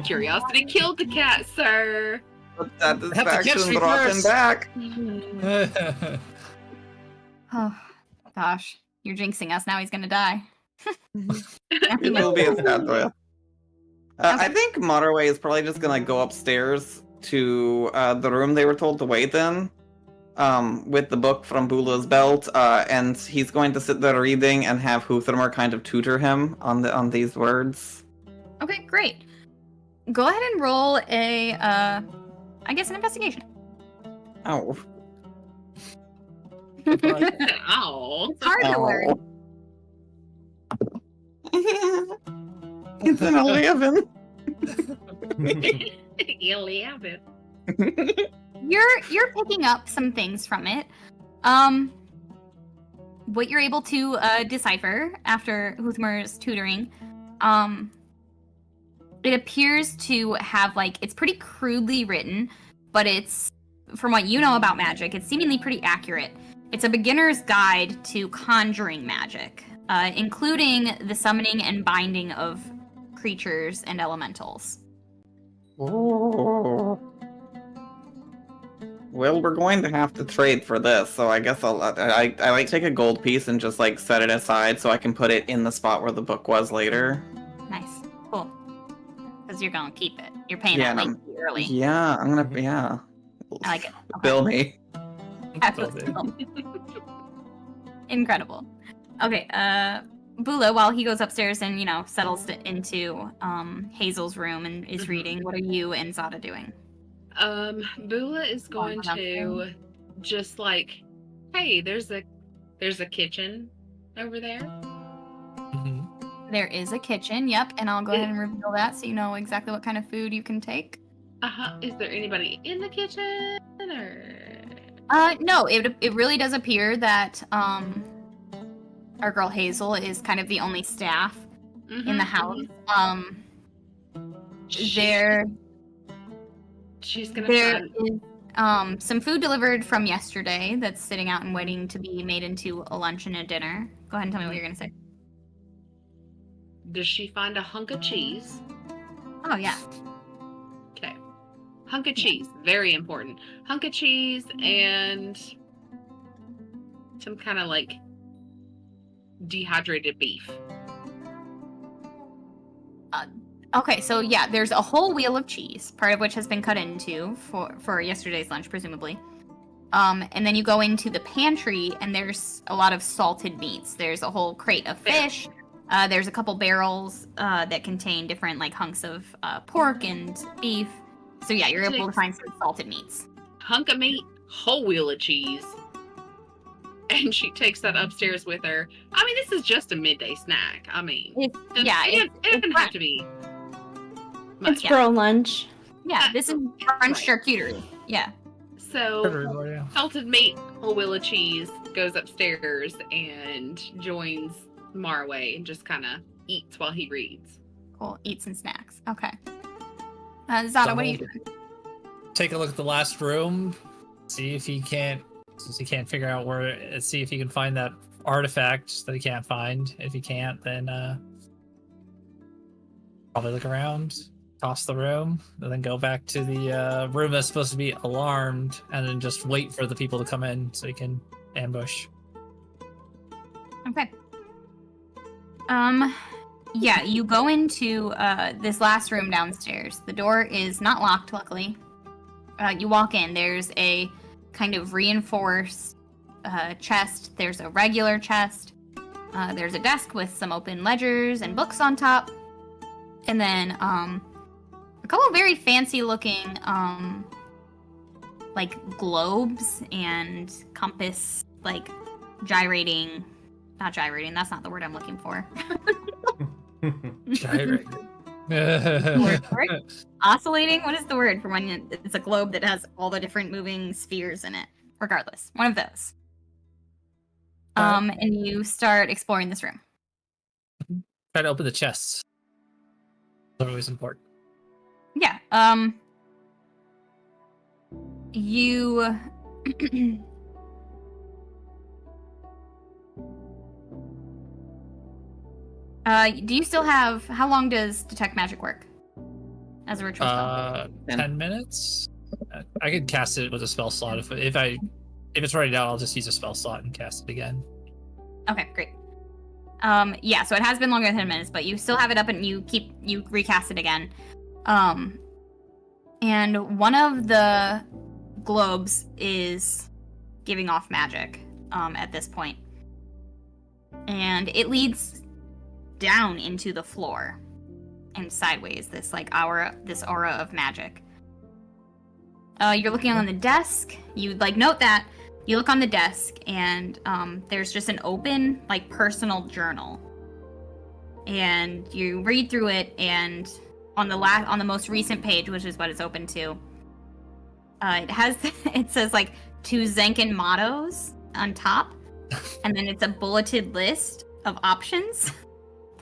Curiosity killed the cat, sir. Put that Have to catch distraction me brought him first. back. Oh, gosh. You're jinxing us. Now he's gonna die. It will be a sad way. I think Motorway is probably just gonna go upstairs to the room they were told to wait in, with the book from Bula's belt, and he's going to sit there reading and have Huthermer kind of tutor him on these words. Okay, great. Go ahead and roll a, an investigation. Oh. Ow. It's hard to learn. It's an 11. 11. You're picking up some things from it. What you're able to decipher after Huthermer's tutoring, it appears to have it's pretty crudely written, but it's, from what you know about magic, it's seemingly pretty accurate. It's a beginner's guide to conjuring magic, including the summoning and binding of creatures and elementals. Oh. Well, we're going to have to trade for this, so I guess I take a gold piece and just set it aside so I can put it in the spot where the book was later. Nice, cool. Because you're gonna keep it. You're paying that late fee early. Yeah, I'm gonna. Yeah. I like it. Okay. Bill me. Absolutely. Incredible. Okay, Bula, while he goes upstairs and, settles into Hazel's room and is reading, what are you and Zada doing? Bula is going to just hey, there's a kitchen over there. Mhm. There is a kitchen, yep, and I'll go ahead and reveal that so you know exactly what kind of food you can take. Is there anybody in the kitchen or? No, it really does appear that our girl Hazel is kind of the only staff in the house. She's gonna There find... is some food delivered from yesterday that's sitting out and waiting to be made into a lunch and a dinner. Go ahead and tell me what you're gonna say. Does she find a hunk of cheese? Oh yeah. Okay. Hunk of cheese, very important. Hunk of cheese and some kind of dehydrated beef. Okay, so yeah, there's a whole wheel of cheese, part of which has been cut into for yesterday's lunch, presumably. And then you go into the pantry, and there's a lot of salted meats. There's a whole crate of fish. There's a couple barrels that contain different hunks of pork and beef. So yeah, you're able to find some salted meats. Hunk of meat, whole wheel of cheese. And she takes that upstairs with her. I mean, this is just a midday snack. I mean, it doesn't have to be much. It's for a lunch. Yeah, this is French charcuterie. Yeah. So, salted meat, whole wheel of cheese, goes upstairs and joins Marway and just kind of eats while he reads. Cool. Eat some snacks. Okay. Zada, what are you doing? Take a look at the last room. See if he can't figure out where. See if he can find that artifact that he can't find. If he can't, then probably look around, toss the room, and then go back to the room that's supposed to be alarmed, and then just wait for the people to come in so he can ambush. Okay. Yeah, you go into this last room downstairs. The door is not locked, luckily. You walk in. There's a kind of reinforced chest. There's a regular chest. There's a desk with some open ledgers and books on top. And then a couple of very fancy-looking like globes and compass, like gyrating. Not gyrating. That's not the word I'm looking for. Gyrating. Word for it? Oscillating? What is the word for when it's a globe that has all the different moving spheres in it? Regardless, one of those. And you start exploring this room. Try to open the chests. They're always important. Yeah. You. Do you still have? How long does detect magic work? As a ritual spell? 10 minutes. I could cast it with a spell slot if it's already down. I'll just use a spell slot and cast it again. Okay, great. Yeah, so it has been longer than 10 minutes, but you still have it up and you recast it again. And one of the globes is giving off magic at this point. And it leads down into the floor and sideways, this aura of magic. You're looking on the desk. You note that. You look on the desk, and there's just an open, personal journal. And you read through it, and on the most recent page, which is what it's open to, it says Tuzankin mottos on top, and then it's a bulleted list of options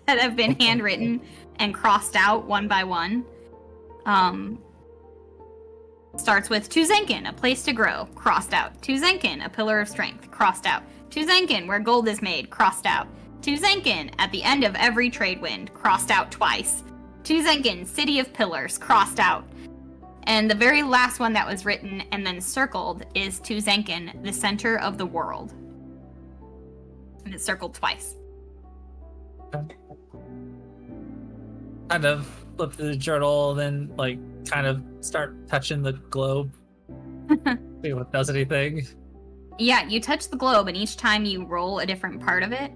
that have been handwritten and crossed out one by one. Starts with Tuzankin, a place to grow, crossed out. Tuzankin, a pillar of strength, crossed out. Tuzankin, where gold is made, crossed out. Tuzankin, at the end of every trade wind, crossed out twice. Tuzankin, city of pillars, crossed out. And the very last one that was written and then circled is Tuzankin, the center of the world. And it's circled twice. Kind of flip through the journal, then kind of start touching the globe. See if it does anything. Yeah, you touch the globe, and each time you roll a different part of it.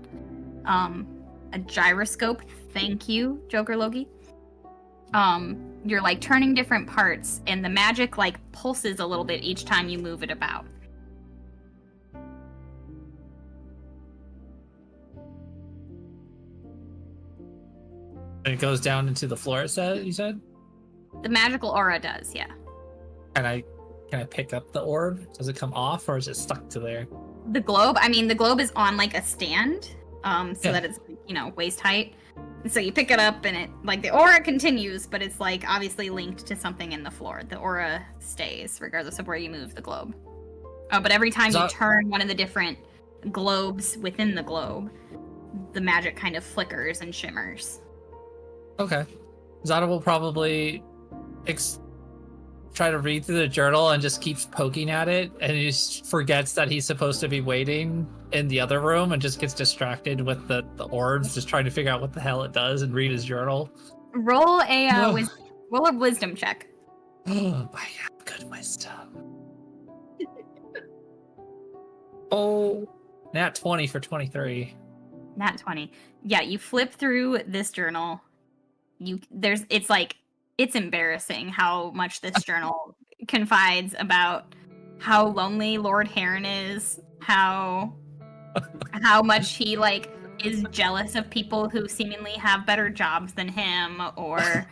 A gyroscope. Thank you, Joker Loki. You're turning different parts, and the magic pulses a little bit each time you move it about. And it goes down into the floor, you said? The magical aura does, yeah. Can I pick up the orb? Does it come off, or is it stuck to there? The globe? The globe is on a stand, that it's waist height. So you pick it up, and it the aura continues, but it's obviously linked to something in the floor. The aura stays regardless of where you move the globe. But every time you turn one of the different globes within the globe, the magic kind of flickers and shimmers. Okay. Zada will probably try to read through the journal and just keeps poking at it, and he just forgets that he's supposed to be waiting in the other room and just gets distracted with the orbs, just trying to figure out what the hell it does and read his journal. Roll a wisdom check. Oh, I have good wisdom. Oh, nat 20 for 23. Nat 20. Yeah, you flip through this journal. It's embarrassing how much this journal confides about how lonely Lord Heron is, how much he is jealous of people who seemingly have better jobs than him, or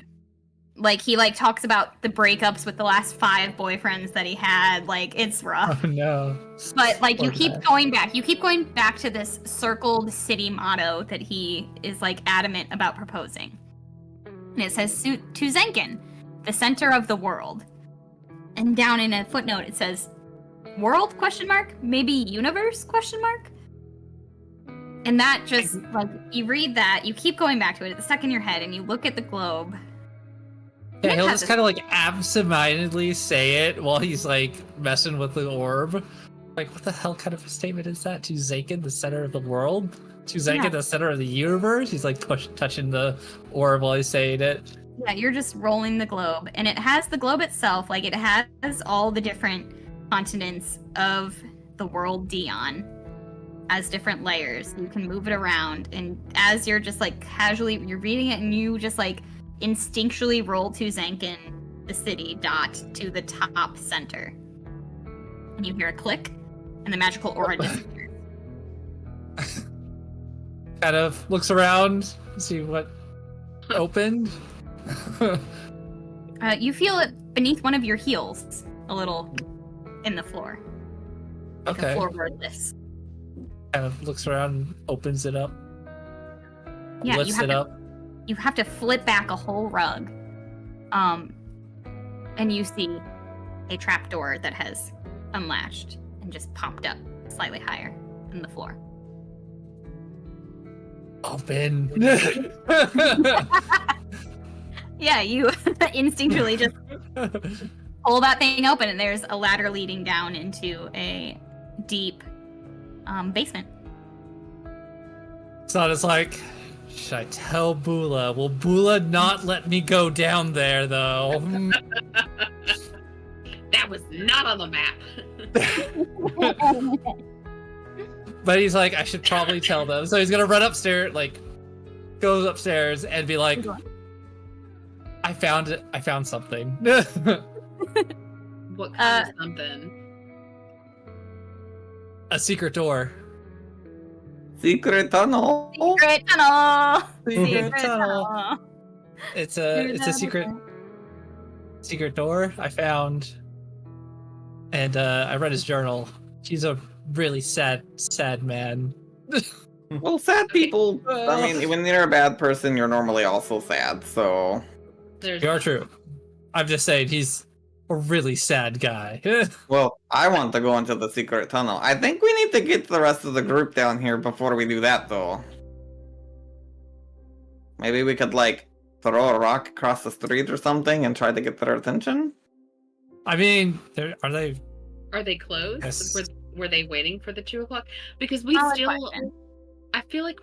Like, he, like, talks about the breakups with the last 5 boyfriends that he had. Like, it's rough. Oh no. But, like, you Poor keep guy. going back. You keep going back to this circled city motto that he is, like, adamant about proposing. And it says, Tuzankin, the center of the world. And down in a footnote, it says, world, question mark? Maybe universe, question mark? And that just, like, you read that, you keep going back to it, it's stuck in your head, and you look at the globe. Yeah, It he'll has just a- kind of like absentmindedly say it while he's like messing with the orb. Like, what the hell kind of a statement is that? Tuzankin, the center of the world? Tuzankin, Yeah. the center of the universe? He's like touching the orb while he's saying it. Yeah, you're just rolling the globe, and it has the globe itself, like, it has all the different continents of the world Dion as different layers. You can move it around, and as you're just, like, casually, you're reading it, and you just, like, instinctually roll Tuzankin, the city, dot, to the top center. And you hear a click, and the magical aura disappears. Kind of looks around, see what opened. You feel it beneath one of your heels, a little in the floor. Like a Okay. floorboardless. Kind of looks around, opens it up, Yeah, lifts it up. You have to flip back a whole rug. And you see a trapdoor that has unlatched and just popped up slightly higher than the floor. Open. Yeah, you instinctually just pull that thing open, and there's a ladder leading down into a deep basement. So it's like, should I tell Bula? Will Bula not let me go down there, though? That was not on the map. But he's like, I should probably tell them. So he's gonna run upstairs, like, goes upstairs and be like, I found it. I found something. What kind of something? A secret door. Secret tunnel. Secret tunnel! Secret Secret tunnel. tunnel! It's a secret door I found. And I read his journal. He's a really sad man. Well, sad people. I mean, when you're a bad person, you're normally also sad. So There's You are true. I'm just saying he's a really sad guy. well, I want to go into the secret tunnel. I think we need to get the rest of the group down here before we do that, though. Maybe we could, like, throw a rock across the street or something and try to get their attention? I mean, are they? Are they closed? Yes. Were they waiting for the 2 o'clock? Because we Valid still. question. I feel like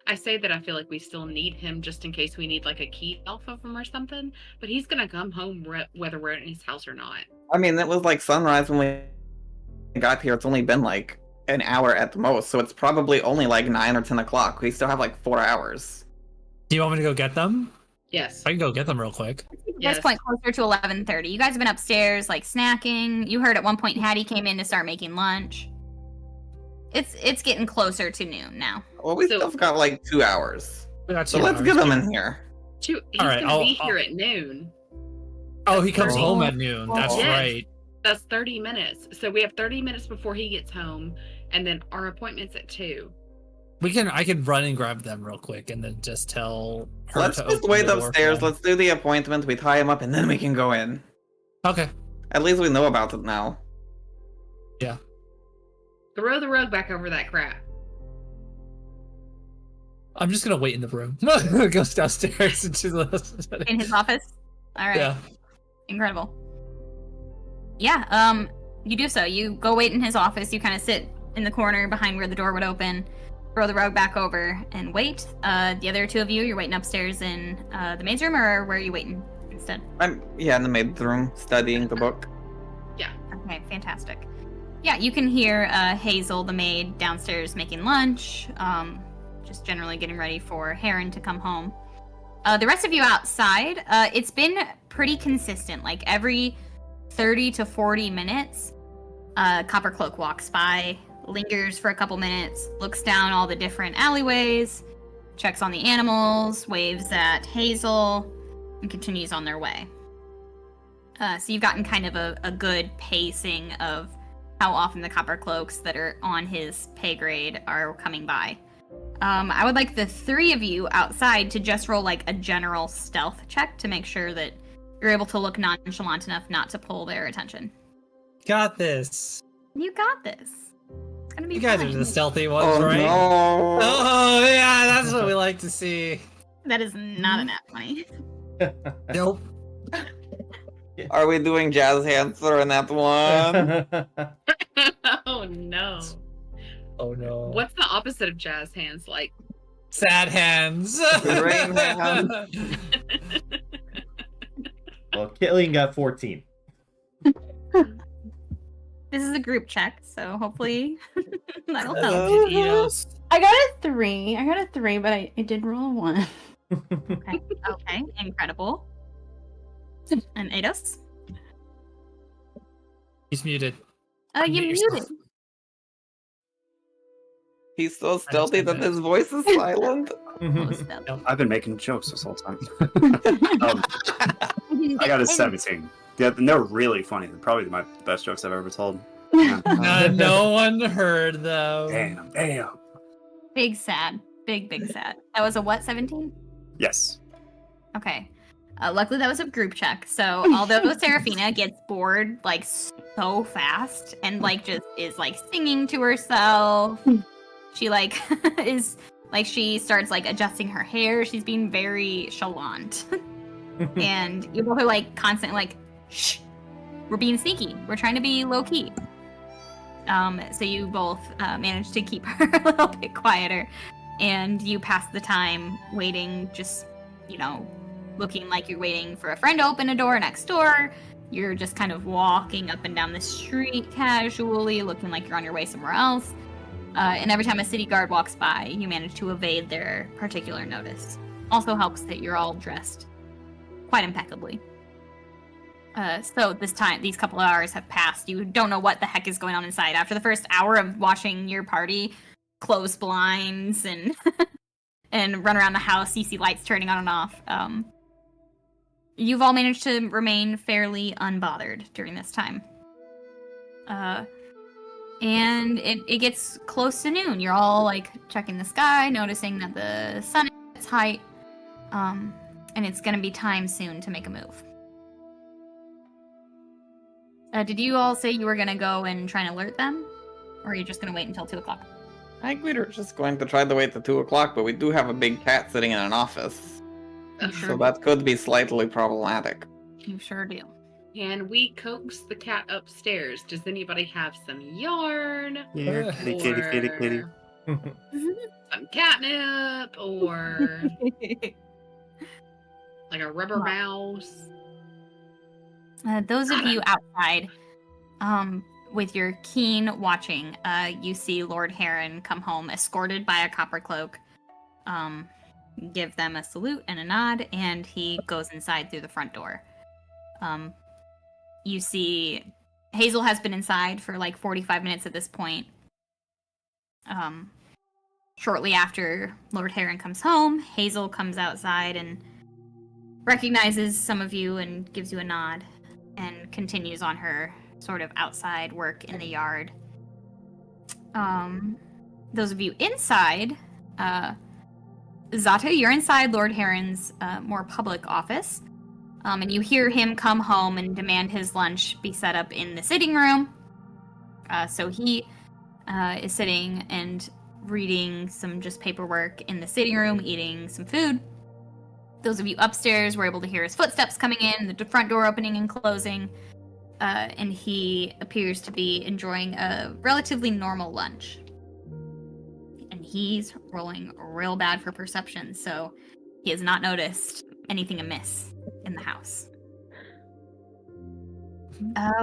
I say that I feel like we still need him just in case we need like a key off of him or something. But he's gonna come home whether we're in his house or not. I mean, it was like sunrise when we got here. It's only been like an hour at the most, so it's probably only like 9 or 10 o'clock. We still have like 4 hours. Do you want me to go get them? Yes. I can go get them real quick. At this Yes. point, closer to 11:30. You guys have been upstairs, like, snacking. You heard at one point Hattie came in to start making lunch. It's getting closer to noon now. Well, we So- still got like 2 hours. We got So 2 let's hours. get them in here. He's All right, gonna be I'll- here at noon. Oh, he comes 30. home at noon. That's Yes. right. That's 30 minutes. So we have 30 minutes before he gets home, and then our appointment's at 2. I can run and grab them real quick and then just tell her Let's to just open wait the door for upstairs. them. Let's do the appointment. We tie him up and then we can go in. Okay. At least we know about it now. Throw the rug back over that crap. I'm just gonna wait in the room. Goes downstairs into the In his office? All right. Yeah. Incredible. Yeah, you do so. You go wait in his office. You kind of sit in the corner behind where the door would open, throw the rug back over, and wait. The other 2 of you, you're waiting upstairs in the maid's room, or where are you waiting instead? I'm in the maid's room studying the book. Okay, fantastic. Yeah, you can hear Hazel, the maid, downstairs making lunch, just generally getting ready for Heron to come home. The rest of you outside, it's been pretty consistent. Like every 30 to 40 minutes, Coppercloak walks by, lingers for a couple minutes, looks down all the different alleyways, checks on the animals, waves at Hazel, and continues on their way. So you've gotten kind of a good pacing of how often the copper cloaks that are on his pay grade are coming by. I would like the three of you outside to just roll like a general stealth check to make sure that you're able to look nonchalant enough not to pull their attention. Got this. You got this. It's gonna be You guys fine. are the stealthy ones, Oh right? no! Oh yeah, that's what we like to see. That is not a nat 20. Nope. Are we doing jazz hands throwing that one? Oh no. Oh no. What's the opposite of jazz hands like? Sad hands. Rain hands. Well, Killian got 14. This is a group check, so hopefully that'll help. Yes. I got a 3, but I did roll a 1. Okay, incredible. And Ados? He's muted. You Mute muted. yourself. He's so stealthy that his voice is silent. I've been making jokes this whole time. I got a 17. Yeah, and they're really funny. They're probably my best jokes I've ever told. Yeah. No one heard though. Damn. Big sad. Big sad. That was a what, 17? Yes. Okay. Luckily that was a group check. So although Seraphina gets bored like so fast and like just is like singing to herself, she like is like she starts like adjusting her hair. She's being very chalant. And you both are like constantly like, shh, we're being sneaky. We're trying to be low key. So you both manage to keep her a little bit quieter, and you pass the time waiting, just, you know, looking like you're waiting for a friend to open a door next door. You're just kind of walking up and down the street casually, looking like you're on your way somewhere else. And every time a city guard walks by, you manage to evade their particular notice. Also helps that you're all dressed quite impeccably. So these couple of hours have passed. You don't know what the heck is going on inside. After the first hour of watching your party close blinds and and run around the house, you see lights turning on and off. You've all managed to remain fairly unbothered during this time. And it gets close to noon. You're all like checking the sky, noticing that the sun is at its height. And it's gonna be time soon to make a move. Did you all say you were gonna go and try and alert them? Or are you just gonna wait until 2 o'clock? I think we were just going to try to wait till 2 o'clock, but we do have a big cat sitting in an office. You sure So that could be slightly problematic. You sure do. Can we coax the cat upstairs? Does anybody have some yarn? Yeah, kitty. Some catnip? Or like a rubber mouse? Those of you outside, with your keen watching, you see Lord Heron come home escorted by a copper cloak. Give them a salute and a nod, and he goes inside through the front door. You see Hazel has been inside for like 45 minutes at this point. Shortly after Lord Heron comes home, Hazel comes outside and recognizes some of you and gives you a nod and continues on her sort of outside work in the yard. Those of you inside, Zata, you're inside Lord Heron's more public office, and you hear him come home and demand his lunch be set up in the sitting room. So he is sitting and reading some just paperwork in the sitting room, eating some food. Those of you upstairs were able to hear his footsteps coming in, the front door opening and closing, and he appears to be enjoying a relatively normal lunch. And he's rolling real bad for perception, so he has not noticed anything amiss in the house.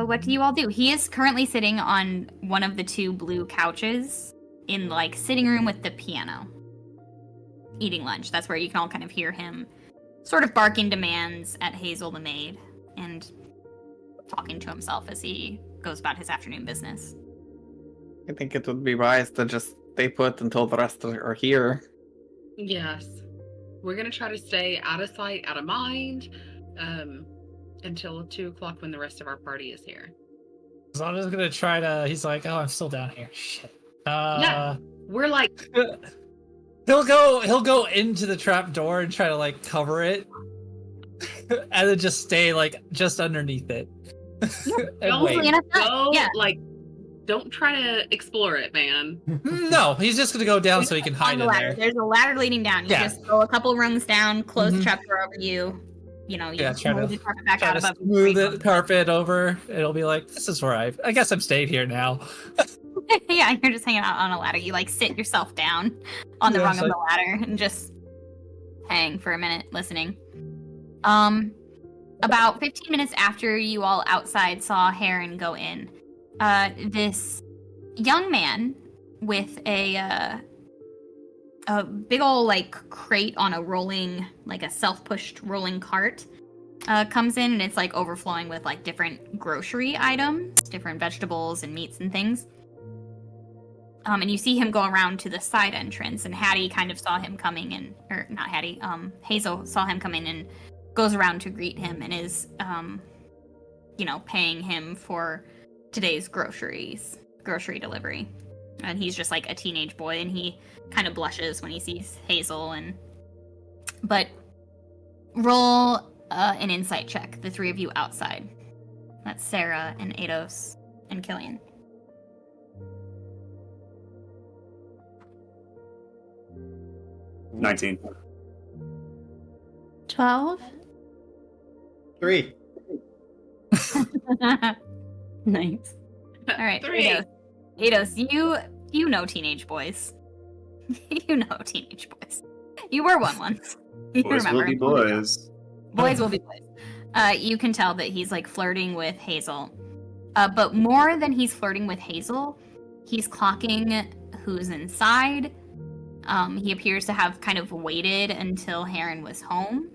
What do you all do? He is currently sitting on one of the 2 blue couches in like sitting room with the piano, eating lunch. That's where you can all kind of hear him sort of barking demands at Hazel the maid and talking to himself as he goes about his afternoon business. I think it would be wise to just stay put until the rest are here. Yes. We're gonna try to stay out of sight, out of mind, until 2 o'clock when the rest of our party is here. So I'm just gonna try to. He's like, "Oh, I'm still down here." Shit. Yeah. We're like, He'll go into the trap door and try to like cover it, and then just stay like just underneath it. And don't wait. go, Yeah. like, don't try to explore it, man. No, he's just gonna go down so he can hide On the in ladder. there. There's a ladder leading down. You Yeah. just go a couple rungs down, close the Mhm. trapdoor over you. You know, you Yeah, try move to- the carpet back Try out to above smooth you. the carpet over. It'll be like, this is where I guess I'm staying here now. Yeah, you're just hanging out on a ladder. You like sit yourself down on the Yeah, rung it's of like- the ladder and just hang for a minute listening. About 15 minutes after you all outside saw Heron go in, this young man with a big old like crate on a rolling, like a self-pushed rolling cart comes in, and it's like overflowing with like different grocery items, different vegetables and meats and things. And you see him go around to the side entrance, and Hattie kind of saw him coming, and or not Hattie, Hazel saw him coming and goes around to greet him and is, paying him for today's grocery delivery. And he's just like a teenage boy, and he kind of blushes when he sees Hazel. But roll an insight check, the three of you outside. That's Sarah and Ados and Killian. 19. 12. 3. Nice. All right, 3. Ados, you know teenage boys. You know teenage boys. You were one once. You Boys will be boys. Boys will be boys. You can tell that he's like flirting with Hazel. But more than he's flirting with Hazel, he's clocking who's inside. He appears to have kind of waited until Heron was home,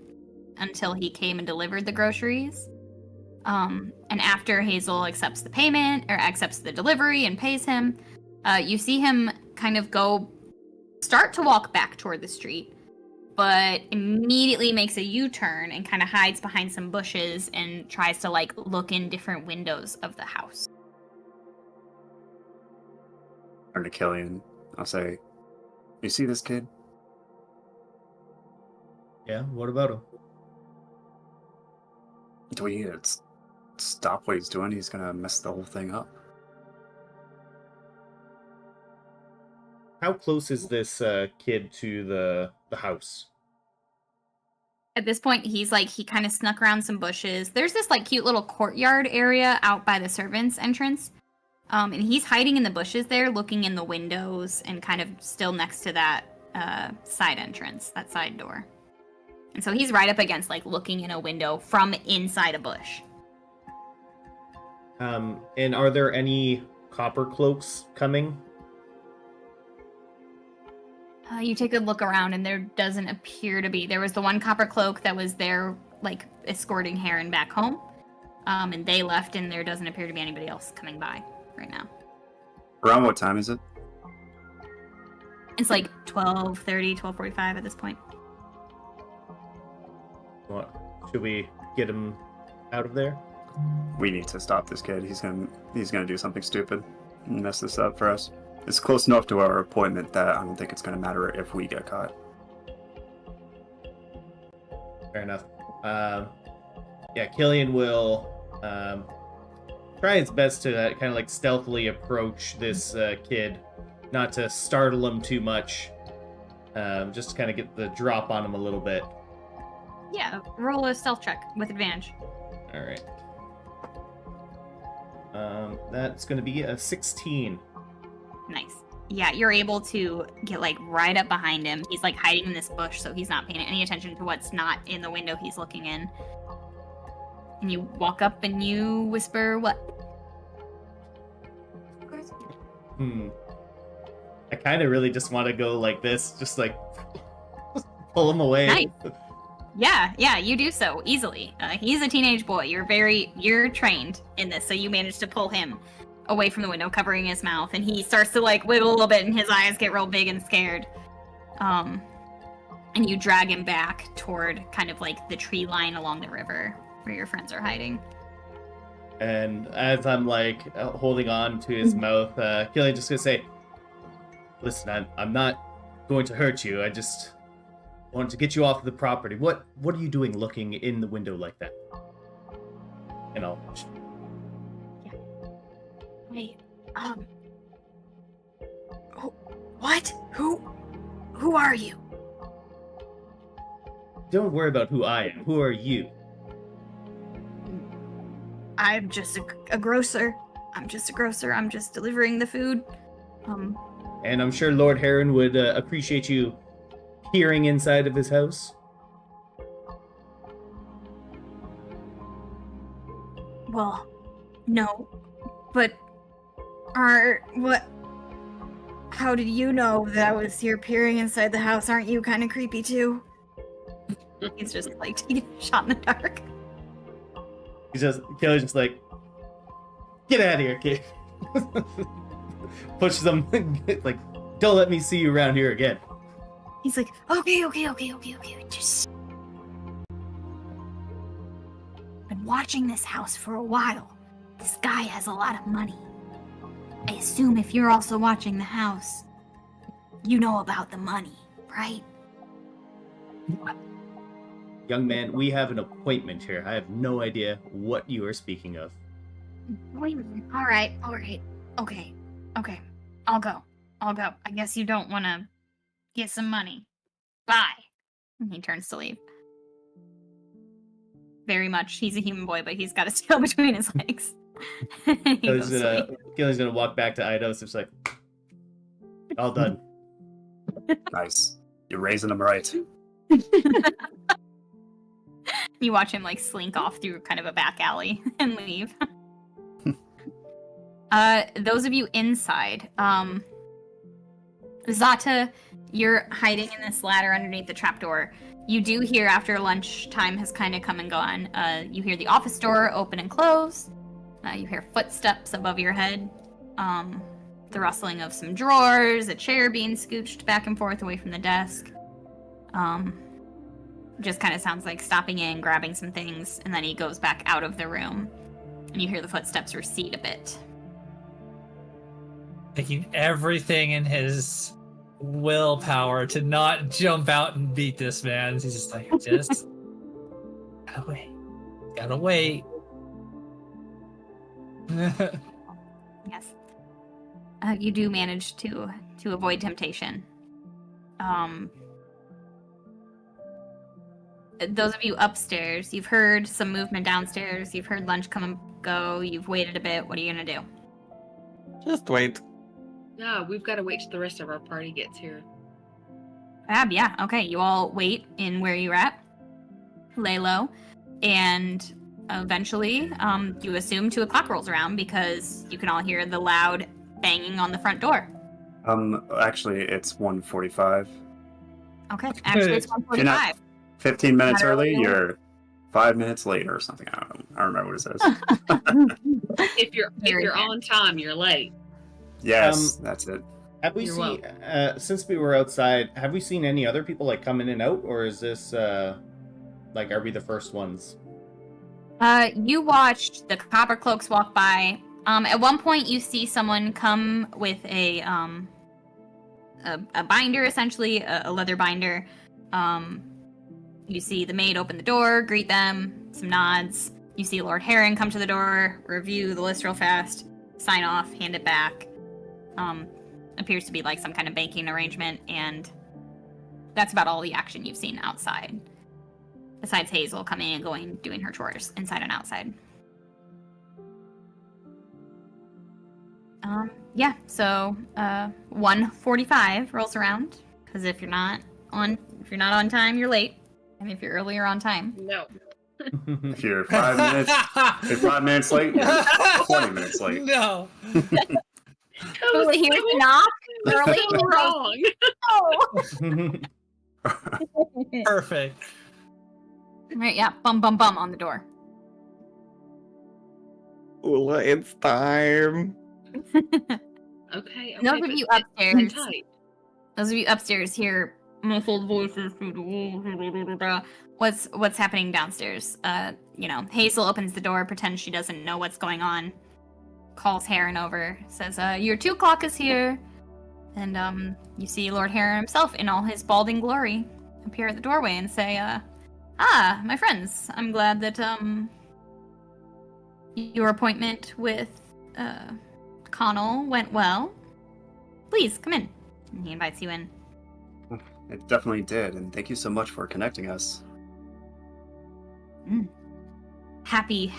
until he came and delivered the groceries. And after Hazel accepts the payment, or accepts the delivery and pays him, you see him kind of start to walk back toward the street, but immediately makes a U-turn and kind of hides behind some bushes and tries to like look in different windows of the house. Turn to Killian. I'll say, you see this kid? Yeah, what about him? Do we need to stop what he's doing? He's gonna mess the whole thing up. How close is this kid to the house? At this point, he kind of snuck around some bushes. There's this like cute little courtyard area out by the servants' entrance. And he's hiding in the bushes there, looking in the windows and kind of still next to that side entrance, that side door. And so he's right up against like looking in a window from inside a bush. And are there any copper cloaks coming? You take a look around, and there doesn't appear to be. There was the one copper cloak that was there, like, escorting Heron back home. And they left, and there doesn't appear to be anybody else coming by right now. Around what time is it? It's like 12:30, 12:45 at this point. What? Should we get him out of there? We need to stop this kid. He's gonna do something stupid and mess this up for us. It's close enough to our appointment that I don't think it's gonna matter if we get caught. Fair enough. Yeah, Killian will try his best to kind of like stealthily approach this kid, not to startle him too much, just to kind of get the drop on him a little bit. Yeah, roll a stealth check with advantage. All right. That's going to be a 16. Nice. Yeah, you're able to get like right up behind him. He's like hiding in this bush, so he's not paying any attention to what's not in the window he's looking in. And you walk up and you whisper, what? I kind of really just want to go like this, just like pull him away. Nice. Yeah, you do so easily. He's a teenage boy. You're trained in this, so you manage to pull him away from the window, covering his mouth, and he starts to like wiggle a little bit, and his eyes get real big and scared. and you drag him back toward kind of like the tree line along the river where your friends are hiding. And as I'm like holding on to his mouth, Killian's just gonna say, "Listen, I'm not going to hurt you. I just wanted to get you off the property. What are you doing looking in the window like that?" And I'll. Wait, what? Who are you? Don't worry about who I am. Who are you? I'm just a grocer. I'm just a grocer. I'm just delivering the food. And I'm sure Lord Heron would appreciate you peering inside of his house. Well, no. But how did you know that I was here peering inside the house? Aren't you kind of creepy too? He's just like taking a shot in the dark. Kelly's just like, "Get out of here, kid." Pushes him, like, "Don't let me see you around here again." He's like, okay. Just been watching this house for a while. This guy has a lot of money. I assume if you're also watching the house, you know about the money, right? Young man, we have an appointment here. I have no idea what you are speaking of. Wait a minute. All right. Okay. I'll go. I guess you don't want to get some money. Bye. And he turns to leave. Very much. He's a human boy, but he's got his tail between his legs. Kelly's gonna walk back to Eidos. It's like, all done. Nice. You're raising them right. You watch him like slink off through kind of a back alley and leave. Those of you inside, Zata, you're hiding in this ladder underneath the trapdoor. You do hear after lunchtime has kind of come and gone. You hear the office door open and close. You hear footsteps above your head. The rustling of some drawers, a chair being scooched back and forth away from the desk. Just kind of sounds like stopping in, grabbing some things, and then he goes back out of the room. And you hear the footsteps recede a bit. Taking everything in his willpower to not jump out and beat this man. He's just like, gotta wait. Yes. You do manage to avoid temptation. Those of you upstairs, you've heard some movement downstairs. You've heard lunch come and go. You've waited a bit. What are you gonna do? Just wait. No, we've got to wait till the rest of our party gets here. Yeah. Okay, you all wait in where you're at. Lay low. And eventually, you assume 2 o'clock rolls around because you can all hear the loud banging on the front door. Actually, it's 1:45. Okay, actually it's 1:45. 15 minutes Not early, early. you're 5 minutes late or something. I don't remember what it says. If you're on time, you're late. Yes, that's it. Have we You're seen, since we were outside, have we seen any other people like come in and out, or is this like, are we the first ones? You watched the copper cloaks walk by. At one point, you see someone come with a binder, essentially a leather binder. You see the maid open the door, greet them, some nods. You see Lord Heron come to the door, review the list real fast, sign off, hand it back. Appears to be like some kind of banking arrangement, and that's about all the action you've seen outside. Besides Hazel coming and going, doing her chores inside and outside. So 1:45 rolls around, because if you're not on time, you're late, and if you're earlier on time, No. If you're 5 minutes, if 5 minutes late, you're 20 minutes late. No. well, here's the knock. Early So wrong. Perfect. Right, yeah, bum bum bum on the door. Ula, it's time. Okay. Those of but you sit upstairs, tight. those of you upstairs hear muffled voices through the wall. What's happening downstairs? Hazel opens the door, pretends she doesn't know what's going on, calls Heron over, says, your 2 o'clock is here. And you see Lord Heron himself in all his balding glory appear at the doorway and say, my friends, I'm glad that your appointment with Connal went well. Please, come in. And he invites you in. It definitely did, and thank you so much for connecting us. Happy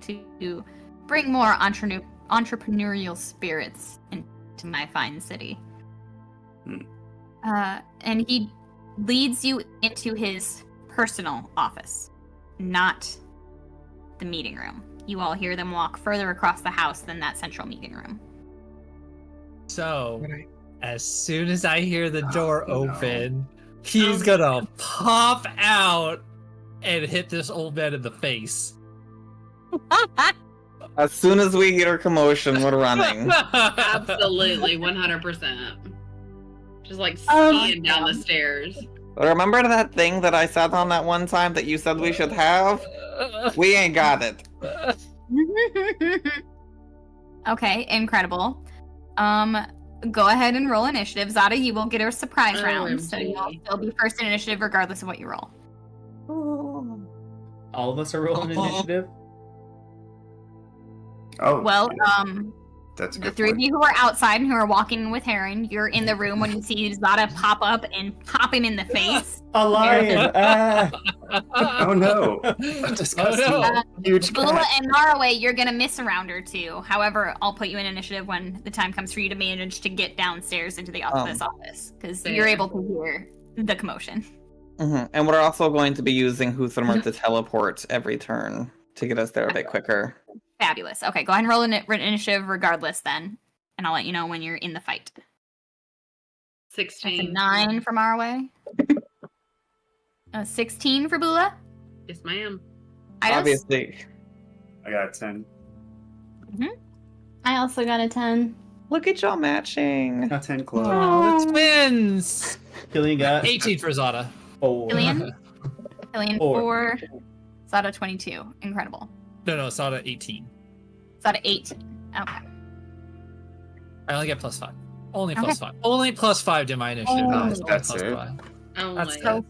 to bring more entrepreneurial spirits into my fine city. And he leads you into his personal office, not the meeting room. You all hear them walk further across the house than that central meeting room. So, as soon as I hear the door open, he's gonna pop out and hit this old man in the face. As soon as we hear commotion, we're running. Absolutely, 100%. Just like skiing down the stairs. Remember that thing that I said on that one time that you said we should have? We ain't got it. Okay, incredible. Go ahead and roll initiative. Zada, you will get a surprise round, so you'll still be first in initiative regardless of what you roll. All of us are rolling initiative? Oh, Well, that's a the good 3 of point. you who are outside and who are walking with Heron, you're in the room when you see Zada pop up and pop him in the face. A lion! Oh no! A disgusting no. huge Bula cat. and Maraway, you're gonna miss a round or 2. However, I'll put you in initiative when the time comes for you to manage to get downstairs into the office, because you're able to hear the commotion. And we're also going to be using Huthamur to teleport every turn to get us there a bit quicker. Fabulous. Okay, go ahead and roll initiative regardless then, and I'll let you know when you're in the fight. 16. That's a 9 from our way. 16 for Bula. Yes, ma'am. Idos? Obviously. I got a 10. I also got a 10. Look at y'all matching. Got 10 close. Oh, the twins! Killian got 18 for Zada. 4. Killian 4. 4. Zada 22. Incredible. No, Zada 18. Zada 18. Okay. I only get +5. Only Okay. +5. Only +5 to my initiative. Oh, guys. Only that's plus it. 5. Oh That's my so- god.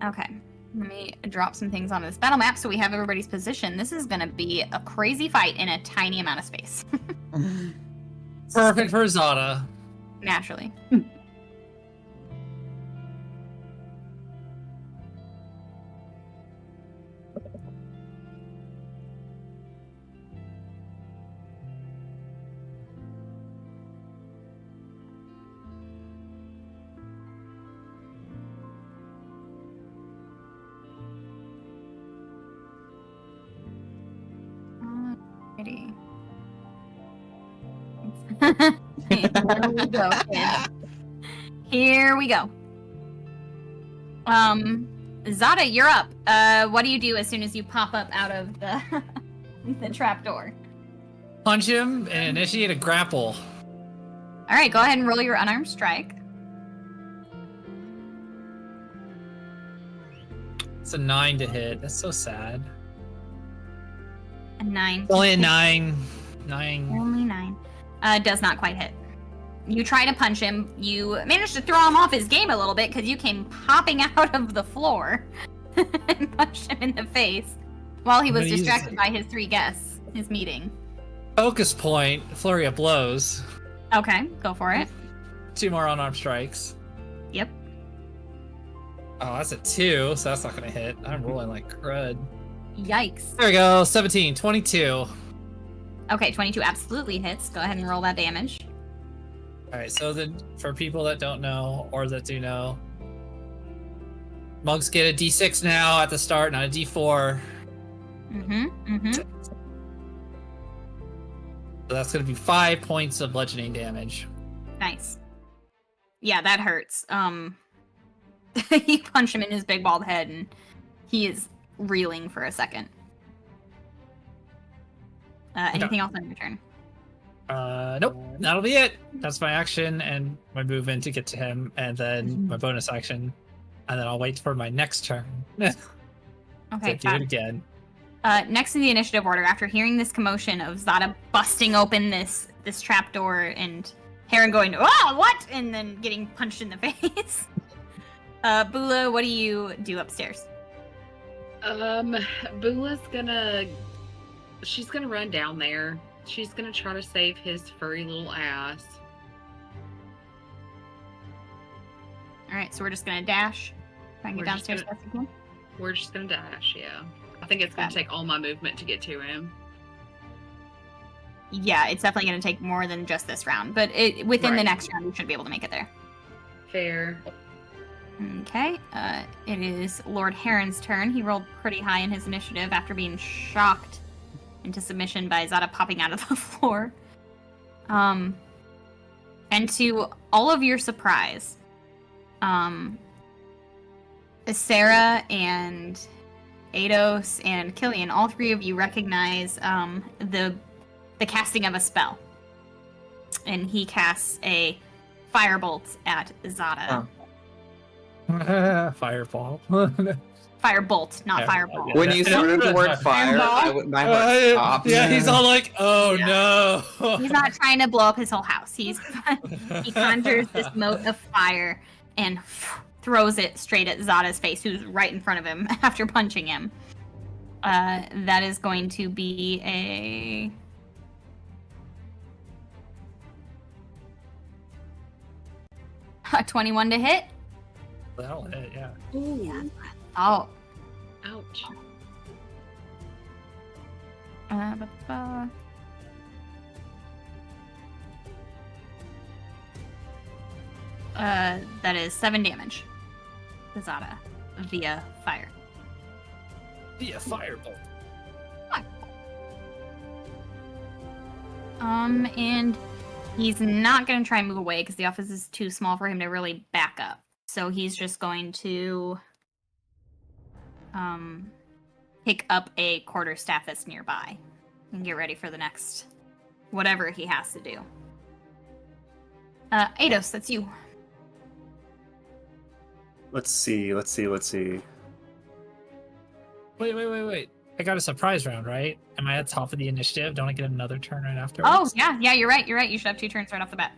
Okay. Let me drop some things onto this battle map so we have everybody's position. This is going to be a crazy fight in a tiny amount of space. Perfect for Zada. Naturally. Alrighty. Here we go, kids. Here we go. Zada, you're up. What do you do as soon as you pop up out of the the trap door? Punch him and initiate a grapple. All right, go ahead and roll your unarmed strike. It's a 9 to hit. That's so sad. A 9. Only a 9. 9. Only 9. Does not quite hit. You try to punch him. You managed to throw him off his game a little bit because you came popping out of the floor and punched him in the face while he was I'm gonna use distracted by his 3 guests, his meeting. Focus point, flurry of blows. Okay, go for it. 2 more unarmed strikes. Yep. Oh, that's a 2, so that's not gonna hit. I'm rolling like crud. Yikes. There we go, 17, 22. Okay, 22 absolutely hits. Go ahead and roll that damage. Alright, so then for people that don't know, or that do know, mugs get a d6 now at the start, not a d4. So that's gonna be 5 points of bludgeoning damage. Nice. Yeah, that hurts. You punch him in his big bald head and he is reeling for a second. Anything else on your turn? Nope. That'll be it. That's my action and my movement to get to him, and then my bonus action, and then I'll wait for my next turn. Okay, to do it again. Next in the initiative order, after hearing this commotion of Zada busting open this trapdoor and Heron going, "Oh, what?" and then getting punched in the face. Bula, what do you do upstairs? Bula's she's gonna run down there. She's gonna try to save his furry little ass. All right, so we're just gonna dash. Try and get downstairs as best we can. We're just gonna dash, yeah. I think it's gonna take all my movement to get to him. Yeah, it's definitely gonna take more than just this round, but within the Right. next round, we should be able to make it there. Fair. Okay, it is Lord Heron's turn. He rolled pretty high in his initiative after being shocked into submission by Zada popping out of the floor. And to all of your surprise, Sarah and Ados and Killian, all three of you recognize the casting of a spell. And he casts a firebolt at Zada. Fireball. Firebolt, not Yeah, fireball. yeah. When you started the word fire, my heart stopped. Yeah, he's all like, "Oh no!" He's not trying to blow up his whole house. He conjures this mote of fire and throws it straight at Zada's face, who's right in front of him after punching him. That is going to be a 21 to hit. That'll hit, yeah. Ooh. Oh. Ouch. That is 7 damage to Zada via fire. Be a firebolt. And he's not going to try and move away because the office is too small for him to really back up. So he's just going to pick up a quarterstaff that's nearby and get ready for the next whatever he has to do. Ados, that's you. Let's see. Wait. I got a surprise round, right? Am I at the top of the initiative? Don't I get another turn right after? Oh, yeah, you're right. You should have 2 turns right off the bat.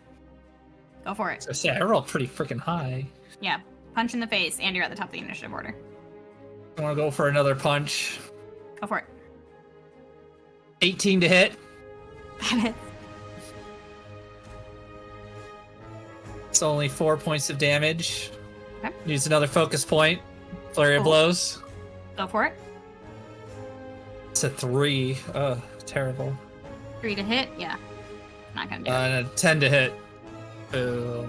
Go for it. So say I rolled pretty freaking high. Yeah, punch in the face, and you're at the top of the initiative order. I want to go for another punch. Go for it. 18 to hit. That is. It's only 4 points of damage. Okay. Use another focus point. Flurry of Cool. blows. Go for it. It's a 3. Oh, terrible. 3 to hit. Yeah, not gonna do it. And a 10 to hit. Boo.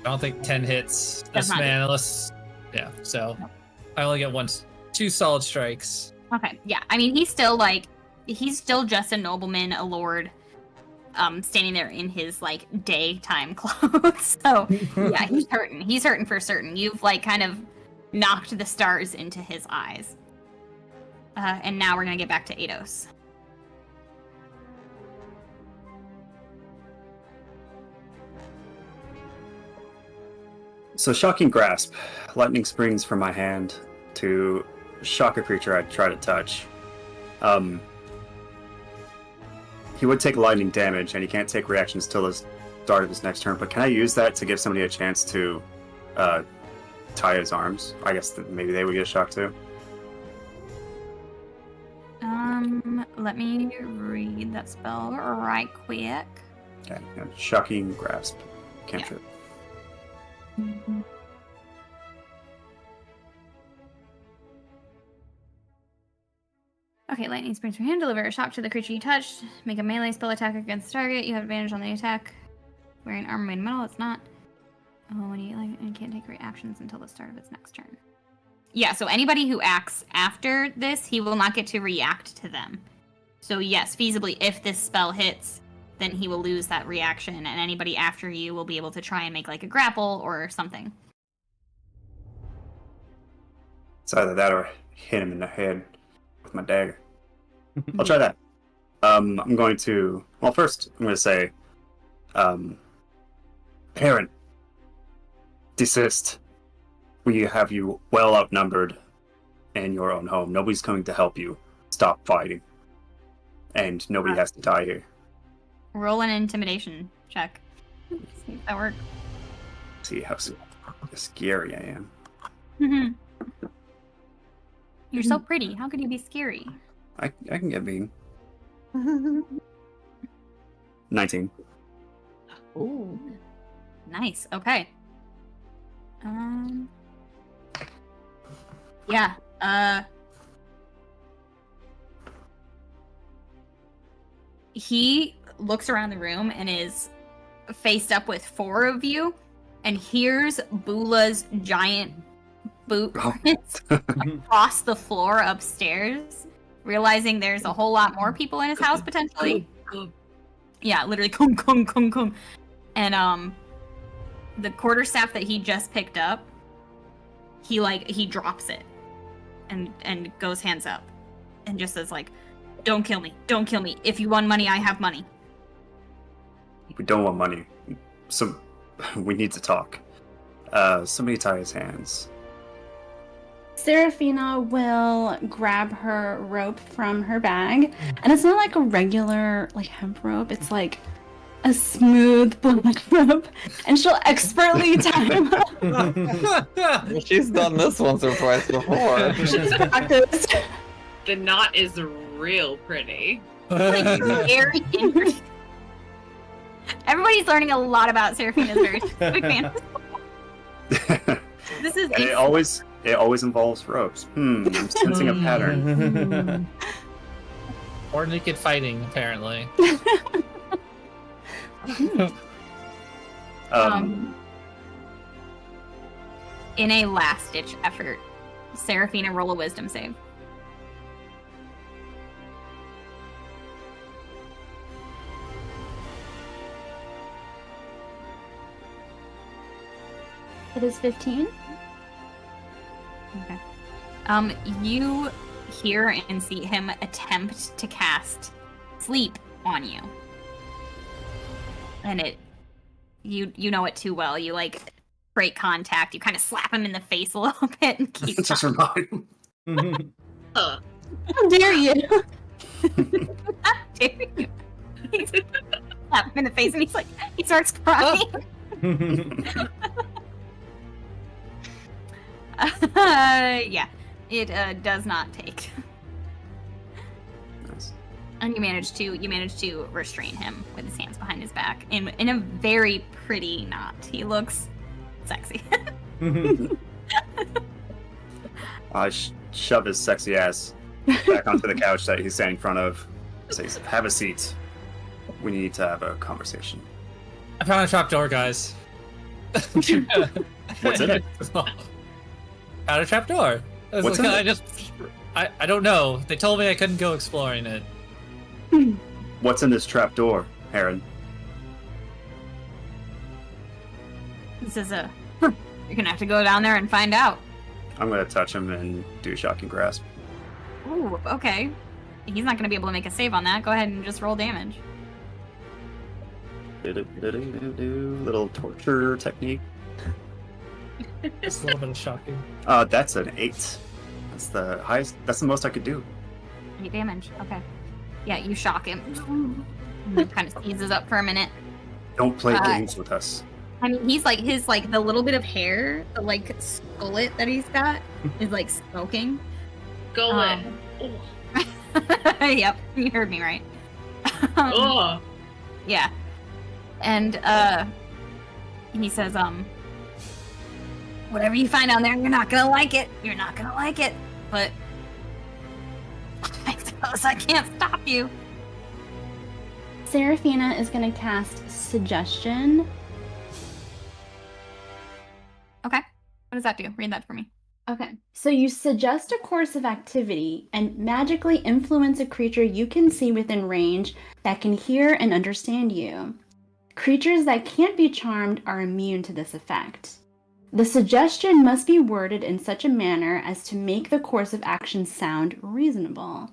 I don't think 10 hits Does this not man unless. Yeah, so Nope. I only get 2 solid strikes. Okay, yeah. I mean, he's still just a nobleman, a lord, standing there in his daytime clothes. So yeah, he's hurting. He's hurting for certain. You've kind of knocked the stars into his eyes. And now we're gonna get back to Ados. So shocking grasp. Lightning springs from my hand to shock a creature I try to touch. He would take lightning damage, and he can't take reactions till the start of his next turn. But can I use that to give somebody a chance to tie his arms? I guess maybe they would get shocked too. Let me read that spell right quick. Okay, yeah, shocking grasp. Cantrip. Okay, lightning springs from your hand. Deliver a shock to the creature you touched. Make a melee spell attack against the target. You have advantage on the attack. Wearing armor made metal, it's not. Oh, when you can't take reactions until the start of its next turn. Yeah, so anybody who acts after this, he will not get to react to them. So yes, feasibly, if this spell hits, then he will lose that reaction, and anybody after you will be able to try and make a grapple or something. It's either that or hit him in the head with my dagger. I'll try that. I'm going to. Well, first I'm going to say, Heron, desist. We have you well outnumbered in your own home. Nobody's coming to help you. Stop fighting, and nobody has to die here. Roll an intimidation check. See if that works. See how scary I am. You're so pretty. How could you be scary? I can get mean. 19. Ooh. Nice. Okay. Yeah. He looks around the room and is faced up with 4 of you and hears Bula's giant boot prints across the floor upstairs, realizing there's a whole lot more people in his house potentially. Yeah, literally come. And the quarterstaff that he just picked up, he drops it and goes hands up and just says like, don't kill me. If you want money, I have money. We don't want money. So we need to talk. Somebody tie his hands. Seraphina will grab her rope from her bag, and it's not like a regular like hemp rope. It's like a smooth black rope, and she'll expertly tie him up. She's done this once or twice before. She's practiced. The knot is real pretty. Like, very interesting. Everybody's learning a lot about Seraphina's very specific man. This is And it always involves ropes. I'm sensing a pattern. Or naked fighting, apparently. In a last-ditch effort, Seraphina, roll a wisdom save. It is 15. Okay. You hear and see him attempt to cast sleep on you. And you know it too well. You like break contact, you kind of slap him in the face a little bit and keep Just remind him. Huh. How dare you? How dare you? Slap him in the face and he starts crying. Yeah, it does not take. Nice. And you manage to restrain him with his hands behind his back in a very pretty knot. He looks sexy. I shove his sexy ass back onto the couch that he's standing in front of. Says, "Have a seat. We need to have a conversation." I found a trapdoor, guys. What's in it? Found a trapdoor. What's in it? I don't know. They told me I couldn't go exploring it. What's in this trapdoor, Heron? He says, you're gonna have to go down there and find out. I'm gonna touch him and do shocking grasp. Ooh, okay. He's not gonna be able to make a save on that. Go ahead and just roll damage. Little torture technique. It's a little bit of shocking. That's an 8. That's the highest. That's the most I could do. 8 damage. Okay. Yeah, you shock him. And he kind of seizes up for a minute. Don't play games with us. I mean, he's like the little bit of hair, the like skullet that he's got is like smoking. Go in. Yep, you heard me right. Oh. Yeah. And he says, whatever you find down there, you're not gonna like it. You're not gonna like it. But I suppose I can't stop you. Seraphina is going to cast Suggestion. Okay. What does that do? Read that for me. Okay, so you suggest a course of activity and magically influence a creature you can see within range that can hear and understand you. Creatures that can't be charmed are immune to this effect. The suggestion must be worded in such a manner as to make the course of action sound reasonable.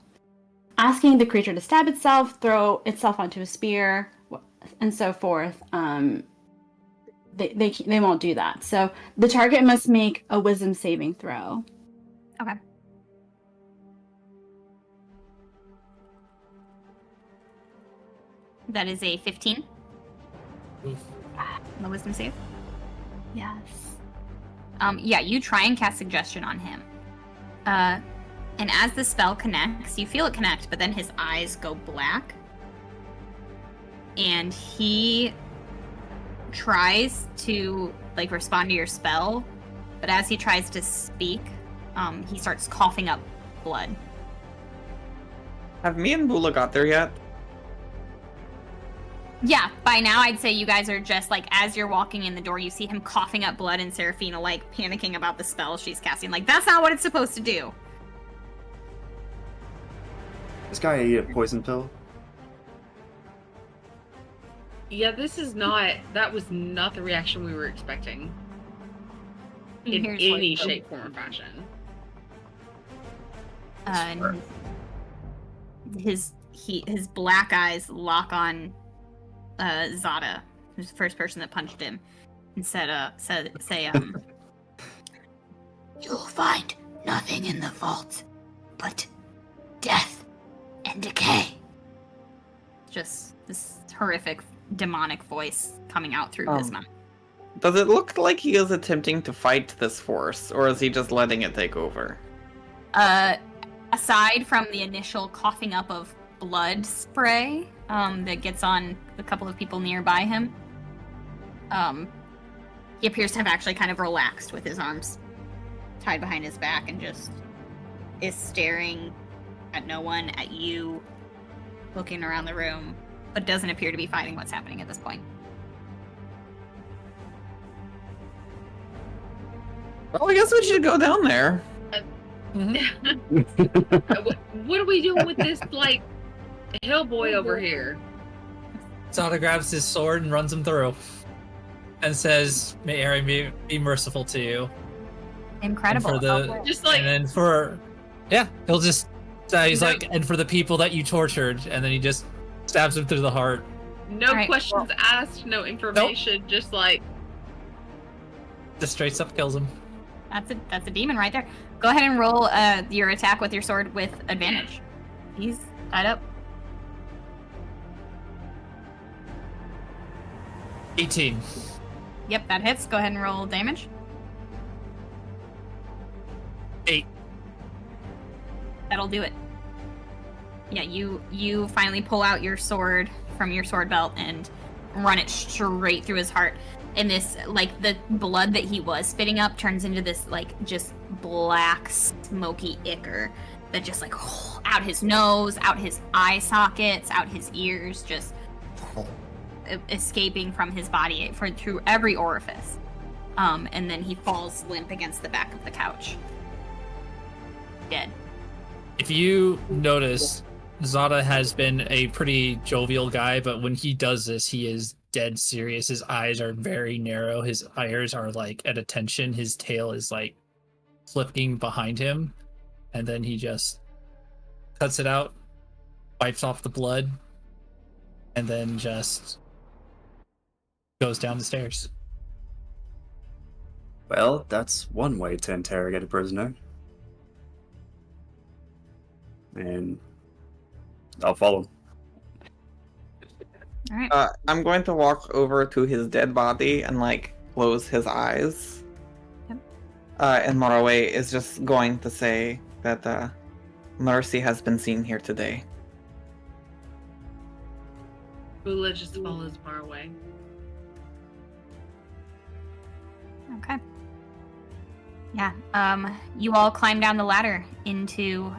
asking the creature to stab itself, throw itself onto a spear, and so forth, they won't do that. So the target must make a wisdom saving throw. Okay. That is a 15. Oof. The wisdom save. Yes. Yeah, you try and cast suggestion on him. And as the spell connects, you feel it connect, but then his eyes go black. And he tries to, like, respond to your spell, but as he tries to speak, he starts coughing up blood. Have me and Bula got there yet? Yeah, by now I'd say you guys are just, like, as you're walking in the door, you see him coughing up blood and Seraphina, like, panicking about the spell she's casting. Like, that's not what it's supposed to do. This guy ate a poison pill. Yeah, that was not the reaction we were expecting. In Here's any what- shape, form, or fashion. And his black eyes lock on Zada, who's the first person that punched him, and say, You'll find nothing in the vault but death and decay. just this horrific demonic voice coming out through his mouth. Does it look like he is attempting to fight this force, or is he just letting it take over? Aside from the initial coughing up of blood spray that gets on a couple of people nearby him, he appears to have actually kind of relaxed with his arms tied behind his back and just is staring at no one, at you, looking around the room, but doesn't appear to be fighting what's happening at this point. Well, I guess we should go down there. What are we doing with this, like, Hellboy over here? Zada grabs his sword and runs him through, and says, "May Aaron be merciful to you." Incredible. And for the, Just like, and then for, yeah, he'll just, he's No. like, and for the people that you tortured, and then he just stabs him through the heart. no Alright, questions asked, no information, just like, Just straight up kills him. That's a demon right there. Go ahead and roll your attack with your sword with advantage. He's tied up. 18. Yep, that hits. Go ahead and roll damage. 8. That'll do it. Yeah, you finally pull out your sword from your sword belt and run it straight through his heart. And this, like, the blood that he was spitting up turns into this, like, just black, smoky ichor that just, like, out his nose, out his eye sockets, out his ears, just escaping from his body through every orifice. And then he falls limp against the back of the couch. Dead. If you notice, Zada has been a pretty jovial guy, but when he does this, he is dead serious. His eyes are very narrow. His ears are, like, at attention. His tail is, like, flipping behind him. And then he just cuts it out, wipes off the blood, and then just goes down the stairs. Well, that's one way to interrogate a prisoner. And I'll follow. All right. I'm going to walk over to his dead body and, like, close his eyes. Yep. And Morrowe is just going to say that mercy has been seen here today. Bula just follows far away. Okay. Yeah. You all climb down the ladder into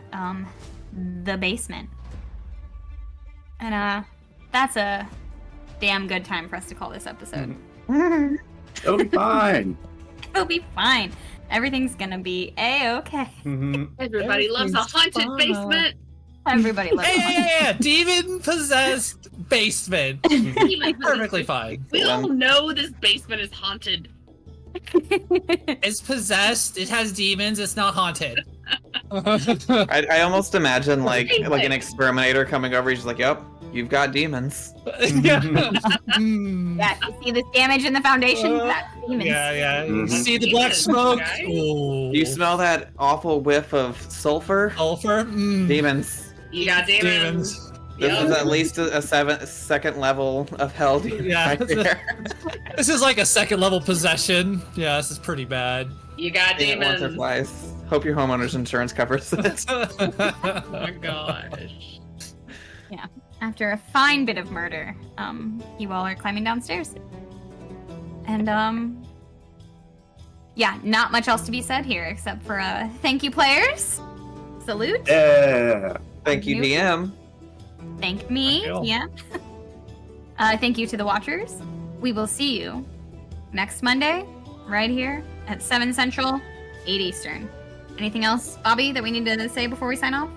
the basement. And that's a damn good time for us to call this episode. It'll be fine. It'll be fine. Everything's gonna be a-okay. Everybody loves a haunted basement. Everybody loves it. Demon-possessed basement. Perfectly fine. We all know this basement is haunted. It's possessed. It has demons. It's not haunted. I almost imagine like an exterminator coming over. He's just like, "Yep, you've got demons." Yeah, you see this damage in the foundation? That's demons. Yeah. Mhm. See the black smoke? Ooh. You smell that awful whiff of sulfur? Sulfur? Demons. You got demons. This Yep. is at least a second level of hell. Yeah. Right there. This is like a second level possession. Yeah, this is pretty bad. You got Seen it once or demons. twice. Hope your homeowner's insurance covers it. Oh my gosh. After a fine bit of murder, you all are climbing downstairs. And, yeah, not much else to be said here except for, thank you, players. Salute. Yeah. Thank you, Nope. DM. Thank me. Thank you. Yeah. Thank you to the watchers. We will see you next Monday, right here at 7 Central, 8 Eastern. Anything else, Bobby, that we need to say before we sign off?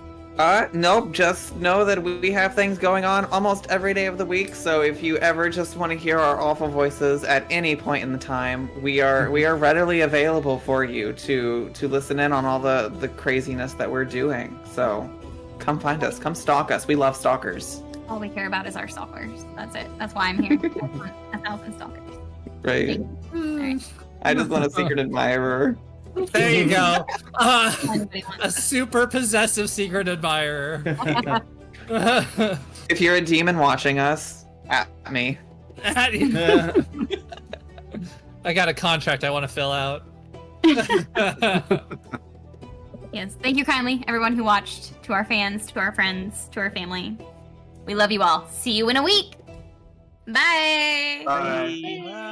Nope. Just know that we have things going on almost every day of the week. So if you ever just want to hear our awful voices at any point in the time, we are readily available for you to listen in on all the craziness that we're doing. So come find us. Come stalk us. We love stalkers. All we care about is our stalkers. That's it. That's why I'm here. That's Alpha Stalkers. Right. Alright. I just want a secret admirer. There you go. Anybody want A super possessive secret admirer. If you're a demon watching us, at me. I got a contract I want to fill out. Yes, thank you kindly, everyone who watched, to our fans, to our friends, to our family. We love you all. See you in a week. Bye. Bye. Bye.